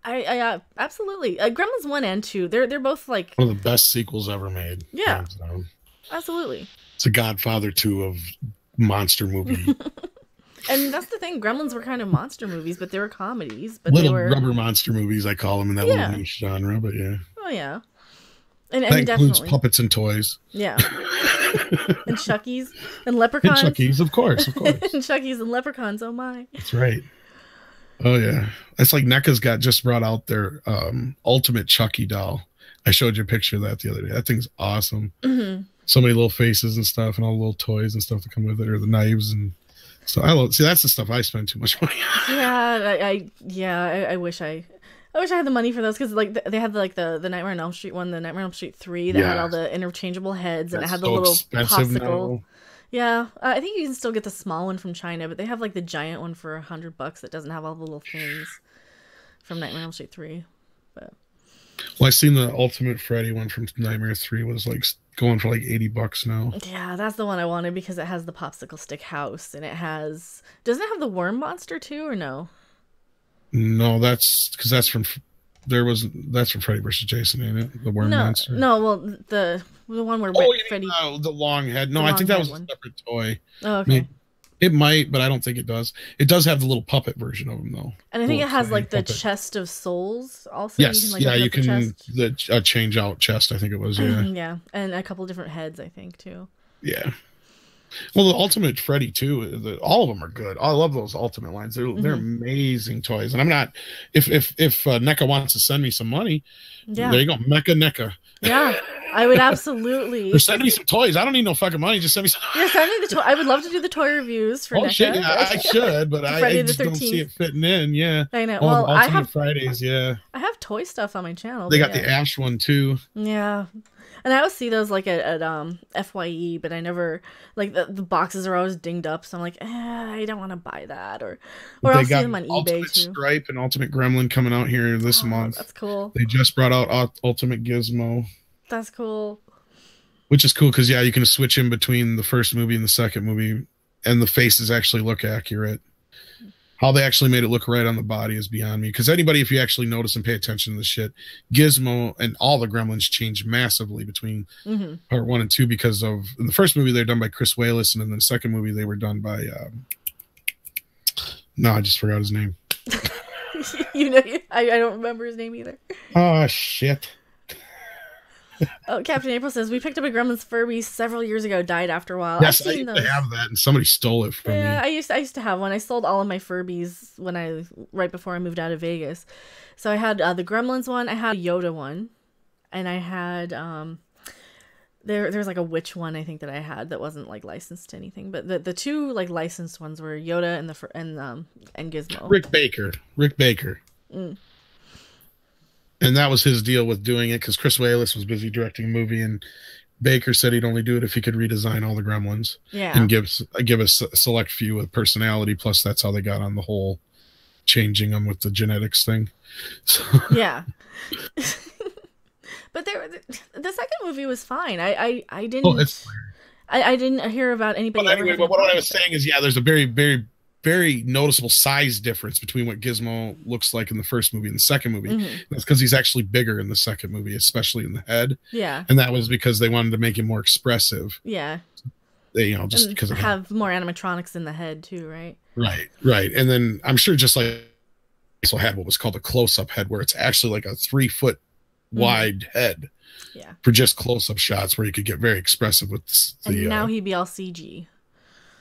I absolutely. Gremlins 1 and 2, they're both like one of the best sequels ever made. Yeah, absolutely. It's a Godfather 2 of monster movie. And that's the thing. Gremlins were kind of monster movies, but they were comedies. But little they were rubber monster movies, I call them, in that little niche genre. But yeah. Oh yeah. And that includes definitely puppets and toys. Yeah. And Chuckies and Leprechauns. And Chuckies, of course. And Chuckies and Leprechauns. Oh my. That's right. Oh yeah, it's like NECA's just brought out their ultimate Chucky doll. I showed you a picture of that the other day. That thing's awesome. Mm-hmm. So many little faces and stuff, and all the little toys and stuff that come with it, or the knives and so. That's the stuff I spend too much money on. Yeah, I wish I had the money for those, because like they had like the Nightmare on Elm Street one, the Nightmare on Elm Street 3 that had all the interchangeable heads, and it had the little popsicle. Now. Yeah, I think you can still get the small one from China, but they have like the giant one for $100 that doesn't have all the little things from Nightmare on Elm Street 3. But well, I seen the Ultimate Freddy one from Nightmare 3 was like going for like $80 now. Yeah, that's the one I wanted, because it has the popsicle stick house, and doesn't it have the worm monster too, or no? No, that's because that's from That's from Freddy versus Jason, ain't it? The worm No, monster. no. Well, the one where Freddy. The long head. No, I think that was a separate toy. Oh, okay. I mean, it might, but I don't think it does. It does have the little puppet version of him, though. And I think it has like the chest of souls also. Yes, you can change out chest. I think it was, yeah. Yeah, and a couple different heads, I think, too. Yeah. Well, the Ultimate Freddy too. All of them are good. I love those Ultimate lines. They're amazing toys. And I'm not. If NECA wants to send me some money, there you go, NECA. Yeah, I would absolutely. Or send me some toys. I don't need no fucking money. Just send me some. Yeah, send me the toy. I would love to do the toy reviews for NECA. Shit, yeah, I should, but I just don't see it fitting in. Yeah, I know. Well, I have Fridays. Yeah, I have toy stuff on my channel. They got the Ash one too. Yeah. And I always see those like at FYE, but I never like the boxes are always dinged up, so I'm like, I don't want to buy that, or I'll see them on eBay Ultimate too. Stripe and Ultimate Gremlin coming out here this month. That's cool. They just brought out Ultimate Gizmo. That's cool. Which is cool because you can switch in between the first movie and the second movie, and the faces actually look accurate. How they actually made it look right on the body is beyond me. Because anybody, if you actually notice and pay attention to the shit, Gizmo and all the Gremlins changed massively between part 1 and 2 because of in the first movie they're done by Chris Walas, and in the second movie they were done by I just forgot his name. I don't remember his name either. Oh shit. Oh, Captain April says we picked up a Gremlins Furby several years ago. Died after a while. Yes, I used to have that, and somebody stole it from me. Yeah, I used to have one. I sold all of my Furbies right before I moved out of Vegas. So I had the Gremlins one. I had a Yoda one, and I had there's like a witch one I think that I had that wasn't like licensed to anything. But the two like licensed ones were Yoda and Gizmo. Rick Baker. Mm. And that was his deal with doing it because Chris Walas was busy directing a movie, and Baker said he'd only do it if he could redesign all the Gremlins. Yeah. And give a select few with personality. Plus, that's how they got on the whole changing them with the genetics thing. So. Yeah. But the second movie was fine. I didn't. Oh, I didn't hear about anybody. But anyway, what I was saying is, there's a very, very, very noticeable size difference between what Gizmo looks like in the first movie and the second movie. That's because he's actually bigger in the second movie, especially in the head. Yeah. And that was because they wanted to make him more expressive. Yeah. They, just because have more animatronics in the head too, right? Right. And then I'm sure just like also had what was called a close-up head, where it's actually like a 3-foot wide head. Yeah. For just close-up shots where you could get very expressive with the. And now he'd be all CG.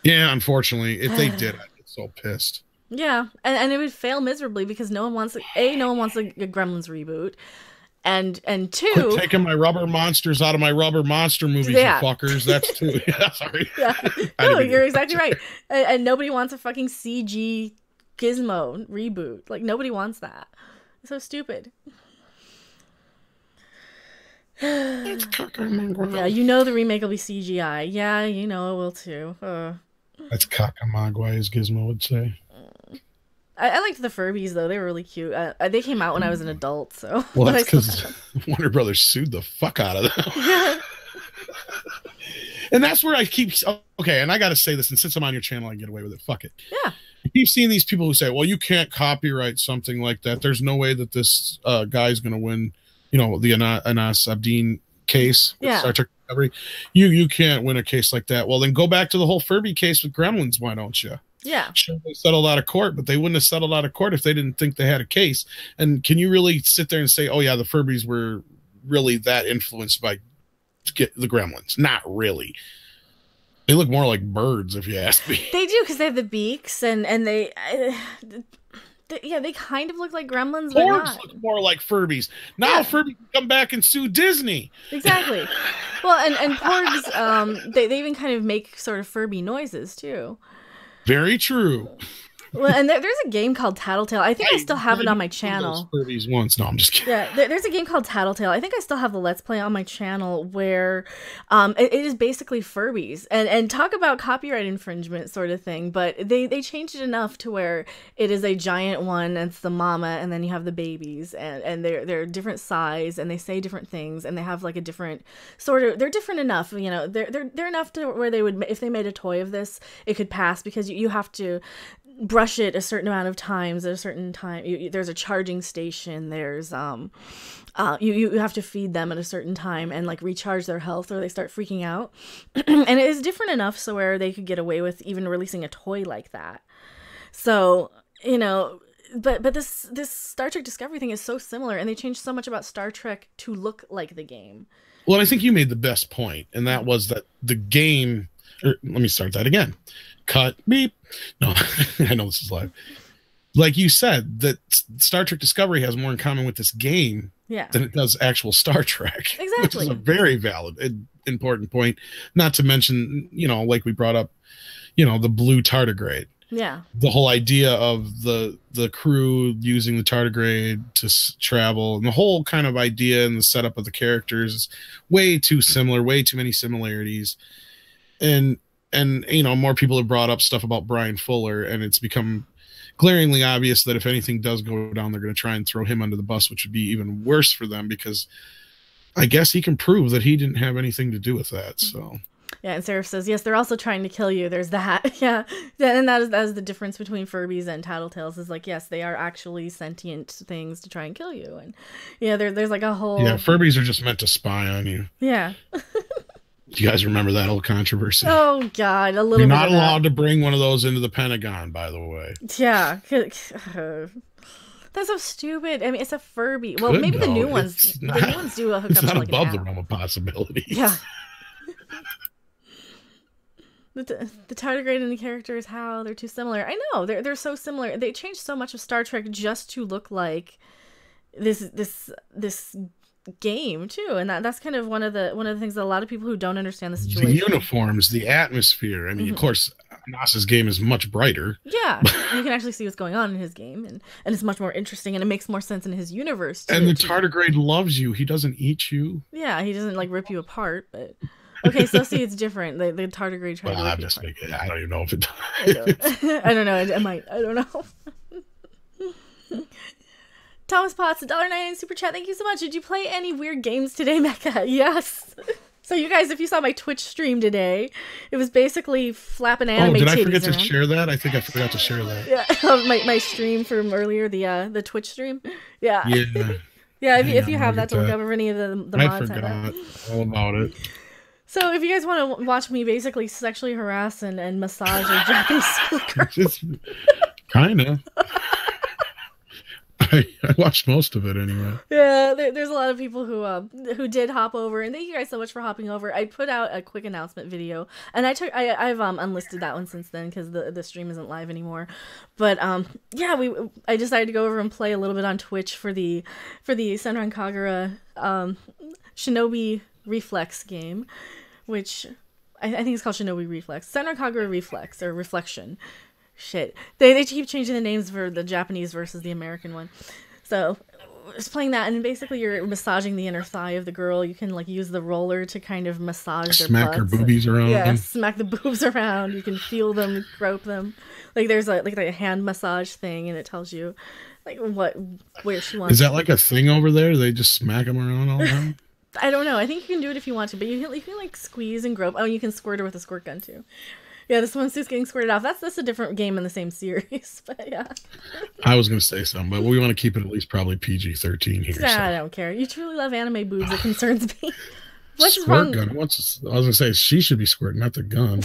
Yeah, unfortunately, if they did, I'd get so pissed. Yeah, and it would fail miserably because no one wants a Gremlins reboot, and two, quit taking my rubber monsters out of my rubber monster movies, you fuckers. That's too. Yeah, sorry. Yeah, no, you're exactly right. And nobody wants a fucking CG Gizmo reboot. Like nobody wants that. It's so stupid. Yeah, the remake will be CGI. Yeah, it will too. That's cockamagua, as Gizmo would say. I liked the Furbies though; they were really cute. They came out when I was an adult, so. Well, that's because Warner Brothers sued the fuck out of them. Yeah. And that's where I keep. Okay, and I got to say this, and since I'm on your channel, I can get away with it. Fuck it. Yeah. I keep seeing these people who say, "Well, you can't copyright something like that. There's no way that this guy's going to win." The Anas Abdeen case with Star Trek Discovery. You can't win a case like that. Well, then go back to the whole Furby case with Gremlins. Why don't you? Yeah. Sure, they settled out of court, but they wouldn't have settled out of court if they didn't think they had a case. And can you really sit there and say, oh, yeah, the Furbies were really that influenced by the Gremlins? Not really. They look more like birds, if you ask me. They do, because they have the beaks, and they... they kind of look like Gremlins, but Porgs not. Look more like Furbies. Now Furby can come back and sue Disney. Exactly. Well, and Porgs, they even kind of make sort of Furby noises, too. Very true. Well, and there's a game called Tattletale. I think I still have it on my channel. Furbies once. No, I'm just kidding. Yeah, there's a game called Tattletale. I think I still have the Let's Play on my channel where it is basically Furbies. And talk about copyright infringement sort of thing, but they changed it enough to where it is a giant one, and it's the mama, and then you have the babies, and they're different size, and they say different things, and they have like a different sort of, they're different enough, they're enough to where they would, if they made a toy of this, it could pass, because you have to rush it a certain amount of times at a certain time. There's a charging station. There's you have to feed them at a certain time and like recharge their health or they start freaking out. And it is different enough so where they could get away with even releasing a toy like that. So, you know, but this Star Trek Discovery thing is so similar, and they changed so much about Star Trek to look like the game. Well, I think you made the best point, and that was that the game. Let me start that again. Cut, beep. No, I know this is live. Like you said, that Star Trek Discovery has more in common with this game than it does actual Star Trek. Exactly. Which is a very valid, important point. Not to mention, you know, like we brought up, you know, the blue tardigrade. Yeah. The whole idea of the crew using the tardigrade to travel, and the whole kind of idea and the setup of the characters is way too similar, way too many similarities. And you know, more people have brought up stuff about Brian Fuller, and it's become glaringly obvious that if anything does go down, they're going to try and throw him under the bus, which would be even worse for them, because I guess he can prove that he didn't have anything to do with that. So. Yeah, and Seraph says, yes, they're also trying to kill you. There's that. Yeah, and that is the difference between Furbies and Tattletales, is like, yes, they are actually sentient things to try and kill you. And yeah, there's like a whole... Yeah, Furbies are just meant to spy on you. Yeah. Do you guys remember that whole controversy? Oh, God, a little You're bit not of that. allowed to bring one of those into the Pentagon, by the way. Yeah. That's so stupid. I mean, it's a Furby. Well, maybe the new ones do a hookup. It's not like above the realm of possibility. Yeah. The tardigrade and the characters, how they're too similar. I know they're so similar. They changed so much of Star Trek just to look like this game too, and that's kind of one of the things that a lot of people who don't understand the situation. The uniforms, the atmosphere. I mean, of course, Nas's game is much brighter. Yeah, you can actually see what's going on in his game, and it's much more interesting, and it makes more sense in his universe too. And the tardigrade loves you. He doesn't eat you. Yeah, he doesn't like rip you apart, but. Okay, so see, it's different. The tardigrade tried to... I'm just making... I don't even know if it does. I don't know. It might. I don't know. Thomas Potts, $1.99 super chat. Thank you so much. Did you play any weird games today, Mecca? Yes. So you guys, if you saw my Twitch stream today, it was basically flapping anime titties. Oh, did I forget to share that? I think I forgot to share that. Yeah, my stream from earlier, the Twitch stream. Yeah. Yeah. Yeah, if you have that to look up, or any of the mods. I forgot all about it. So if you guys want to watch me basically sexually harass and massage a Japanese schoolgirl. Kind of. I watched most of it anyway. Yeah, there's a lot of people who did hop over, and thank you guys so much for hopping over. I put out a quick announcement video, and I've unlisted that one since then because the stream isn't live anymore. But yeah, I decided to go over and play a little bit on Twitch for the Senran Kagura Shinobi Reflex game, which I think it's called Shinobi Reflex. Senran Kagura Reflex or Reflection. Shit. They keep changing the names for the Japanese versus the American one. So it's playing that, and basically you're massaging the inner thigh of the girl. You can like use the roller to kind of massage their smack her boobies around. Yeah, smack the boobs around. You can feel them, grope them. Like there's a hand massage thing, and it tells you like where she wants. Is that like a thing over there? They just smack them around all the time? I don't know. I think you can do it if you want to, but you can like squeeze and grope. Oh, you can squirt her with a squirt gun too. Yeah, this one's just getting squirted off. That's a different game in the same series, but yeah. I was going to say something, but we want to keep it at least probably PG-13 here. I don't care. You truly love anime boobs. It concerns me. What's squirt wrong? Gun. I was going to say she should be squirting, not the gun.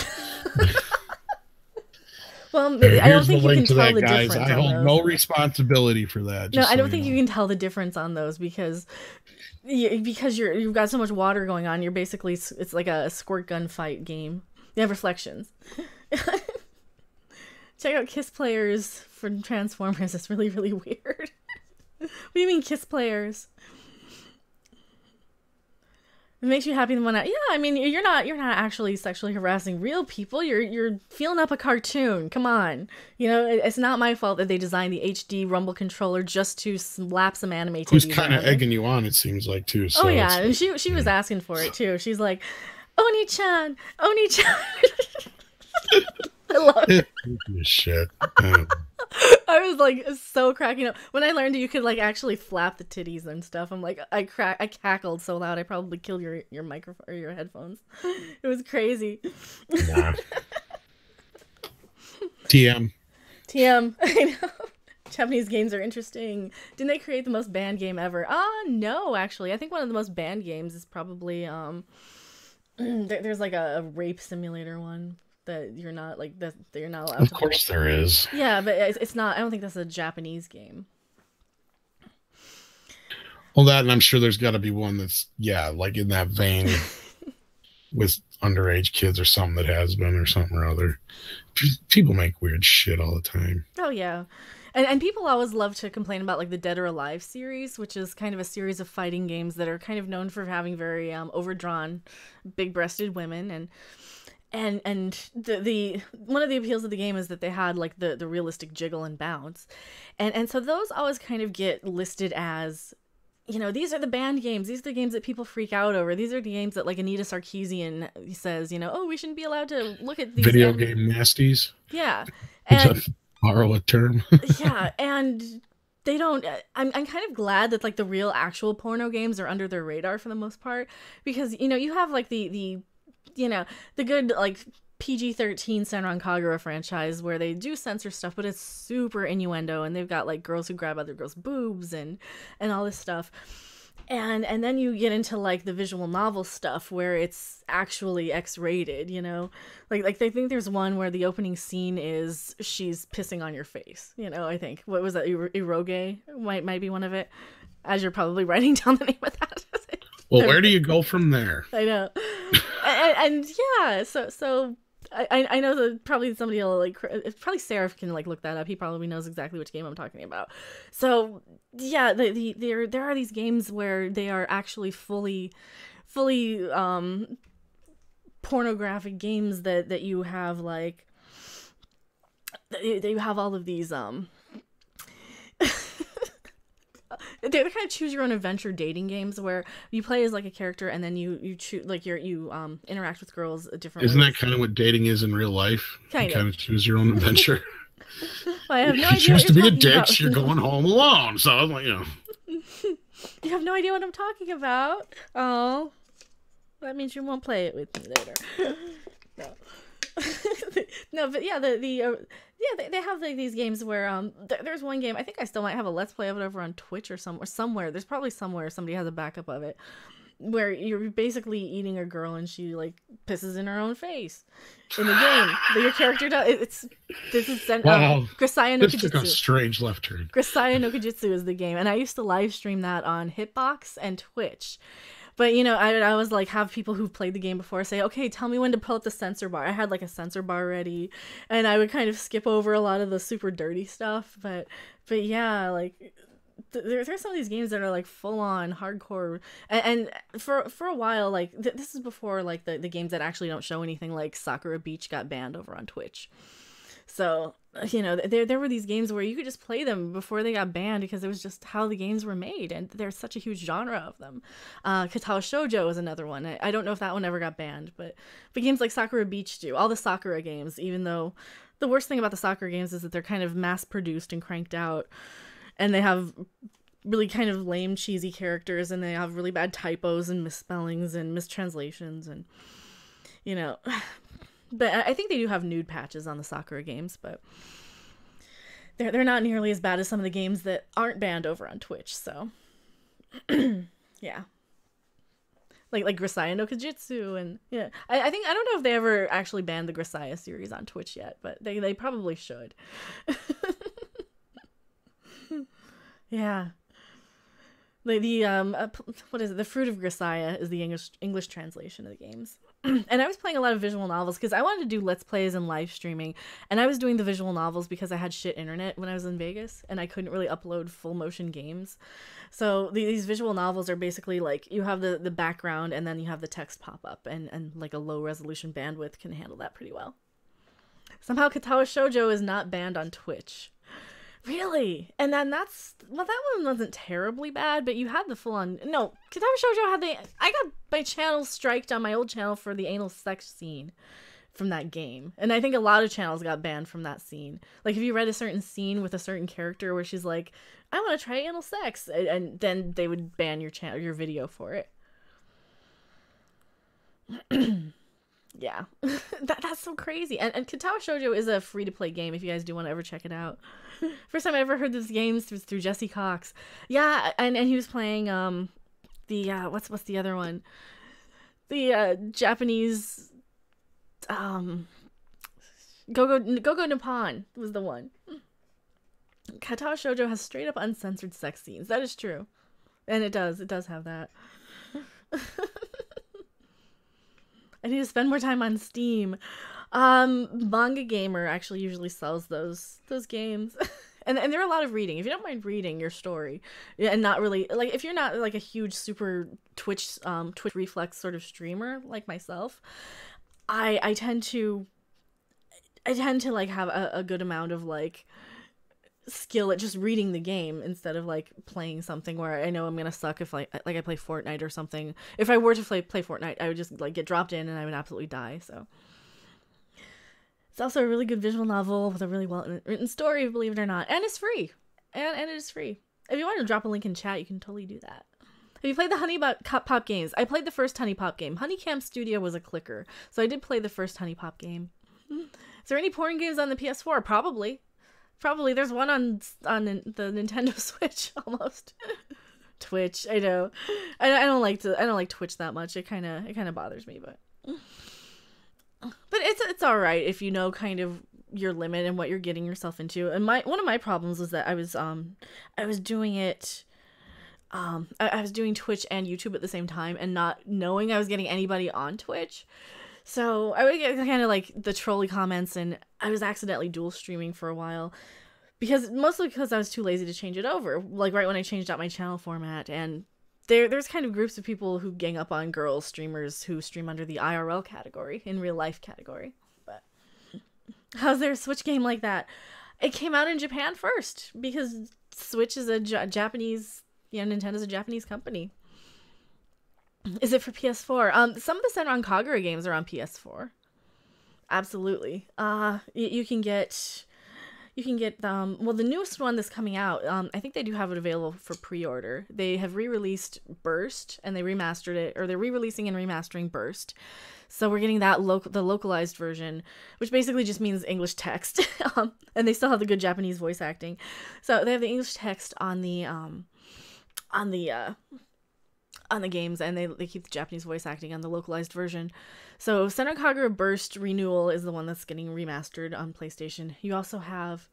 Well, I don't think you can tell the guys. difference. I hold no responsibility for that. No, I don't think you can tell the difference on those because you've got so much water going on. You're basically, it's like a squirt gun fight game. You have reflections. Check out Kiss Players for Transformers. It's really, really weird. What do you mean Kiss Players? It makes you happy when yeah, I mean you're not actually sexually harassing real people. You're feeling up a cartoon. Come on. You know, it's not my fault that they designed the HD Rumble controller just to slap some anime titties. Who's kind of egging you on, it seems like, too. So oh yeah, and she was asking for it too. She's like, Oni-chan, Oni-chan. I love it. Shit. I was like so cracking up when I learned you could like actually flap the titties and stuff. I'm like, I cackled so loud I probably killed your microphone or your headphones. It was crazy. Nah. TM. TM. I know. Japanese games are interesting. Didn't they create the most banned game ever? No, actually. I think one of the most banned games is probably there's like a rape simulator one that you're not allowed to play. Of course there is. Yeah, but it's not. I don't think that's a Japanese game. Well, that, and I'm sure there's got to be one that's like in that vein with underage kids or something that has been or something or other. People make weird shit all the time. Oh yeah. And people always love to complain about like the Dead or Alive series, which is kind of a series of fighting games that are kind of known for having very overdrawn, big-breasted women, and the one of the appeals of the game is that they had like the realistic jiggle and bounce, and so those always kind of get listed as, you know, these are the banned games. These are the games that people freak out over. These are the games that like Anita Sarkeesian says, you know, oh, we shouldn't be allowed to look at these video game nasties. Yeah, and borrow a term. Yeah, and they don't. I'm kind of glad that like the real actual porno games are under their radar for the most part, because you know you have like the you know the good like PG-13 Senran Kagura franchise where they do censor stuff, but it's super innuendo, and they've got like girls who grab other girls' boobs and all this stuff. And then you get into like the visual novel stuff where it's actually X-rated, you know, like they think there's one where the opening scene is she's pissing on your face, you know. I think what was that, eroge might be one of it, as you're probably writing down the name of that. Well, where do you go from there? I know. and yeah, so I know that probably somebody will like, probably Seraph can like look that up. He probably knows exactly which game I'm talking about. So yeah, there are these games where they are actually fully pornographic games that you have like they have all of these they're kind of choose your own adventure dating games where you play as like a character and then you choose like you interact with girls different Isn't ways. that kind of what dating is in real life? Kind you kind of choose your own adventure. Well, I have no you idea. choose to be a dick, about. You're going home alone. So I'm like, you know. You have no idea what I'm talking about. Oh, that means you won't play it with me later. No. No, but yeah, they have like these games where there's one game, I think I still might have a let's play of it over on Twitch or somewhere. There's probably somewhere somebody has a backup of it, where you're basically eating a girl and she like pisses in her own face in the game. But your character does. Wow. Grisaya no This took a strange left turn. Grisaya no Kujitsu is the game, and I used to live stream that on Hitbox and Twitch. But, you know, I was like, have people who've played the game before say, okay, tell me when to pull up the censor bar. I had like a censor bar ready, and I would kind of skip over a lot of the super dirty stuff. But yeah, like there's some of these games that are like full on hardcore. And for a while, like this is before like the games that actually don't show anything, like Sakura Beach got banned over on Twitch. So, you know, there were these games where you could just play them before they got banned because it was just how the games were made, and there's such a huge genre of them. Katao Shoujo is another one. I don't know if that one ever got banned, but games like Sakura Beach do. All the Sakura games, even though the worst thing about the Sakura games is that they're kind of mass-produced and cranked out, and they have really kind of lame, cheesy characters, and they have really bad typos and misspellings and mistranslations, and, you know... But I think they do have nude patches on the Sakura games, but they're not nearly as bad as some of the games that aren't banned over on Twitch. So, yeah, like Grisaya no Kujitsu, and yeah, I think I don't know if they ever actually banned the Grisaya series on Twitch yet, but they probably should. Yeah. What is it? The Fruit of Grisaya is the English translation of the games. And I was playing a lot of visual novels because I wanted to do Let's Plays and live streaming. And I was doing the visual novels because I had shit internet when I was in Vegas and I couldn't really upload full motion games. So these visual novels are basically like you have the background and then you have the text pop up, and like a low resolution bandwidth can handle that pretty well. Somehow Katao Shoujo is not banned on Twitch. Really? And then that one wasn't terribly bad, but you had the full-on... No, Katao Shoujo had I got my channel striked on my old channel for the anal sex scene from that game. And I think a lot of channels got banned from that scene. Like, if you read a certain scene with a certain character where she's like, I want to try anal sex, and then they would ban your video for it. Yeah, that's so crazy. And Katawa Shoujo is a free-to-play game if you guys do want to ever check it out. First time I ever heard this game was through Jesse Cox. Yeah, and he was playing the what's the other one? The Japanese Go Nippon was the one. Katawa Shoujo has straight up uncensored sex scenes. That is true. And it does have that. I need to spend more time on Steam. Manga Gamer actually usually sells those games. and there are a lot of reading. If you don't mind reading your story and not really like if you're not like a huge super Twitch reflex sort of streamer like myself, I tend to like have a good amount of like skill at just reading the game instead of like playing something where I know I'm gonna suck if like I play Fortnite or something. If I were to play Fortnite, I would just like get dropped in and I would absolutely die. So it's also a really good visual novel with a really well written story, believe it or not, and it's free. And it is free. If you want to drop a link in chat, you can totally do that. Have you played the Honey Pop games? I played the first Honey Pop game. Honey Camp Studio was a clicker, so I did play the first Honey Pop game. Is there any porn games on the PS4? Probably. There's one on the Nintendo Switch almost. Twitch, I know. I don't like Twitch that much. It kind of bothers me, but it's all right if you know kind of your limit and what you're getting yourself into. And one of my problems was that I was doing it. I was doing Twitch and YouTube at the same time and not knowing I was getting anybody on Twitch. So I would get kind of like the trolly comments, and I was accidentally dual streaming for a while mostly because I was too lazy to change it over. Like right when I changed out my channel format, and there's kind of groups of people who gang up on girl streamers who stream under the IRL category, in real life category. But how's there a Switch game like that? It came out in Japan first because Switch is a Japanese, Nintendo's a Japanese company. Is it for PS4? Some of the Senran Kagura games are on PS4. Absolutely. You can get well, the newest one that's coming out, I think they do have it available for pre-order. They have re-released Burst, and they remastered it, or they're re-releasing and remastering Burst. So we're getting that the localized version, which basically just means English text. And they still have the good Japanese voice acting. So they have the English text on the games, and they keep the Japanese voice acting on the localized version. So Senran Kagura Burst Renewal is the one that's getting remastered on PlayStation. You also have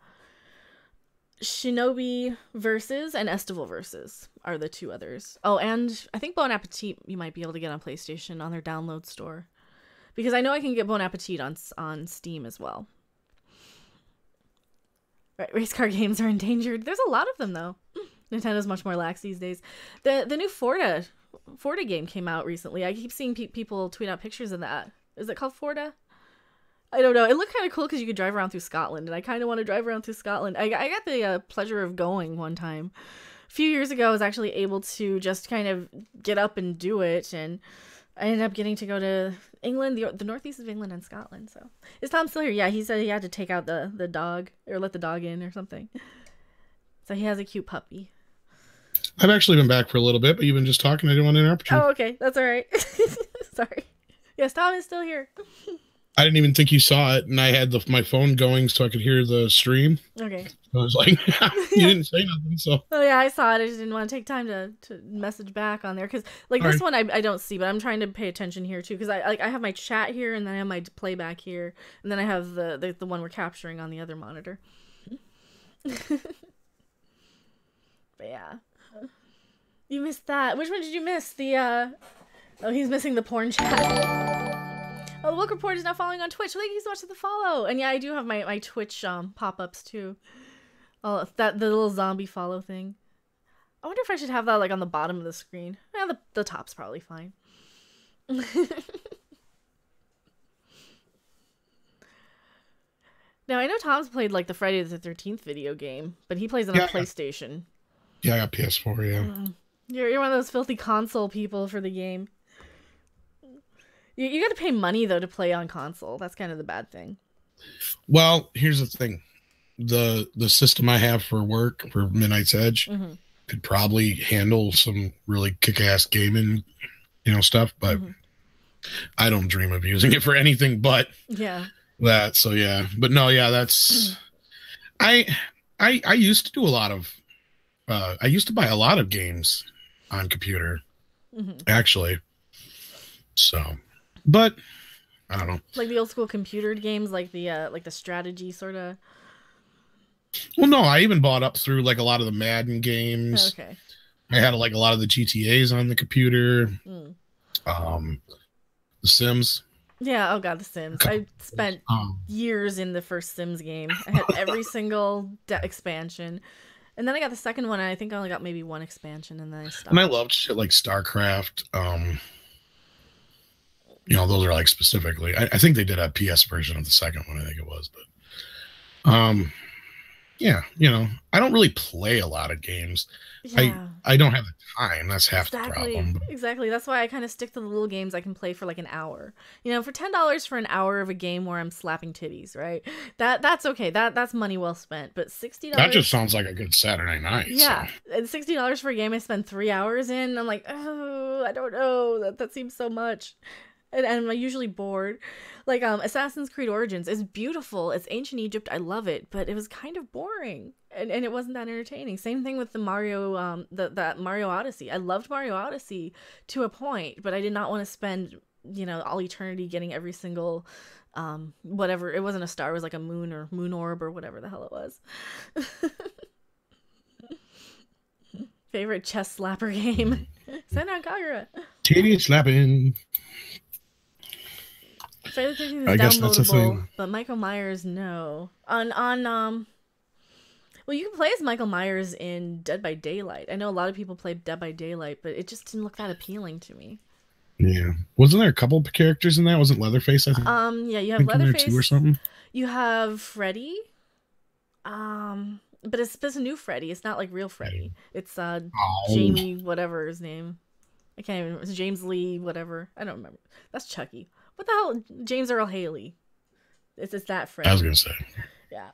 Shinobi Versus and Estival Versus are the two others. Oh, and I think Bon Appetit you might be able to get on PlayStation on their download store. Because I know I can get Bon Appetit on Steam as well. Right, race car games are endangered. There's a lot of them, though. Nintendo's much more lax these days. The new Forda game came out recently. I keep seeing people tweet out pictures of that. Is it called Forda? I don't know. It looked kind of cool because you could drive around through Scotland, and I kind of want to drive around through Scotland. I got the pleasure of going one time. A few years ago, I was actually able to just kind of get up and do it, and I ended up getting to go to England, the northeast of England and Scotland. So is Tom still here? Yeah, he said he had to take out the dog, or let the dog in or something. So he has a cute puppy. I've actually been back for a little bit, but you've been just talking. I didn't want to interrupt you. Oh, okay. That's all right. Sorry. Yes, Tom is still here. I didn't even think you saw it, and I had my phone going so I could hear the stream. Okay. I was like, you didn't say nothing, so. Oh, yeah, I saw it. I just didn't want to take time to message back on there. Because, like, this one I don't see, but I'm trying to pay attention here, too. Because I have my chat here, and then I have my playback here. And then I have the one we're capturing on the other monitor. But, yeah. You missed that. Which one did you miss? Oh, he's missing the porn chat. Oh, the Woke Report is now following on Twitch. Thank you so much for the follow. And yeah, I do have my Twitch pop-ups too. Oh, the little zombie follow thing. I wonder if I should have that like on the bottom of the screen. Yeah, the top's probably fine. Now, I know Tom's played like the Friday the 13th video game, but he plays on a PlayStation. Yeah, I got PS4, yeah. You're one of those filthy console people for the game. You got to pay money, though, to play on console. That's kind of the bad thing. Well, here's the thing. The system I have for work, for Midnight's Edge, could probably handle some really kick-ass gaming, stuff, but I don't dream of using it for anything but that. So yeah, but no, yeah, that's I used to do a lot of I used to buy a lot of games on computer actually. So, but I don't know, like the old school computer games, like the strategy sort of. Well, no, I even bought up through like a lot of the Madden games. Okay. I had like a lot of the GTAs on the computer. The Sims. Yeah, oh god, The Sims. I spent years in the first Sims game. I had every single expansion. And then I got the second one, and I think I only got maybe one expansion, and then I stopped. And I loved shit like StarCraft. You know, those are like specifically. I think they did a PS version of the second one, I think it was. But yeah, you know, I don't really play a lot of games. Yeah. I don't have the time. That's half the problem. Exactly. That's why I kind of stick to the little games I can play for like an hour. You know, for $10 for an hour of a game where I'm slapping titties, right? That's okay. That's money well spent. But $60. That just sounds like a good Saturday night. Yeah, so. And $60 for a game I spend 3 hours in. I'm like, oh, I don't know. That seems so much. And I'm usually bored. Like Assassin's Creed Origins is beautiful. It's ancient Egypt. I love it, but it was kind of boring, and it wasn't that entertaining. Same thing with the Mario, that Mario Odyssey. I loved Mario Odyssey to a point, but I did not want to spend all eternity getting every single whatever. It wasn't a star. It was like a moon or moon orb or whatever the hell it was. Favorite chess slapper game? Senna Kagura. Titty slapping. I guess that's a thing. But Michael Myers, no. Well, you can play as Michael Myers in Dead by Daylight. I know a lot of people play Dead by Daylight, but it just didn't look that appealing to me. Yeah, wasn't there a couple of characters in that? Wasn't Leatherface? I think. Yeah, you have Leatherface too or something. You have Freddy. But it's a new Freddy. It's not like real Freddy. It's Jamie, whatever his name. I can't even. It's James Lee, whatever. I don't remember. That's Chucky. What the hell? James Earl Haley. It's that Freddy. I was gonna say. Yeah.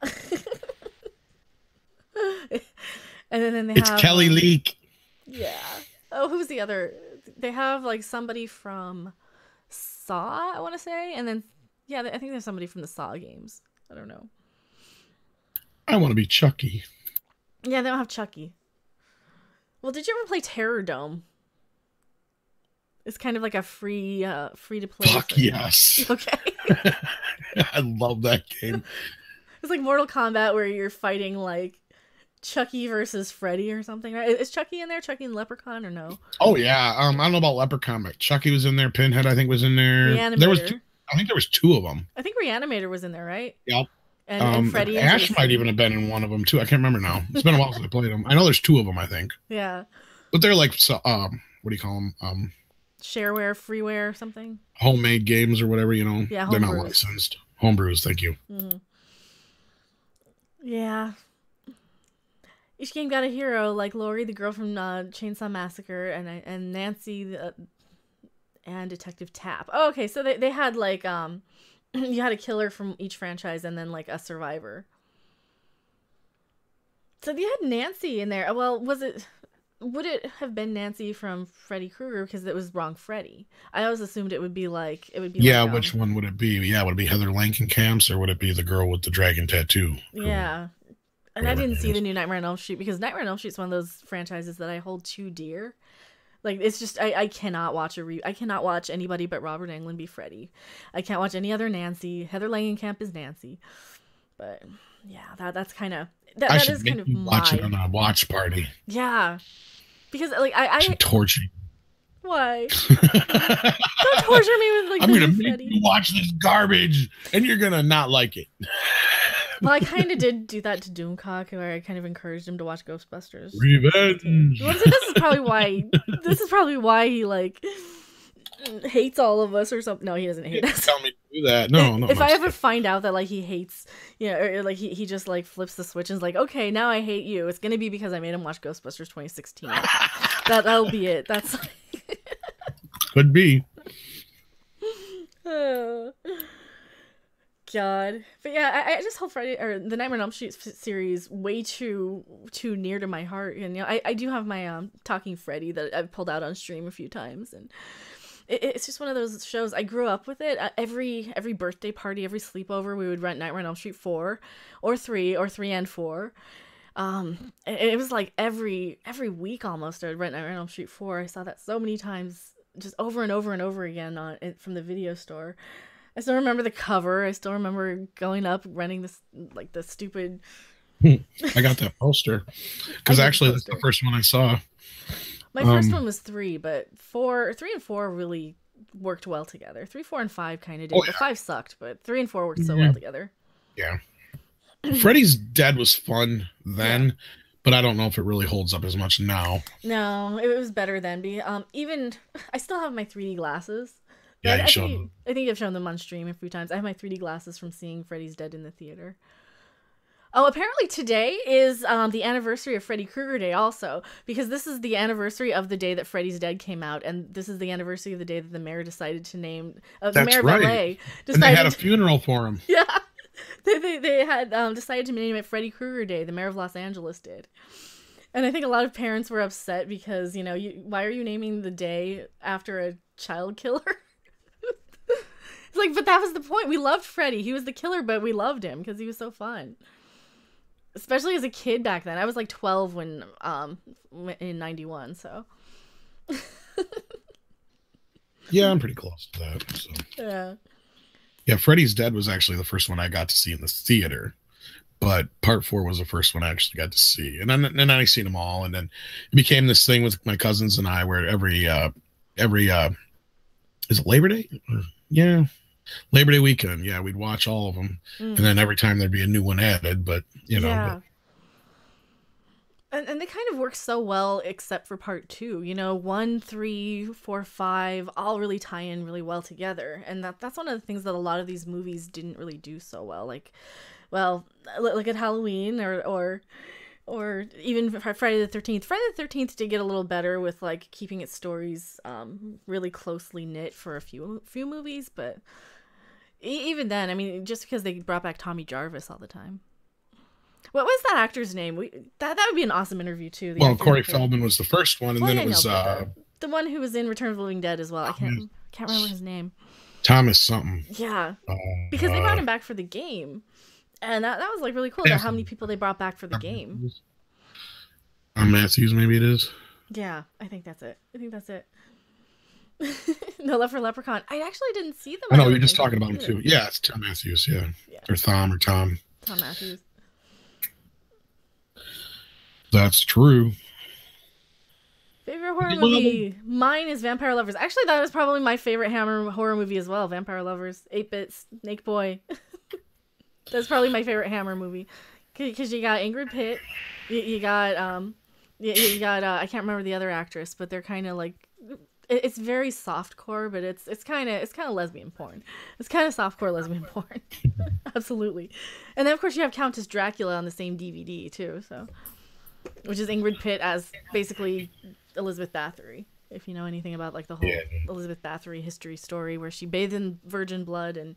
And then it's Kelly Leak. Yeah. Oh, who's the other? They have like somebody from Saw, I want to say, and then I think there's somebody from the Saw games. I don't know. I want to be Chucky. Yeah, they don't have Chucky. Well, did you ever play Terror Dome? It's kind of like a free to play. Fuck thing. Yes. Okay. I love that game. It's like Mortal Kombat where you're fighting like Chucky versus Freddy or something, right? Is Chucky in there? Chucky and Leprechaun or no? Oh yeah. I don't know about Leprechaun, but Chucky was in there. Pinhead, I think, was in there. There was I think there was 2 of them. I think Reanimator was in there, right? Yep. And Freddy and Ash might even have been in one of them too. I can't remember now. It's been a while since I played them. I know there's 2 of them, I think. Yeah. But they're like, what do you call them? Shareware, freeware, or something. Homemade games or whatever, Yeah, they're not licensed. Homebrews, thank you. Mm-hmm. Yeah. Each game got a hero, like Lori, the girl from Chainsaw Massacre, and Nancy, and Detective Tapp. Oh, okay, so they had like you had a killer from each franchise and then like a survivor. So they had Nancy in there. Well, would it have been Nancy from Freddy Krueger because it was wrong Freddy? I always assumed it would be. Yeah, like, which one would it be? Yeah, would it be Heather Langenkamp's or would it be the girl with the dragon tattoo? Yeah. And I didn't see the new Nightmare on Elm Street because Nightmare on Elm Street is one of those franchises that I hold too dear. Like, it's just, I cannot watch I cannot watch anybody but Robert Englund be Freddy. I can't watch any other Nancy. Heather Langenkamp is Nancy. But, yeah, that's kind of, that is kind of watch it on a watch party. Yeah. Because, like, I should torture you. Why? Don't torture me with, like, I'm going to make you watch this garbage, and you're going to not like it. Well, I kind of did do that to Doomcock, where I kind of encouraged him to watch Ghostbusters. Revenge. Well, this is probably why he like hates all of us or something. No, he doesn't hate us. Tell me to do that. No. If I ever find out that like he hates, or like he just like flips the switch and is like, okay, now I hate you. It's gonna be because I made him watch Ghostbusters 2016. That'll be it. That's like... Could be. Oh. God, but yeah, I just hold Friday or the Nightmare on Elm Street series way too near to my heart, and I do have my Talking Freddy that I've pulled out on stream a few times, and it's just one of those shows. I grew up with it. Every birthday party, every sleepover, we would rent Nightmare on Elm Street 4 or 3 or 3 and 4. It was like every week almost I would rent Nightmare on Elm Street 4. I saw that so many times, just over and over and over again from the video store. I still remember the cover. I still remember going up, renting this, like, the stupid... I got that poster. Because actually, that's the first one I saw. My first one was 3, but 3 and 4 really worked well together. 3, 4, and 5 kind of did. The 5 sucked, but 3 and 4 worked so well together. Yeah. Freddy's Dead was fun then, but I don't know if it really holds up as much now. No, it was better then. Even, I still have my 3D glasses. Yeah, I think I've shown them on stream a few times. I have my 3D glasses from seeing Freddy's Dead in the theater. Oh, apparently today is the anniversary of Freddy Krueger Day also, because this is the anniversary of the day that Freddy's Dead came out, and this is the anniversary of the day that the mayor decided to name... the mayor of LA decided, and they had a funeral for him. Yeah. They had decided to name it Freddy Krueger Day. The mayor of Los Angeles did. And I think a lot of parents were upset because, why are you naming the day after a child killer? It's like, but that was the point. We loved Freddy. He was the killer, but we loved him because he was so fun. Especially as a kid back then. I was like 12 when in 91, so. Yeah, I'm pretty close to that. So. Yeah. Yeah, Freddy's Dead was actually the first one I got to see in the theater, but Part 4 was the first one I actually got to see, and then I seen them all, and then it became this thing with my cousins and I, where every is it Labor Day? Yeah, Labor Day weekend. Yeah, we'd watch all of them, and then every time there'd be a new one added. But yeah. And they kind of work so well, except for Part 2. 1, 3, 4, 5 all really tie in really well together, and that's one of the things that a lot of these movies didn't really do so well. Like at Halloween or even Friday the 13th. Friday the 13th did get a little better with like keeping its stories really closely knit for a few movies, but even then, I mean, just because they brought back Tommy Jarvis all the time. What was that actor's name? That would be an awesome interview too. Well, Corey Feldman was the first one, and then it was the one who was in Return of the Living Dead as well. I can't remember his name. Thomas something. Yeah, because they brought him back for the game, and that was like really cool. About how many people they brought back for the game. Matthews, maybe it is. Yeah, I think that's it. No Love for Leprechaun. I actually didn't see them. I know you're just talking about him too. Yeah, it's Tom Matthews. Yeah, or Tom. Tom Matthews. That's true. Favorite horror movie? Mine is Vampire Lovers. Actually, that was probably my favorite Hammer horror movie as well. Vampire Lovers, 8-Bit, Snake Boy. That's probably my favorite Hammer movie. Because you got Ingrid Pitt, you got you got I can't remember the other actress, but they're kind of like, it's very softcore, but it's kind of lesbian porn. It's kind of softcore lesbian porn. Absolutely. And then of course you have Countess Dracula on the same DVD too, so. Which is Ingrid Pitt as basically Elizabeth Bathory, if you know anything about like the whole Elizabeth Bathory history story where she bathed in virgin blood. And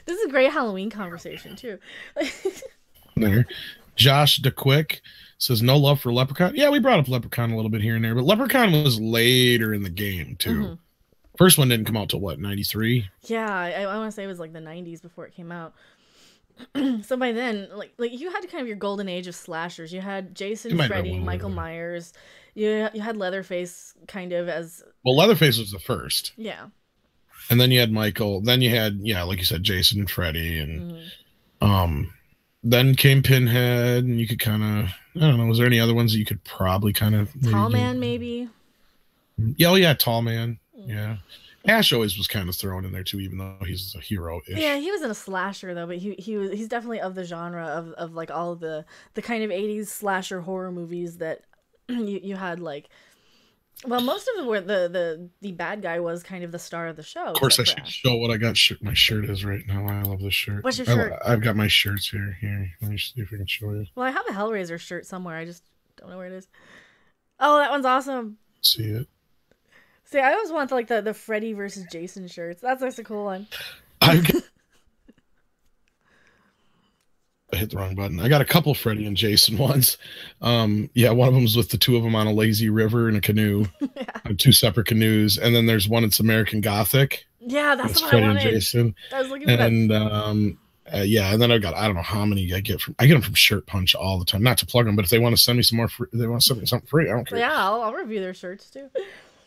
this is a great Halloween conversation too. There. Josh DeQuick says no love for Leprechaun. Yeah, we brought up Leprechaun a little bit here and there, but Leprechaun was later in the game too. Mm-hmm. First one didn't come out till what, 93? Yeah, I want to say it was like the 90s before it came out. So by then, like you had kind of your golden age of slashers. You had Jason, Freddy, Michael Myers. You had Leatherface kind of as... Well, Leatherface was the first. Yeah. And then you had Michael. Then you had, like you said, Jason and Freddy. And then came Pinhead. And you could kind of... I don't know. Was there any other ones that you could probably kind of... Tall Man, maybe? Yeah, Tall Man. Yeah. Ash always was kind of thrown in there too, even though he's a hero-ish. Yeah, he wasn't a slasher though, but he's definitely of the genre of like all of the kind of 80s slasher horror movies that you had like. Well, most of the bad guy was kind of the star of the show. Of course, I should show what I got. My shirt is right now. I love this shirt. What's your shirt? I've got my shirts here. Let me see if I can show you. Well, I have a Hellraiser shirt somewhere. I just don't know where it is. Oh, that one's awesome. See it. See, I always want like the Freddy versus Jason shirts. That's a cool one. I hit the wrong button. I got a couple Freddy and Jason ones. One of them's with the two of them on a lazy river in a canoe. Yeah. 2 separate canoes, and then there's one that's American Gothic. Yeah, that's what Freddie I wanted. And Jason. I was looking for that. Yeah, and then I don't know how many I get them from Shirt Punch all the time. Not to plug them, but if they want to send me some more free, they want to send me something free, I don't care. Yeah, I'll review their shirts too.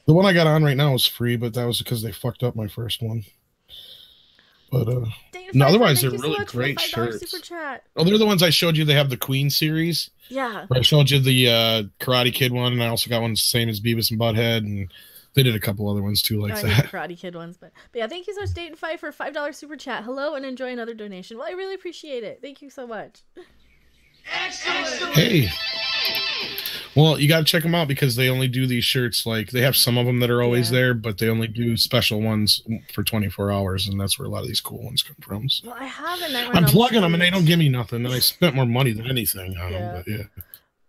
The one I got on right now is free, but that was because they fucked up my first one. But no, otherwise they're really great shirts. Super chat. Oh, they're the ones I showed you. They have the Queen series. Yeah. I showed you the Karate Kid one, and I also got one the same as Beavis and Butthead, and they did a couple other ones too, like that. Karate Kid ones, but yeah, thank you so much, Date and Fight, for $5 super chat. Hello, and enjoy another donation. Well, I really appreciate it. Thank you so much. Hey. Well, you got to check them out because they only do these shirts. Like, they have some of them that are always there, but they only do special ones for 24 hours, and that's where a lot of these cool ones come from. So. Well, I have a Nightmare I'm plugging them, and they don't give me nothing, and I spent more money than anything on them, but yeah.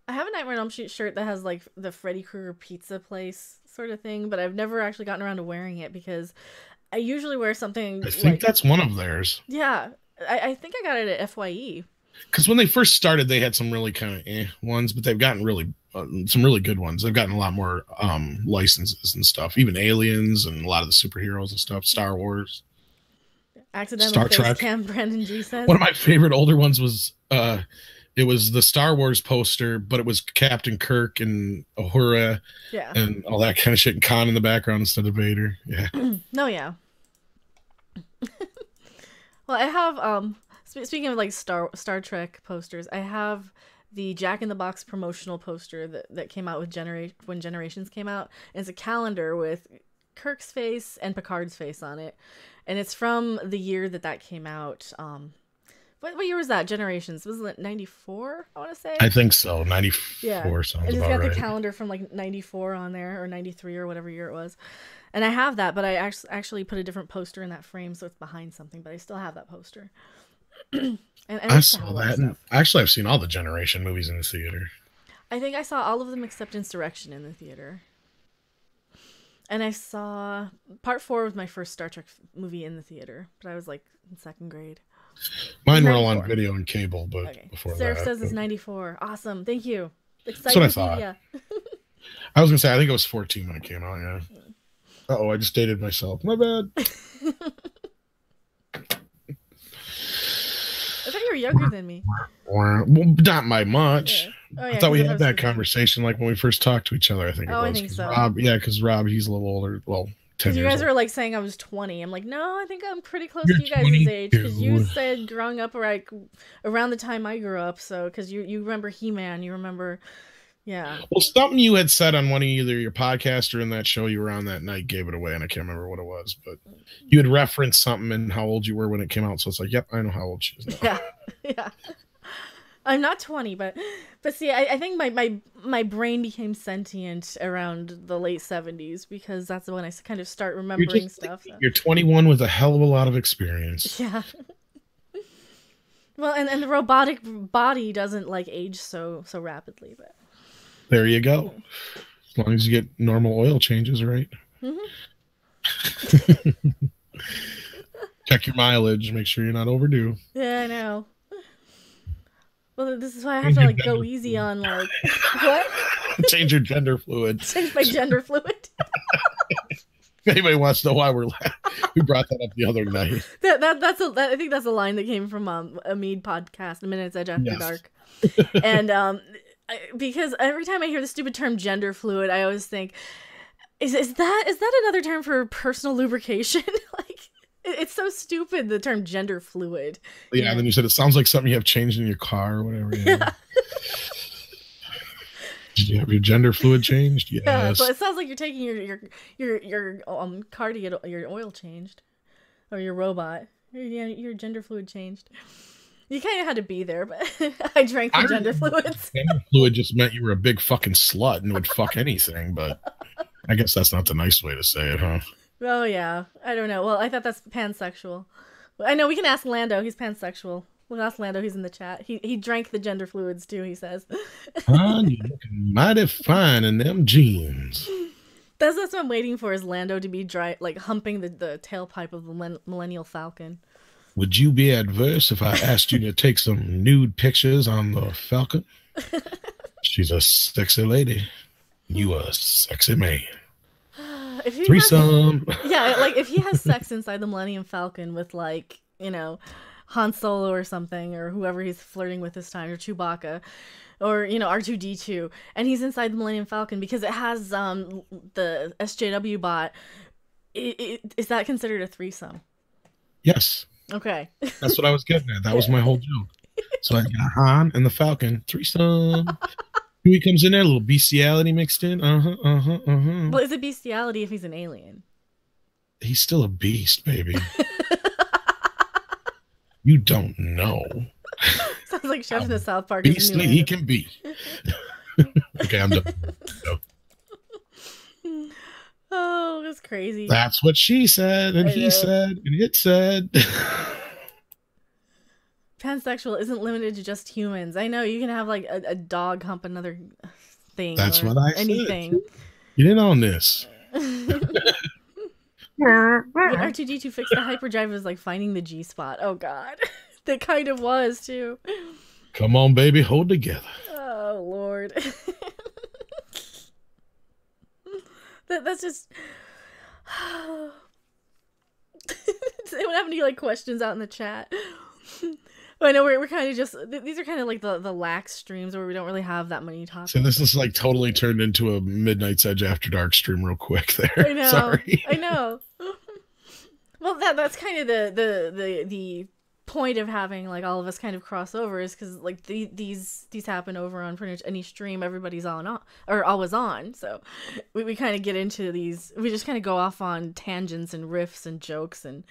I have a Nightmare on Elm Street shirt that has, like, the Freddy Krueger pizza place sort of thing, but I've never actually gotten around to wearing it because I usually wear something. I think that's one of theirs. Yeah. I think I got it at FYE. Because when they first started, they had some really kind of ones, but they've gotten really some really good ones. They've gotten a lot more licenses and stuff, even Aliens and a lot of the superheroes and stuff. Star Wars, Star Trek. Brandon G says. One of my favorite older ones was it was the Star Wars poster, but it was Captain Kirk and Uhura, and all that kind of shit, and Khan in the background instead of Vader. Yeah. No, yeah. Well, I have speaking of like Star Trek posters, I have the Jack in the Box promotional poster that came out with when Generations came out. And it's a calendar with Kirk's face and Picard's face on it, and it's from the year that came out. What year was that? Generations, was it 94? I want to say. I think so. 94 sounds and it's about got right. The calendar from like 94 on there, or 93 or whatever year it was. And I have that, but I actually put a different poster in that frame, so it's behind something. But I still have that poster. and I saw that. And actually, I've seen all the Generation movies in the theater. I think I saw all of them except Insurrection in the theater. And I saw Part 4 was my first Star Trek movie in the theater, but I was like in 2nd grade. Mine were all on video and cable, but before Sarah that. says it's 94. Awesome. Thank you. That's what I thought. I was going to say, I think it was 14 when it came out, yeah. Uh-oh, I just dated myself. My bad. I thought you were younger than me. Well, not by much. Yeah. Oh, yeah, I thought we had that conversation like when we first talked to each other. I think it was. I think so. Rob, because Rob, he's a little older. Well, 10 years you guys old. were like saying I was 20. I'm like, no, I think I'm pretty close to you guys' age. Because you said growing up like around the time I grew up. So, because you remember He-Man, you remember, yeah. Well, something you had said on one of either your podcasts or in that show you were on that night gave it away, and I can't remember what it was. But you had referenced something and how old you were when it came out. So it's like, yep, I know how old she is now. Yeah, yeah. I'm not 20, but see, I think my brain became sentient around the late 70s because that's when I kind of start remembering stuff. So. You're 21 with a hell of a lot of experience. Yeah. Well, and the robotic body doesn't like age so rapidly, but there you go. As long as you get normal oil changes, right? Mm-hmm. Check your mileage. Make sure you're not overdue. Yeah, I know. Well, this is why I have to like go easy on like what? Change your gender fluid. Change my gender fluid. If anybody wants to know why we brought that up the other night. I think that's a line that came from a Mead podcast, A Minute's Edge After Dark, and because every time I hear the stupid term gender fluid, I always think, is that another term for personal lubrication? Like. It's so stupid, the term gender fluid. Yeah, and then you said it sounds like something you have changed in your car or whatever. Yeah. Did you have your gender fluid changed? Yes. Yeah, but it sounds like you're taking your car to get your oil changed, or your robot. Your gender fluid changed. You kind of had to be there, but I drank the gender fluids. Gender fluid just meant you were a big fucking slut and would fuck anything, but I guess that's not the nice way to say it, huh? Oh, yeah. I don't know. Well, I thought that's pansexual. I know, we can ask Lando. He's pansexual. We'll ask Lando. He's in the chat. He drank the gender fluids, too, he says. Hon, you looking mighty fine in them jeans. That's what I'm waiting for, is Lando to be dry, like humping the tailpipe of the Millennial Falcon. Would you be adverse if I asked you to take some nude pictures on the Falcon? She's a sexy lady. You a sexy man. if he threesome. like if he has sex inside the Millennium Falcon with like, Han Solo or something, or whoever he's flirting with this time, or Chewbacca, or R2D2, and he's inside the Millennium Falcon because it has the SJW bot. Is that considered a threesome? Yes. Okay. That's what I was getting at. That was my whole joke. So I got Han and the Falcon threesome. He comes in there, a little bestiality mixed in. Well, is it bestiality if he's an alien? He's still a beast, baby. You don't know. Sounds like Chef in the South Park. Beastly he can be. Okay, I'm done. No. Oh, that's crazy. That's what she said, and he said, and it said. Pansexual isn't limited to just humans. I know you can have like a dog hump another thing. That's what I anything. said. You didn't own this. R2D2 fixed the hyperdrive was like finding the G spot. Oh God, that kind of was too. Come on, baby, hold together. Oh Lord. That's just. Does anyone have any like questions out in the chat? I know we're kind of just, these are kind of like the lax streams where we don't really have that many topics. So this is like totally turned into a Midnight's Edge After Dark stream real quick there. I know. Sorry. I know. Well, that's kind of the point of having like all of us kind of cross over, is because like these happen over on pretty much any stream everybody's on or always on. So we kind of get into these, we just kind of go off on tangents and riffs and jokes, and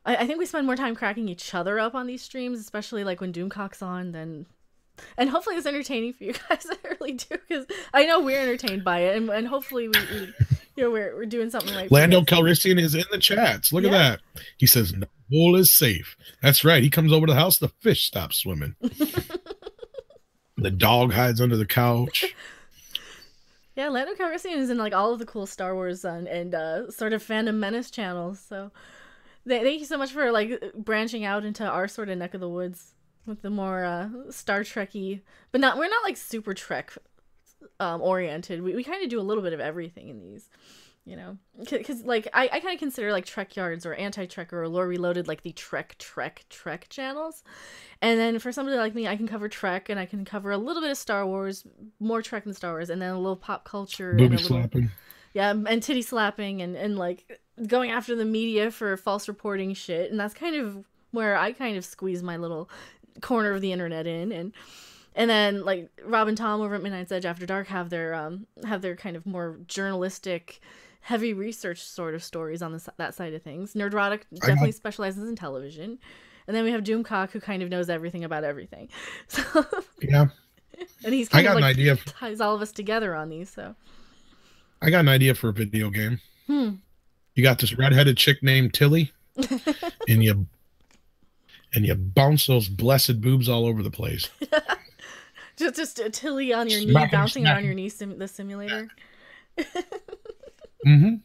I think we spend more time cracking each other up on these streams, especially like when Doomcock's on. And hopefully it's entertaining for you guys. I really do, because I know we're entertained by it, and hopefully we're doing something right. Lando Calrissian is in the chats. Look at that. He says no hole is safe. That's right. He comes over to the house, the fish stops swimming. The dog hides under the couch. Yeah, Lando Calrissian is in like all of the cool Star Wars and sort of fandom menace channels. So thank you so much for like branching out into our sort of neck of the woods with the more Star Trek-y, but we're not like super Trek oriented. We kind of do a little bit of everything in these, because like I kind of consider like Trek Yards or Anti-Trek or Lore Reloaded like the Trek channels. And then for somebody like me, I can cover Trek, and I can cover a little bit of Star Wars, more Trek than Star Wars, and then a little pop culture, booby slapping. Yeah, and titty slapping, and like going after the media for false reporting shit. And that's kind of where I kind of squeeze my little corner of the internet in. And then like Rob and Tom over at Midnight's Edge After Dark have their kind of more journalistic, heavy research sort of stories on that side of things. Nerdrotic definitely specializes in television. And then we have Doomcock, who kind of knows everything about everything. So yeah. And he's kind of like an idea ties all of us together on these. So I got an idea for a video game. You got this redheaded chick named Tilly, and you bounce those blessed boobs all over the place. just a Tilly on your knee, bouncing around your knee, the simulator. Mm-hmm.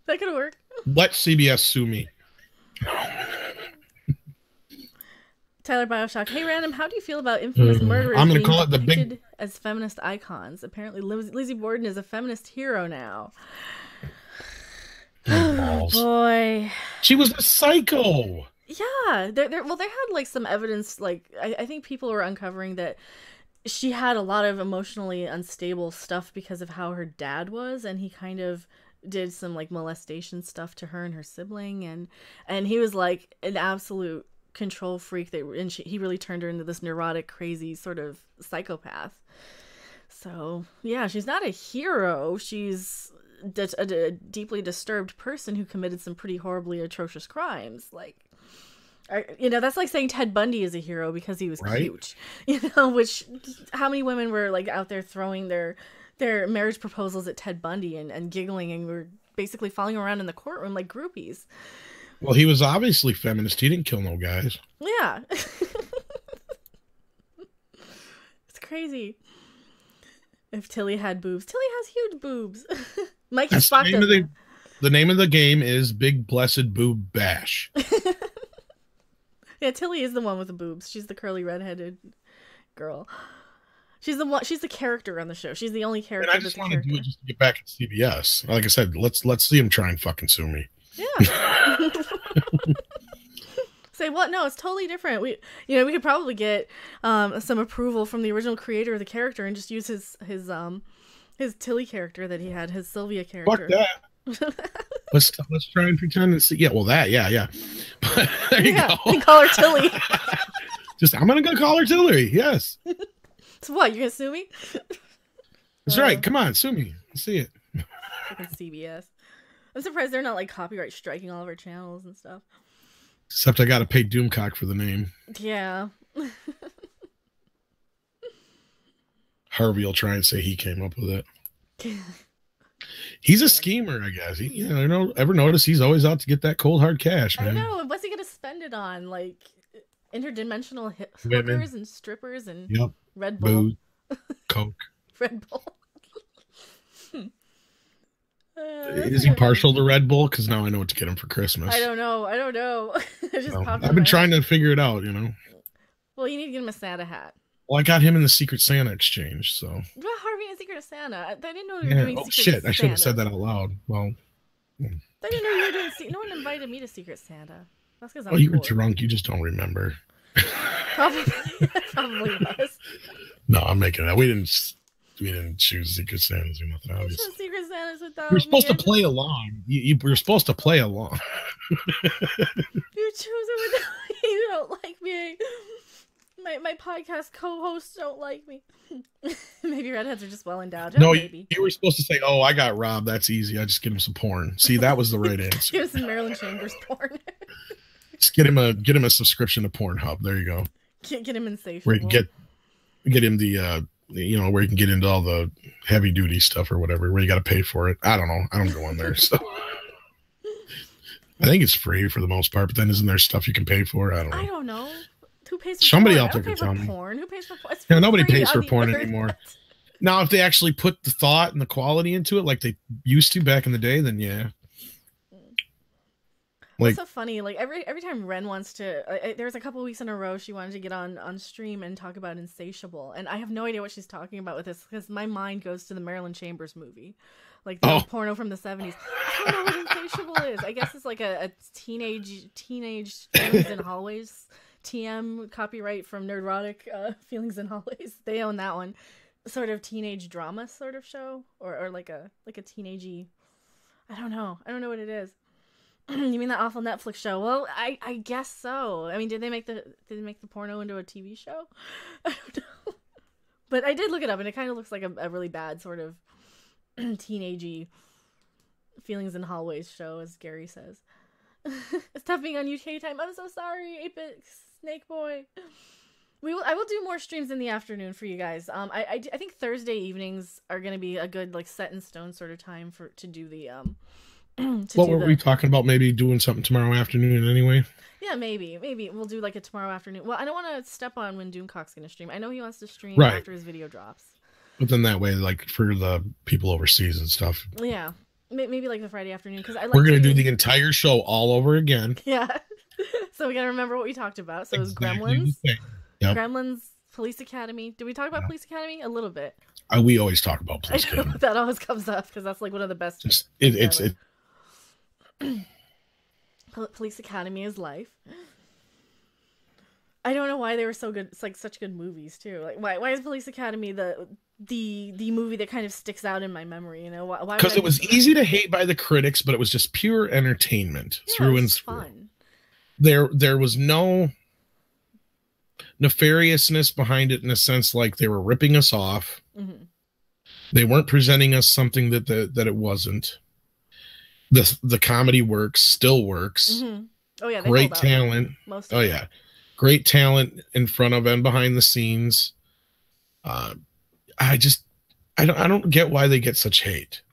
That could work. Let CBS sue me. Tyler Bioshock. Hey, Random, how do you feel about infamous murderers I'm gonna being call it the depicted as feminist icons? Apparently, Lizzie Borden is a feminist hero now. Oh, boy. She was a psycho. Yeah. They had like some evidence, like I think people were uncovering that she had a lot of emotionally unstable stuff because of how her dad was, and he kind of did some like molestation stuff to her and her sibling, and he was like an absolute control freak he really turned her into this neurotic, crazy sort of psychopath. So yeah, she's not a hero. She's a deeply disturbed person who committed some pretty horribly atrocious crimes. Like, that's like saying Ted Bundy is a hero because he was cute. Which how many women were like out there throwing their marriage proposals at Ted Bundy and giggling, and were basically falling around in the courtroom like groupies. Well, he was obviously feminist. He didn't kill no guys. Yeah. It's crazy. If Tilly had boobs. Tilly has huge boobs. Mikey Spock does. The name of the game is Big Blessed Boob Bash. Yeah, Tilly is the one with the boobs. She's the curly redheaded girl. She's the one. She's the character on the show. She's the only character. And I just want to do it just to get back at CBS. Like I said, let's see him try and fucking sue me. Yeah. Say what? No, it's totally different. We could probably get some approval from the original creator of the character and just use his Tilly character that he had, his Sylvia character. Fuck that. let's try and pretend it's yeah. Well, that yeah. But there you go. And call her Tilly. I'm gonna go call her Tilly. Yes. So what? You gonna sue me? That's right. Come on, sue me. Let's see it. Fucking CBS. I'm surprised they're not like copyright striking all of our channels and stuff. Except I got to pay Doomcock for the name. Yeah. Harvey will try and say he came up with it. He's a schemer, I guess. Ever notice he's always out to get that cold hard cash, man? I know. What's he gonna spend it on? Like interdimensional hookers and strippers and Red Bull, Coke, Red Bull. Is he partial to Red Bull? Because now I know what to get him for Christmas. I don't know. I've been trying to figure it out, Well, you need to get him a Santa hat. Well, I got him in the Secret Santa exchange, so. You got Harvey in Secret Santa. I didn't know you were doing Secret Santa. I should have said that out loud. Well. I didn't know you were doing. No one invited me to Secret Santa. That's because I'm. Oh, you were drunk. You just don't remember. Probably was. No, I'm making that. We didn't choose Secret Santas or nothing. Obviously. Secret Santas without. You're supposed to play along. You're supposed to play along. You choose it without. You don't like me. My podcast co-hosts don't like me. Maybe redheads are just well endowed. No, you were supposed to say, "Oh, I got robbed. That's easy. I just get him some porn." See, that was the right answer. Give him some Marilyn Chambers porn. Just get him a subscription to Pornhub. There you go. Get him insatiable. Where you can get him the where you can get into all the heavy duty stuff or whatever, where you got to pay for it. I don't know. I don't go on there, so I think it's free for the most part. But then isn't there stuff you can pay for? I don't know. Who pays for somebody porn? out there can tell me. Porn? Who pays for porn? Yeah, nobody pays for porn anymore. Now, if they actually put the thought and the quality into it, like they used to back in the day, then yeah. Like, what's so funny? Like every time Ren wants to, there was a couple of weeks in a row she wanted to get on stream and talk about Insatiable, and I have no idea what she's talking about with this because my mind goes to the Marilyn Chambers movie, like the porno from the 70s. I don't know what Insatiable is. I guess it's like a teenage feelings in hallways. TM copyright from Nerdrotic, Feelings in Hallways. They own that one. Sort of teenage drama sort of show, or like a teenagey. I don't know what it is. You mean that awful Netflix show? Well, I guess so. I mean, did they make the porno into a TV show? I don't know. But I did look it up, and it kind of looks like a really bad sort of teenagey Feelings in Hallways show, as Gary says. It's tough being on UK time. I'm so sorry, Apex Snake Boy. I will do more streams in the afternoon for you guys. I think Thursday evenings are going to be a good like set in stone sort of time to do the what were we talking about? Maybe doing something tomorrow afternoon anyway? Yeah, maybe we'll do like a tomorrow afternoon. Well, I don't want to step on when Doomcock's going to stream. I know he wants to stream after his video drops. But then that way, like for the people overseas and stuff. Yeah, maybe like the Friday afternoon because we're going to do the entire show all over again. Yeah. So we got to remember what we talked about. So it was Gremlins, Gremlins, Police Academy. Did we talk about Police Academy? A little bit. We always talk about Police Academy. That always comes up because that's like one of the best. Police Academy is life. I don't know why they were so good. It's like such good movies too. Like why is Police Academy the movie that kind of sticks out in my memory? You know why? Because it was easy to hate by the critics, but it was just pure entertainment through and through. Fun. There was no nefariousness behind it in a sense like they were ripping us off. Mm-hmm. They weren't presenting us something that it wasn't. The comedy still works. Mm-hmm. Oh yeah, great talent. Great talent in front of and behind the scenes. I don't get why they get such hate.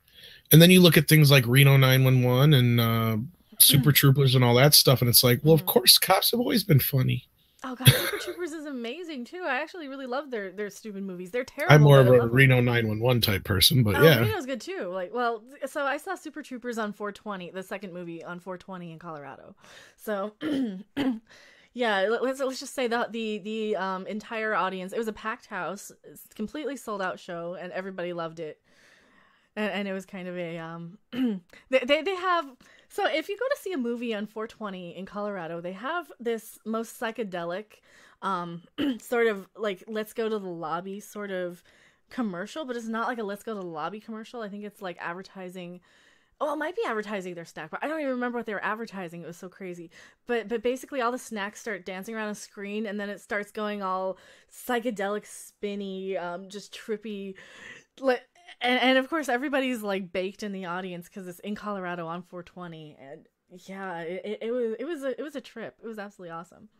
And then you look at things like Reno 911 and Super Troopers and all that stuff, and it's like, well, of course, cops have always been funny. Oh god, Super Troopers is amazing too. I actually really love their stupid movies. They're terrible. I'm more of a Reno 911 type person, but yeah. Reno's good too. Like, well, so I saw Super Troopers on 420, the second movie on 420 in Colorado. So Yeah, let's just say that the entire audience, it was a packed house, it's a completely sold out show, and everybody loved it. And it was kind of a they have, so if you go to see a movie on 420 in Colorado, they have this most psychedelic sort of like let's go to the lobby sort of commercial, but it's not like a let's go to the lobby commercial. I think it's like advertising. Oh, it might be advertising their snack bar. I don't even remember what they were advertising. It was so crazy. But basically all the snacks start dancing around a screen, and then it starts going all psychedelic, spinny, just trippy. And of course everybody's like baked in the audience because it's in Colorado on 420. And yeah, it was a trip. It was absolutely awesome.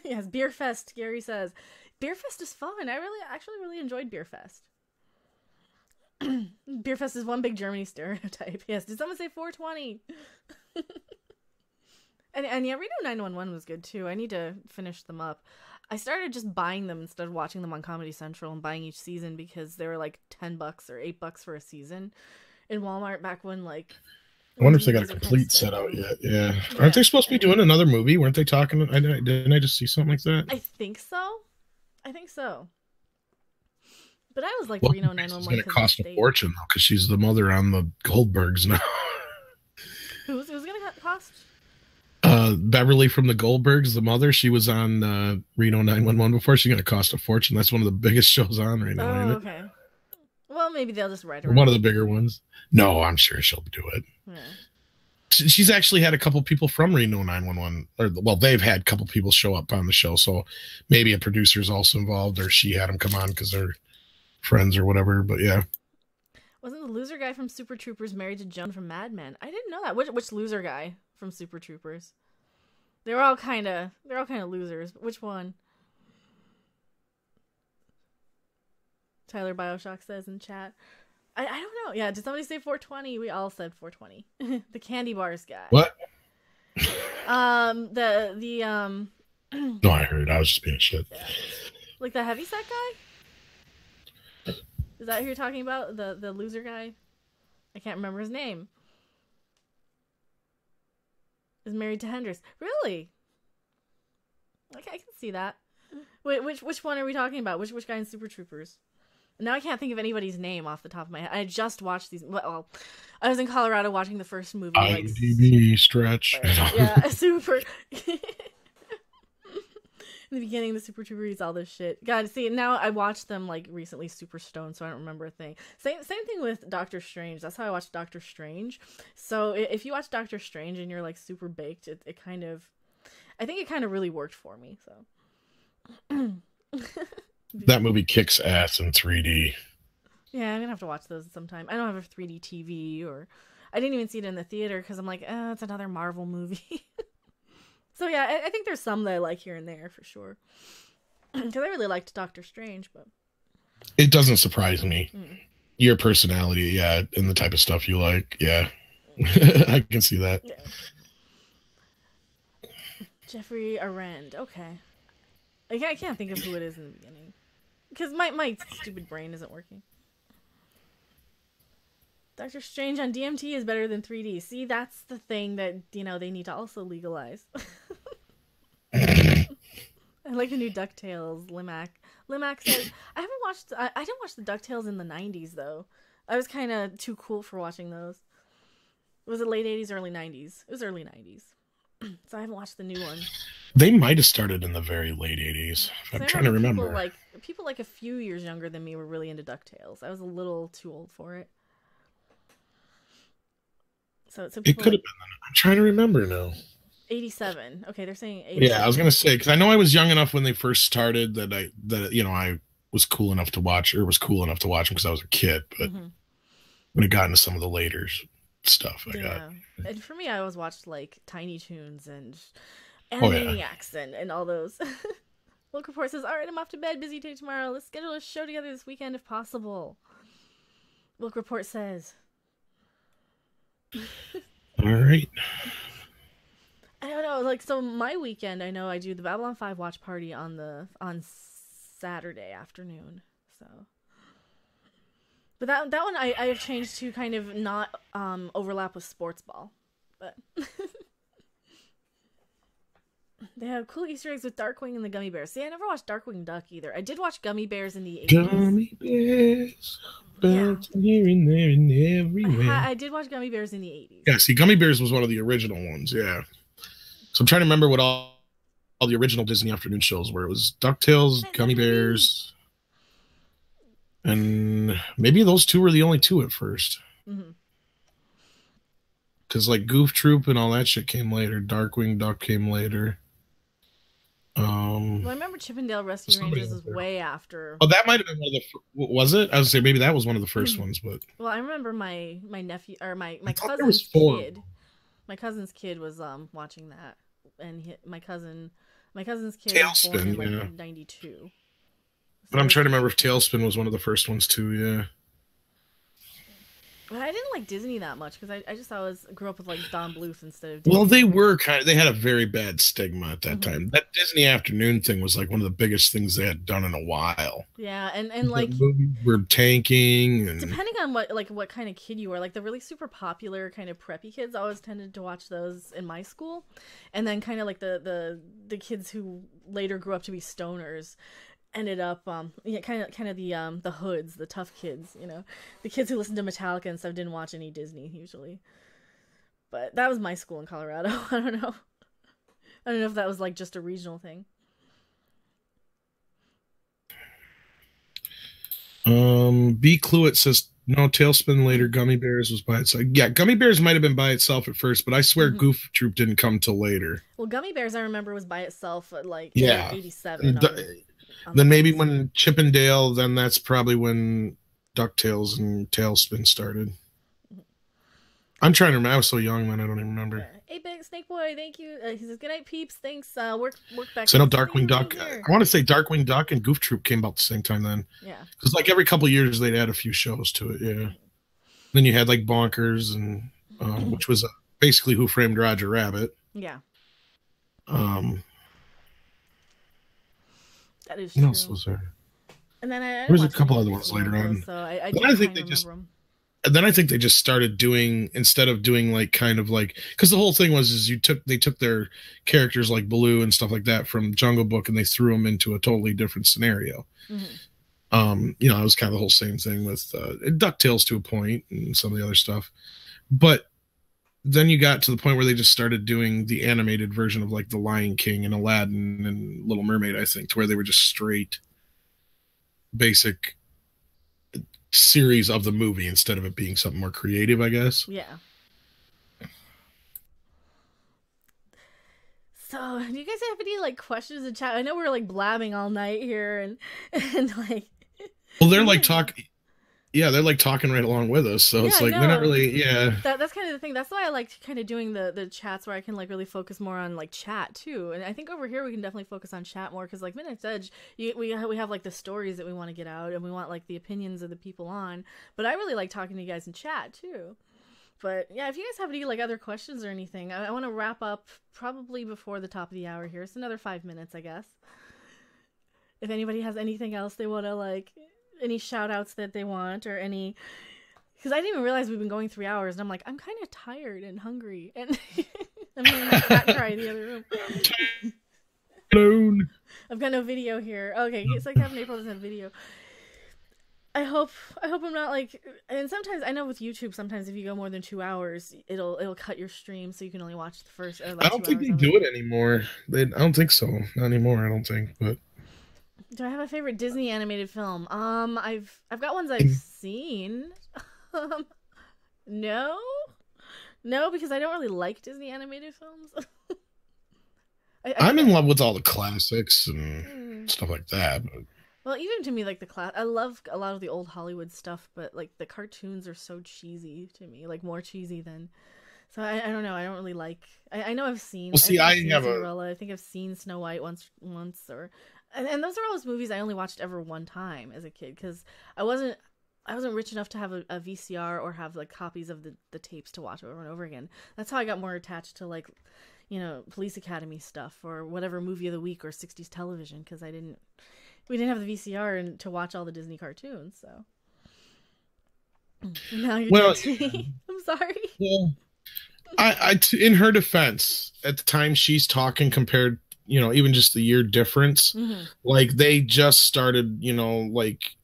Yes, Beer Fest, Gary says. Beer Fest is fun. I actually really enjoyed Beer Fest. Beer Fest is one big Germany stereotype. Yes, did someone say 420? and yeah, Reno 911 was good too. I need to finish them up. I started just buying them instead of watching them on Comedy Central and buying each season because they were like $10 or $8 for a season in Walmart back when like. I wonder if they got a complete set out yet. Yeah. Aren't they supposed to be doing another movie? Weren't they talking? Didn't I just see something like that? I think so. But I was like, well, Reno 911. It's going to cost a fortune though, because she's the mother on the Goldbergs now. Who's going to cost? Beverly from the Goldbergs, the mother. She was on Reno 911 before. She's going to cost a fortune. That's one of the biggest shows on right now. Oh, okay. Well, maybe they'll just write her. One of the bigger ones. No, I'm sure she'll do it. Yeah. She's actually had a couple people from Reno 911, well, they've had a couple people show up on the show, so maybe a producer's also involved, or she had them come on because they're friends or whatever. But yeah, wasn't the loser guy from Super Troopers married to Joan from Mad Men? I didn't know that. Which loser guy from Super Troopers? They're all kind of losers. Which one? Tyler Bioshock says in chat. I don't know. Yeah, did somebody say 420? We all said 420. The candy bars guy. What? The No, I heard. I was just being shit. Yeah. Like the heavyset guy? Is that who you're talking about? The loser guy? I can't remember his name. Is married to Hendrix. Really? Okay, I can see that. Wait, which one are we talking about? Which guy in Super Troopers? Now I can't think of anybody's name off the top of my head. I just watched these. Well, I was in Colorado watching the first movie. IMDb stretch. Yeah, super. In the beginning, the Super Troopers, all this shit. God, see, now I watched them like recently super stoned, so I don't remember a thing. Same thing with Doctor Strange. That's how I watched Doctor Strange. So if you watch Doctor Strange and you're like super baked, it kind of, I think it kind of really worked for me. So. That movie kicks ass in 3D. Yeah, I'm gonna have to watch those sometime. I don't have a 3D TV, or I didn't even see it in the theater because I'm like, it's another Marvel movie. So yeah, I think there's some that I like here and there for sure. Because I really liked Doctor Strange, but it doesn't surprise me. Your personality, yeah, and the type of stuff you like, yeah. I can see that. Yeah. Jeffrey Arend, okay. I can't think of who it is in the beginning. Because my stupid brain isn't working. Doctor Strange on DMT is better than 3D. See, that's the thing that, they need to also legalize. I like the new DuckTales, Limac. Limac says, I didn't watch the DuckTales in the 90s, though. I was kind of too cool for watching those. Was it late 80s, early 90s? It was early 90s. So I haven't watched the new one. They might have started in the very late 80s. I'm trying to remember. People like a few years younger than me were really into DuckTales. I was a little too old for it. So it could have been. I'm trying to remember now. 87. Okay, they're saying 87. Yeah, I was gonna say because I know I was young enough when they first started that I was cool enough to watch them because I was a kid. But when it got into some of the later stuff, I got. And for me, I always watched like Tiny Toons and Animaniacs and all those. Look Report says, all right, I'm off to bed. Busy day tomorrow. Let's schedule a show together this weekend if possible. Look Report says. All right. I don't know. So my weekend, I know I do the Babylon 5 watch party on Saturday afternoon. So. But that one I have changed to kind of not overlap with sports ball. But They have cool Easter eggs with Darkwing and the Gummy Bears. See, I never watched Darkwing Duck either. I did watch Gummy Bears in the 80s. Gummy Bears. Here and there and everywhere. I did watch Gummy Bears in the 80s. Yeah, see, Gummy Bears was one of the original ones, yeah. So I'm trying to remember what all the original Disney afternoon shows were. It was DuckTales, Gummy Bears, and maybe those two were the only two at first. Because like Goof Troop and all that shit came later. Darkwing Duck came later. Well, I remember Chippendale Rescue Rangers was way after. Oh, that might have been one of the. Was it? I was say maybe that was one of the first ones, but. Well, I remember my nephew or my cousin's kid. My cousin's kid was watching that, and my cousin's kid was born in like 92. But I'm trying to remember if Tailspin was one of the first ones too. Yeah. But I didn't like Disney that much because I just grew up with like Don Bluth instead of Disney. Well, they had a very bad stigma at that time. That Disney afternoon thing was like one of the biggest things they had done in a while. Yeah, and like movies were tanking, and depending on what kind of kid you were, like the really super popular kind of preppy kids always tended to watch those in my school, and then kind of like the kids who later grew up to be stoners ended up kind of the hoods, the tough kids, the kids who listened to Metallica and stuff didn't watch any Disney usually. But that was my school in Colorado. I don't know if that was like just a regional thing. B. Cluett says no, Tailspin later. Gummy Bears was by itself. Yeah, Gummy Bears might have been by itself at first, but I swear Goof Troop didn't come till later. Well, Gummy Bears I remember was by itself at like 87. Then maybe when Chippendale, then that's probably when DuckTales and Tailspin started. I'm trying to remember. I was so young, man. I don't even remember. Hey, Big Snake Boy, thank you. He says, good night, peeps. Thanks. Work back. So I know Darkwing Duck. I want to say Darkwing Duck and Goof Troop came about the same time then. Yeah. Because like every couple of years they'd add a few shows to it. Yeah. Then you had like Bonkers and which was basically Who Framed Roger Rabbit. Yeah. That is true. What else was there? And then there was a couple other ones later on. So I think they just. Them. And then I think they just started doing, instead of doing like kind of like, because the whole thing was they took their characters like Baloo and stuff like that from Jungle Book and they threw them into a totally different scenario. It was kind of the whole same thing with DuckTales to a point and some of the other stuff, but then you got to the point where they just started doing the animated version of like The Lion King and Aladdin and Little Mermaid, I think, to where they were just straight basic series of the movie instead of it being something more creative, I guess. Yeah. So, do you guys have any like questions in chat? I know we're like blabbing all night here and like. Well, they're like talking. Yeah, they're like talking right along with us, so it's like they're not really. Yeah. That's kind of the thing. That's why I like kind of doing the chats where I can like really focus more on like chat too. And I think over here we can definitely focus on chat more because like Minute's Edge, we have like the stories that we want to get out and we want like the opinions of the people on. But I really like talking to you guys in chat too. But yeah, if you guys have any like other questions or anything, I want to wrap up probably before the top of the hour here. It's another 5 minutes, I guess. If anybody has anything else they want to like. Any shout outs that they want or any, because I didn't even realize we've been going 3 hours and I'm like, I'm kind of tired and hungry and I'm hearing my cat cry in the other room. I've got no video here. Okay, it's like Kevin April doesn't have video. I hope I'm not like, and sometimes I know with YouTube, sometimes if you go more than 2 hours, it'll cut your stream so you can only watch the first. Or like I don't think they do it anymore. I don't think so. Not anymore. I don't think, but. Do I have a favorite Disney animated film? I've got ones I've seen. No, because I don't really like Disney animated films. I'm in love with all the classics and stuff like that. But... Well, even to me, like I love a lot of the old Hollywood stuff, but like the cartoons are so cheesy to me, like more cheesy than. So I don't know. I don't really like. I know I've seen. Well, see, I have Cinderella. I think I've seen Snow White once or. And those are always movies I only watched ever one time as a kid because I wasn't rich enough to have a VCR or have like copies of the tapes to watch over and over again. That's how I got more attached to like, Police Academy stuff or whatever movie of the week or 60s television because we didn't have the VCR to watch all the Disney cartoons. So now you're dead to me. I'm sorry. Well, I in her defense, at the time she's talking compared even just the year difference. Like they just started, like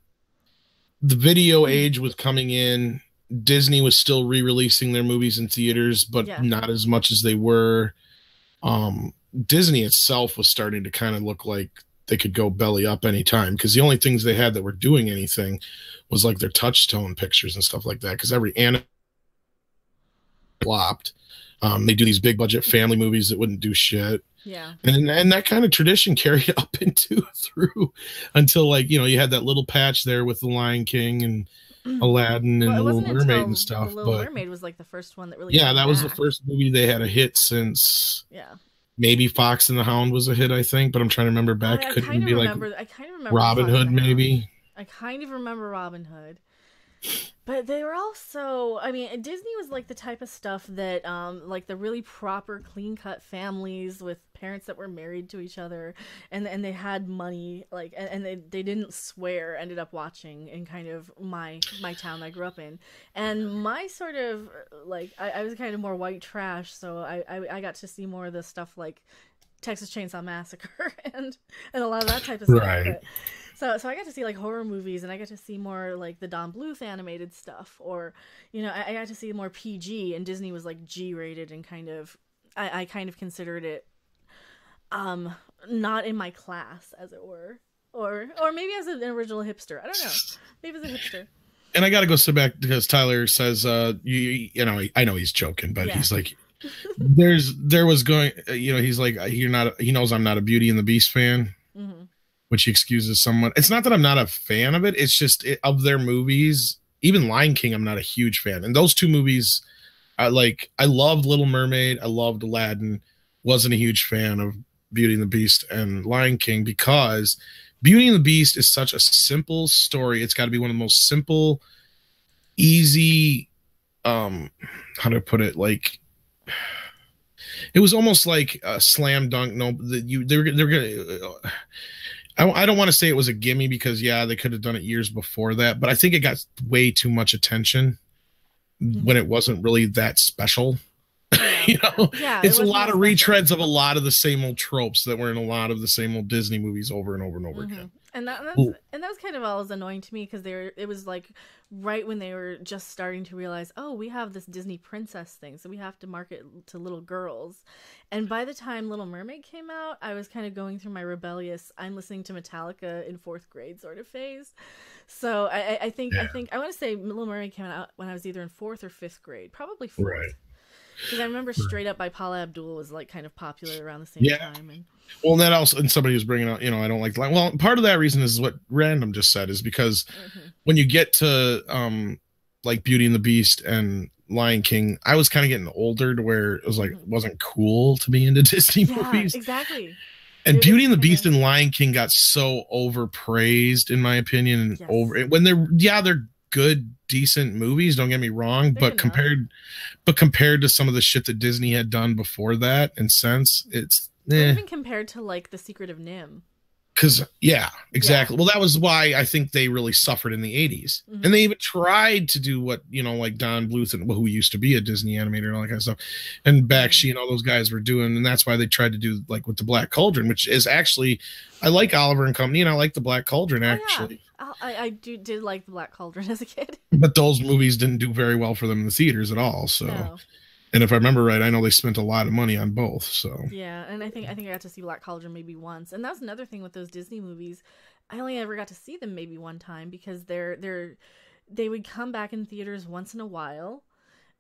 the video age was coming in. Disney was still re-releasing their movies in theaters, but not as much as they were. Disney itself was starting to kind of look like they could go belly up anytime, because the only things they had that were doing anything was like their touchstone pictures and stuff like that, because every anime flopped. They do these big budget family movies that wouldn't do shit. Yeah. And that kind of tradition carried up through until, like, you had that little patch there with The Lion King and Aladdin and The Little Mermaid and stuff. The Little Mermaid was like the first one that really was the first movie they had a hit since maybe Fox and the Hound was a hit, I think, but I'm trying to remember back. I kind of remember Robin Hood, maybe. I kind of remember Robin Hood. But they were also, I mean, Disney was like the type of stuff that, like the really proper, clean-cut families with parents that were married to each other, and they had money, like, and they didn't swear, ended up watching in kind of my town I grew up in. And my sort of, like, I was kind of more white trash, so I got to see more of the stuff like Texas Chainsaw Massacre and a lot of that type of stuff. Right. But, So I got to see like horror movies, and I got to see more like the Don Bluth animated stuff, or I got to see more PG, and Disney was like G-rated, and kind of I kind of considered it not in my class, as it were, or maybe as an original hipster. I don't know, maybe as a hipster. And I got to go sit back because Tyler says I know he's joking, but he's like there was going he's like he knows I'm not a Beauty and the Beast fan. Which he excuses somewhat. It's not that I'm not a fan of it. It's just of their movies. Even Lion King, I'm not a huge fan. And those two movies, I loved Little Mermaid. I loved Aladdin. Wasn't a huge fan of Beauty and the Beast and Lion King, because Beauty and the Beast is such a simple story. It's got to be one of the most simple, easy, how to put it, like, it was almost like a slam dunk. No, they're gonna. I don't want to say it was a gimme, because they could have done it years before that, but I think it got way too much attention when it wasn't really that special. It's a lot of retreads of a lot of the same old tropes that were in a lot of the same old Disney movies over and over and over again. And that was kind of always annoying to me, because it was like right when they were just starting to realize, oh, we have this Disney princess thing, so we have to market to little girls. And by the time Little Mermaid came out, I was kind of going through my rebellious, I'm listening to Metallica in 4th grade sort of phase. So I think I want to say Little Mermaid came out when I was either in 4th or 5th grade, probably 4th. Right. Because I remember Straight Up by Paula Abdul was like kind of popular around the same time. Well, and that also, and somebody was bringing out, I don't like, well, part of that reason is what Random just said, is because when you get to like Beauty and the Beast and Lion King, I was kind of getting older to where it was like, it wasn't cool to be into Disney movies. Exactly. And Beauty and the Beast and Lion King got so overpraised, in my opinion, and when they're good, decent movies, don't get me wrong, but compared to some of the shit that Disney had done before that and since, it's even compared to like The Secret of Nim. Because exactly. Well, that was why I think they really suffered in the 80s. And they even tried to do what, like Don Bluth, and who used to be a Disney animator and all that kind of stuff, and Bakshi and all those guys were doing. And that's why they tried to do like with the Black Cauldron, which is actually, I like Oliver and Company, and I like the Black Cauldron actually. I did like the Black Cauldron as a kid. But those movies didn't do very well for them in the theaters at all. So, and if I remember right, I know they spent a lot of money on both. So and I think I got to see Black Cauldron maybe once, and that's another thing with those Disney movies. I only ever got to see them maybe one time, because they would come back in theaters once in a while.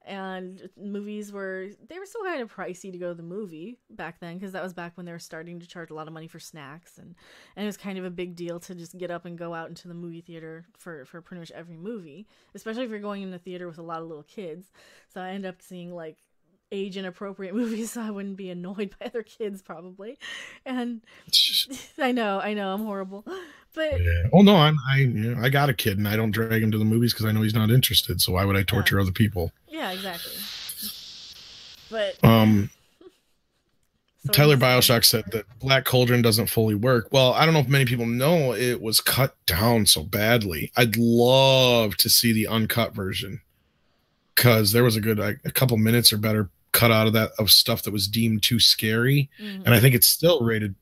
And movies were still kind of pricey to go to the movie back then, because that was back when they were starting to charge a lot of money for snacks, and it was kind of a big deal to just get up and go out into the movie theater for pretty much every movie, especially if you're going in a theater with a lot of little kids. So I ended up seeing like age inappropriate movies, so I wouldn't be annoyed by other kids probably. And I know I'm horrible. But oh no, I got a kid, and I don't drag him to the movies because I know he's not interested. So why would I torture other people? Yeah, exactly. But Tyler Bioshock said that Black Cauldron doesn't fully work. Well, I don't know if many people know it was cut down so badly. I'd love to see the uncut version, because there was a couple minutes or better cut out of that of stuff that was deemed too scary, and I think it's still rated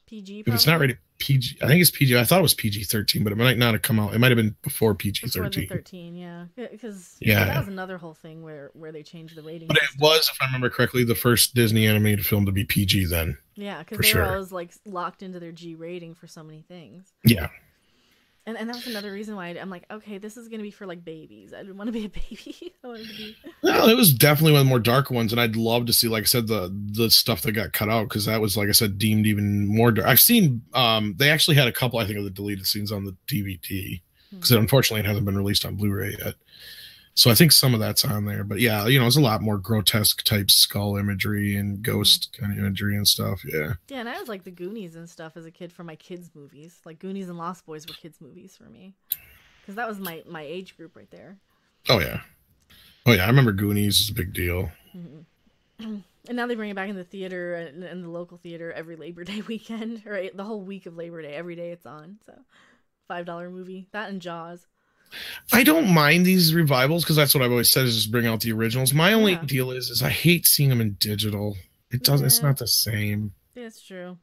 PG. If it's not rated PG, I think it's PG. I thought it was PG-13, but it might not have come out. It might have been before PG-13. 13, yeah, because yeah, that was another whole thing where they changed the rating. But it was, if I remember correctly, the first Disney animated film to be PG then. Yeah, because they were always like locked into their G rating for so many things. Yeah. And that was another reason why I'm like, okay, this is going to be for like babies. I didn't want to be a baby. I wanted to be... No, it was definitely one of the more darker ones, and I'd love to see, like I said, the stuff that got cut out, because that was, like I said, deemed even more dark. I've seen, they actually had a couple, I think, of the deleted scenes on the DVD, because unfortunately it hasn't been released on Blu-ray yet. So I think some of that's on there. But yeah, it's a lot more grotesque type skull imagery and ghost kind of imagery and stuff. Yeah. Yeah, and I was like the Goonies and stuff as a kid for my kids' movies. Like Goonies and Lost Boys were kids' movies for me. Because that was my age group right there. Oh, yeah. Oh, yeah. I remember Goonies is a big deal. And now they bring it back in the theater and the local theater every Labor Day weekend. Right? The whole week of Labor Day. Every day it's on. So $5 movie. That and Jaws. I don't mind these revivals, because that's what I've always said, is just bring out the originals. My only deal is I hate seeing them in digital. It doesn't. It's not the same. That's true.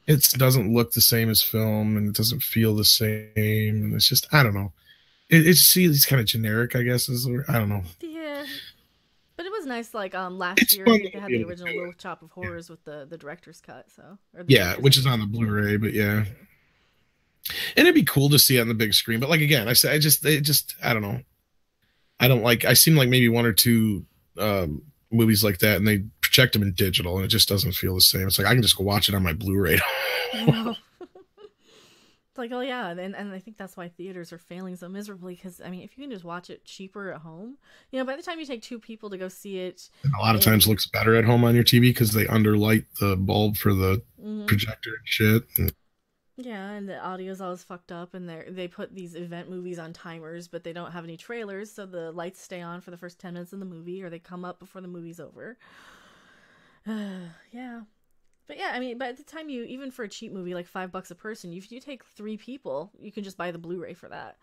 It doesn't look the same as film, and it doesn't feel the same. And it's just, I don't know. It's kind of generic, I guess. I don't know. Yeah. But it was nice, like last year they had the original Little Chop of Horrors with the director's cut. So which is on the Blu-ray, but yeah. And it'd be cool to see it on the big screen, but like again, I don't know. I seen like maybe one or two movies like that, and they project them in digital, and it just doesn't feel the same. It's like I can just go watch it on my Blu-ray. It's like, oh yeah, and I think that's why theaters are failing so miserably, because I mean, if you can just watch it cheaper at home, by the time you take two people to go see it, and a lot of times it looks better at home on your TV because they underlight the bulb for the projector and shit. Yeah, and the audio's always fucked up, and they put these event movies on timers, but they don't have any trailers, so the lights stay on for the first 10 minutes of the movie, or they come up before the movie's over. Yeah. But yeah, I mean, by the time even for a cheap movie, like $5 a person, if you take 3 people, you can just buy the Blu-ray for that.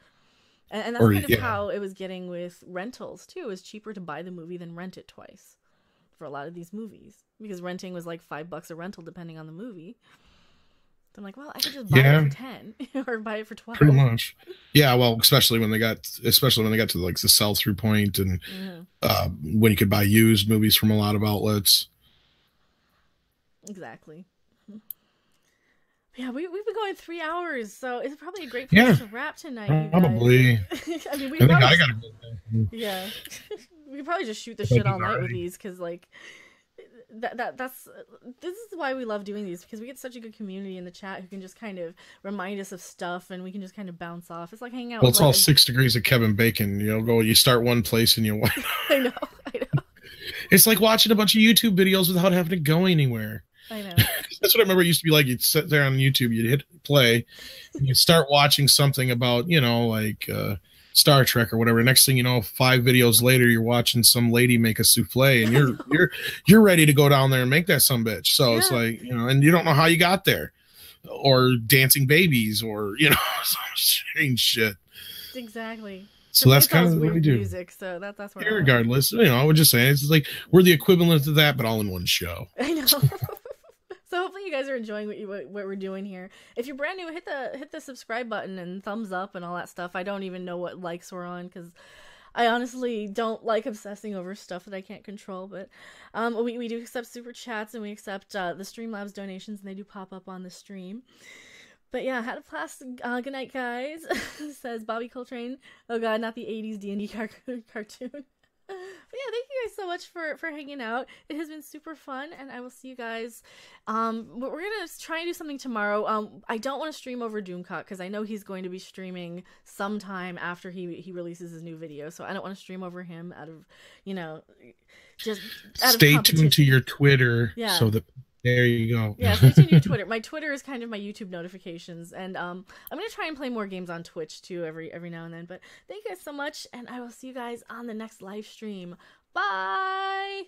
And that's kind of how it was getting with rentals, too. It was cheaper to buy the movie than rent it twice for a lot of these movies, because renting was like $5 a rental, depending on the movie. I'm like, well, I could just buy it for 10 or buy it for 12. Pretty much. Yeah, well, especially when they got to like the sell-through point, and when you could buy used movies from a lot of outlets. Exactly. Yeah, we've been going 3 hours, so it's probably a great place to wrap tonight. Probably. I mean, I gotta go. Yeah, we could probably just shoot the shit all night with these, because like. This is why we love doing these, because we get such a good community in the chat who can just kind of remind us of stuff, and we can just kind of bounce off. It's like hanging out. Well, it's all 6 degrees of Kevin Bacon. You start one place and you. I know. It's like watching a bunch of YouTube videos without having to go anywhere. I know. That's what I remember it used to be like. You'd sit there on YouTube, you'd hit play, and you'd start watching something about, like Star Trek or whatever. Next thing you know, 5 videos later, you're watching some lady make a souffle, and you're ready to go down there and make that sumbitch. So it's like, and you don't know how you got there, or dancing babies, or some strange shit. Exactly. So that's kind of what we do. Music, so that's what. Regardless, I would just say it's like we're the equivalent of that, but all in one show. I know. So hopefully you guys are enjoying what we're doing here. If you're brand new, hit the subscribe button and thumbs up and all that stuff. I don't even know what likes we're on, because I honestly don't like obsessing over stuff that I can't control. But we do accept super chats, and we accept the Streamlabs donations, and they do pop up on the stream. But yeah, had a blast. Good night, guys. Says Bobby Coltrane. Oh god, not the 80s D&D cartoon. But yeah, thank you guys so much for hanging out. It has been super fun, and I will see you guys. We're gonna try and do something tomorrow. I don't want to stream over Doomcock, because I know he's going to be streaming sometime after he releases his new video, so I don't want to stream over him out of just out stay of tuned to your Twitter. Yeah. So that there you go. Yeah, stay tuned to your Twitter. My Twitter is kind of my YouTube notifications, and I'm gonna try and play more games on Twitch too every now and then. But thank you guys so much, and I will see you guys on the next live stream. Bye.